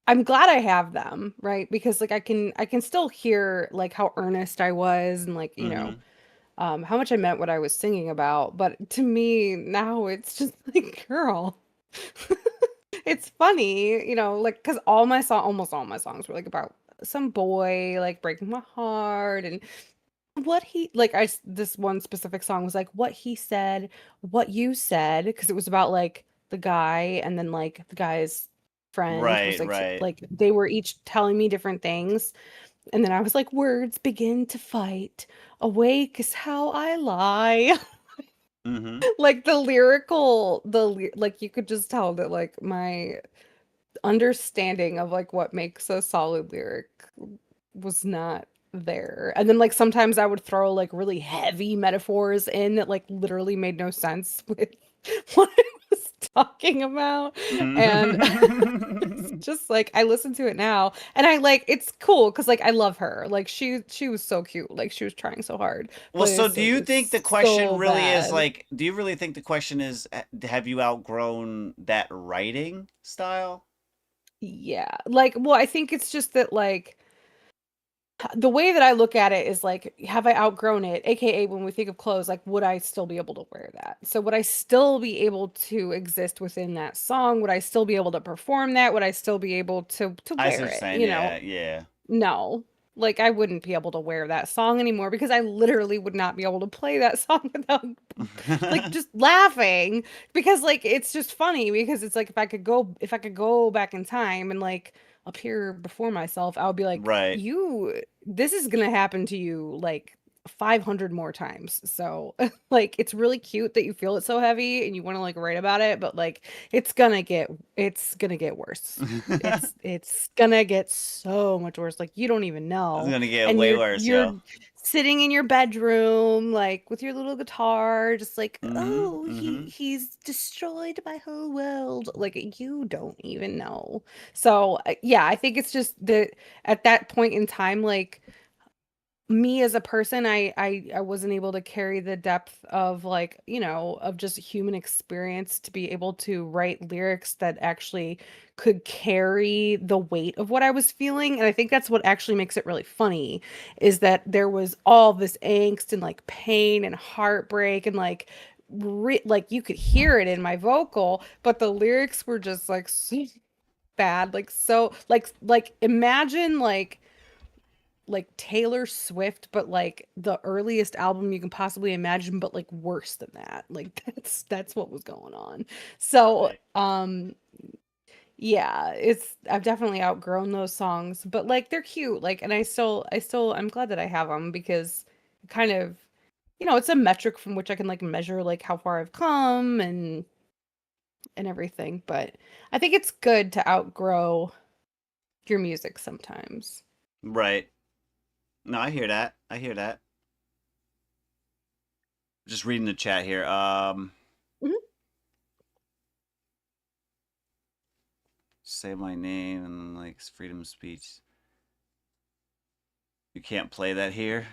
I'm glad I have them, right? Because like I can still hear like how earnest I was and like, Mhm. how much I meant what I was singing about. But to me now it's just like, girl, it's funny, like because almost all my songs were like about some boy like breaking my heart and what he like this one specific song was like what he said, what you said, because it was about like the guy and then like the guy's friend was Right, like right. they were each telling me different things, and then I was like, words begin to fight, awake is how I lie. Mhm. Like like you could just tell that like my understanding of like what makes a solid lyric was not there. And then like sometimes I would throw like really heavy metaphors in that like literally made no sense with what I was talking about. And it's Mhm. just like I listen to it now and I like it's cool because like I love her. Like she was so cute. Like she was trying so hard. Well, But so do you think the it's question so really is bad. like, do you really think the question is, have you outgrown that writing style? Yeah. Like, well, I think it's just that like the way that I look at it is like, have I outgrown it? AKA, when we think of clothes, like, would I still be able to wear that? So, would I still be able to exist within that song? Would I still be able to perform that? Would I still be able to I see wear what you're it? saying. Yeah, yeah. No. Like, I wouldn't be able to wear that song anymore because I literally would not be able to play that song without like just laughing because like it's just funny because it's like if I could go back in time and like appear before myself, I would be like, Right. you this is gonna happen to you like 500 more times. So like it's really cute that you feel it so heavy and you want to like write about it, but like it's gonna get worse. It's gonna get so much worse. Like you don't even It's know. gonna get And way you're worse, you're yo. sitting in your bedroom like with your little guitar just like, Mhm. oh, Mhm. he's destroyed my whole world, like you don't even know. So yeah, I think it's just that at that point in time, like me as a person, I wasn't able to carry the depth of like, of just human experience to be able to write lyrics that actually could carry the weight of what I was feeling. And I think that's what actually makes it really funny is that there was all this angst and like pain and heartbreak and like like you could hear it in my vocal, but the lyrics were just like so bad, like so like imagine like Taylor Swift, but like the earliest album you can possibly imagine, but like worse than that. Like that's what was going on. So, Right. yeah, I've definitely outgrown those songs, but like they're cute. Like, and I'm glad that I have them because kind of, it's a metric from which I can like measure like how far I've come and everything. But I think it's good to outgrow your music sometimes. Right. No, I hear that. I hear that. Just reading the chat here. Mhm. Say my name and like freedom of speech. You can't play that here.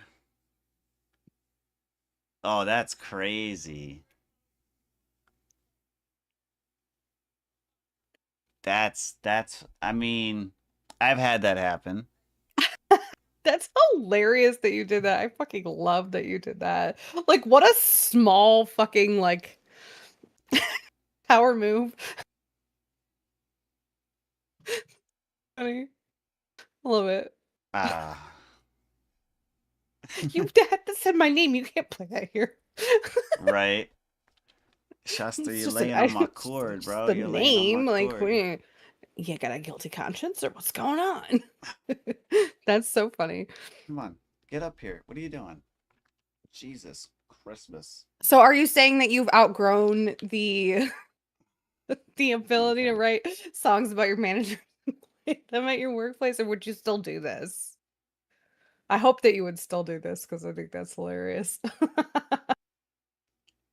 Oh, that's crazy. That's I mean, I've had that happen. That's hilarious that you did that. I fucking love that you did that. Like, what a small fucking like power move. Funny. Love it. Ah. You have to say my name. You can't play that here. Right. Shasta, It's you're just an laying I on my just cord, bro. the You're laying on my name, like, cord. wait, you got a guilty conscience or what's going on? That's so funny. Come on, get up here. What are you doing? Jesus Christmas. So are you saying that you've outgrown the the ability to write songs about your manager them at your workplace, or would you still do this? I hope that you would still do this because I think that's hilarious.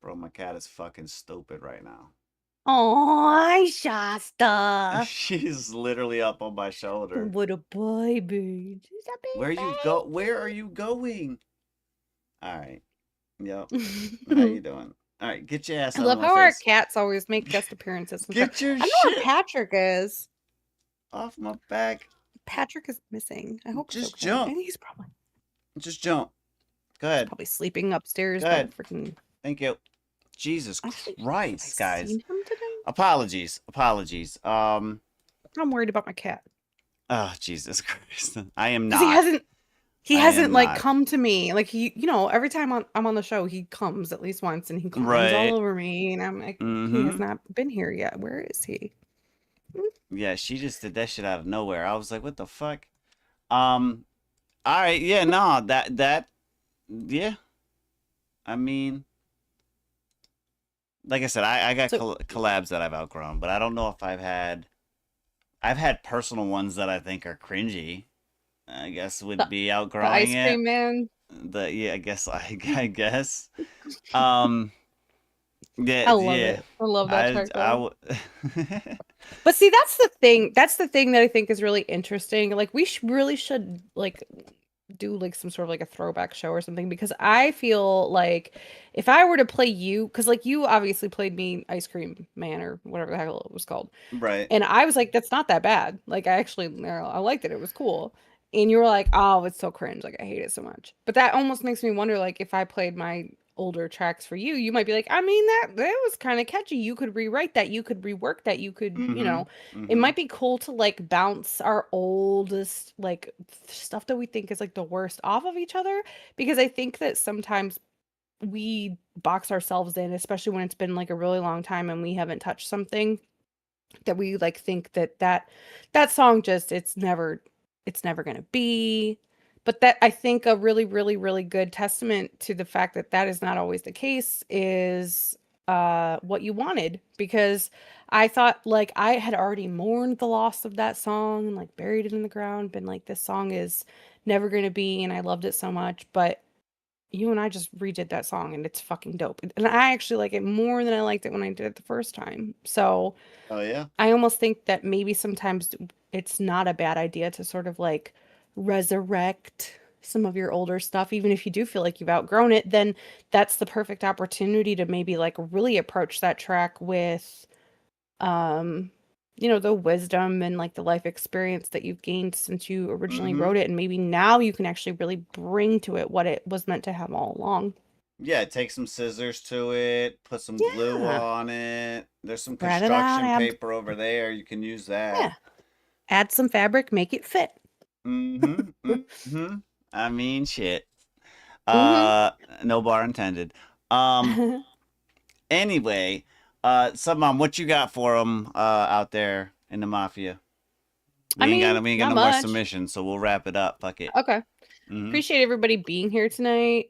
Bro, my cat is fucking stupid right now. Oh, Shasta. She's literally up on my shoulder. What a baby. She's a baby. Where you go? Where are you going? All right. Yep. How you doing? All right, get your ass I out love of my how our face. cats always make guest appearances. Get your I don't know shit where Patrick is. off my back. Patrick is missing. I hope Just he's okay. jump. I think he's probably Just jump. Go ahead. probably sleeping upstairs. Go ahead. Freaking. Thank you. Jesus Christ, guys. Seen him today? Apologies. I'm worried about my cat. Oh, Jesus Christ. I am 'Cause not. he I hasn't am like not. come to me. Like every time I'm on the show, he comes at least once and he climbs Right. all over me, and I'm like, he has not been here yet. Where is he? Yeah, she just did that shit out of nowhere. I was like, what the fuck? All right, yeah, no, yeah. I mean, like I said, I got collabs that I've outgrown, but I don't know if I've had personal ones that I think are cringy. I guess would be The outgrowing ice it. cream man. Yeah, I guess. Yeah, I love yeah. it. I love that track. But see, that's the thing. That's the thing that I think is really interesting. Like, we really should like do like some sort of like a throwback show or something, because I feel like if I were to play you, because like you obviously played me Ice Cream Man or whatever the hell it was called, Right. and I was like, that's not that bad. Like, I liked it. It was cool. And you were like, oh, it's so cringe. Like, I hate it so much. But that almost makes me wonder, like, if I played my older tracks for you, you might be like, I mean, that was kind of catchy. You could rewrite that. You could rework that. You could, it might be cool to like bounce our oldest like stuff that we think is like the worst off of each other, because I think that sometimes we box ourselves in, especially when it's been like a really long time and we haven't touched something that we like think that song just it's never gonna be. But that, I think, a really, really, really good testament to the fact that is not always the case is what you wanted, because I thought like I had already mourned the loss of that song and like buried it in the ground, been like, this song is never gonna be, and I loved it so much. But you and I just redid that song and it's fucking dope. And I actually like it more than I liked it when I did it the first time. So oh yeah, I almost think that maybe sometimes it's not a bad idea to sort of like resurrect some of your older stuff, even if you do feel like you've outgrown it. Then that's the perfect opportunity to maybe like really approach that track with the wisdom and like the life experience that you've gained since you originally wrote it, and maybe now you can actually really bring to it what it was meant to have all along. Yeah, take some scissors to it, put some glue Yeah. on it. There's some Spread it construction out, paper over there. You can use that. Yeah. Add some fabric, make it fit. I mean, shit. Mhm. No bar intended. Anyway, Mom, what you got for them out there in the mafia? We ain't got no not more much. submissions, so we'll wrap it up. Fuck it. Okay. Mhm. Appreciate everybody being here tonight.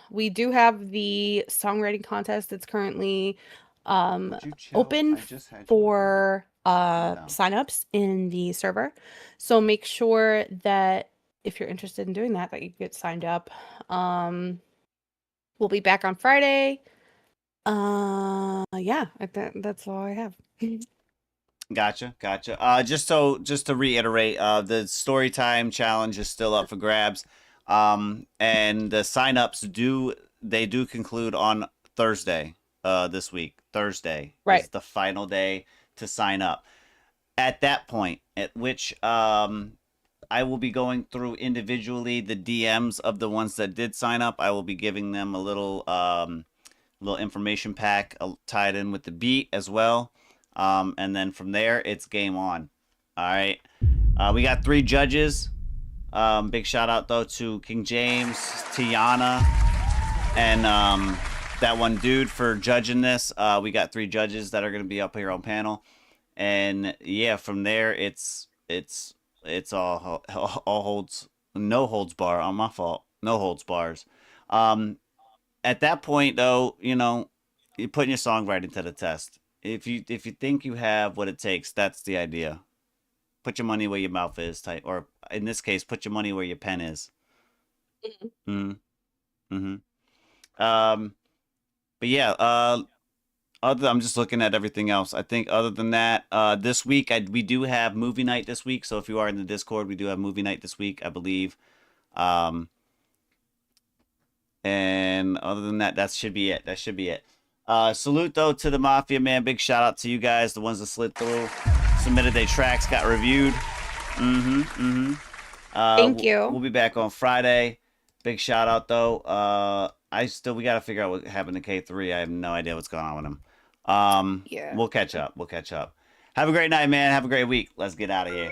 We do have the songwriting contest that's currently open for signups in the server. So make sure that if you're interested in doing that you get signed up. We'll be back on Friday. Yeah, that's all I have. Gotcha. Just to reiterate, the story time challenge is still up for grabs. And the signups do conclude on Thursday, this week. Thursday is the final day to sign up. At that point, at which I will be going through individually the DMs of the ones that did sign up. I will be giving them a little information pack tied in with the beat as well. And then from there, it's game on. All right. We got 3 judges. Big shout out though to King James, Tiana, and that one dude for judging this. We got 3 judges that are gonna be up here on panel, and yeah, from there it's all holds no holds bar on my fault, no holds bars. At that point though, you know, you're putting your songwriting to the test. If you think you have what it takes, that's the idea. Put your money where your mouth is, type, or in this case, put your money where your pen is. But yeah, I'm just looking at everything else. I think other than that, this week we do have movie night this week. So if you are in the Discord, we do have movie night this week, I believe. And other than that, that should be it. Salute though to the Mafia, man. Big shout out to you guys, the ones that slid through, submitted their tracks, got reviewed. Thank you. We'll be back on Friday. Big shout out though. We gotta figure out what happened to K3. I have no idea what's going on with him. Yeah. We'll catch up. Have a great night, man. Have a great week. Let's get out of here.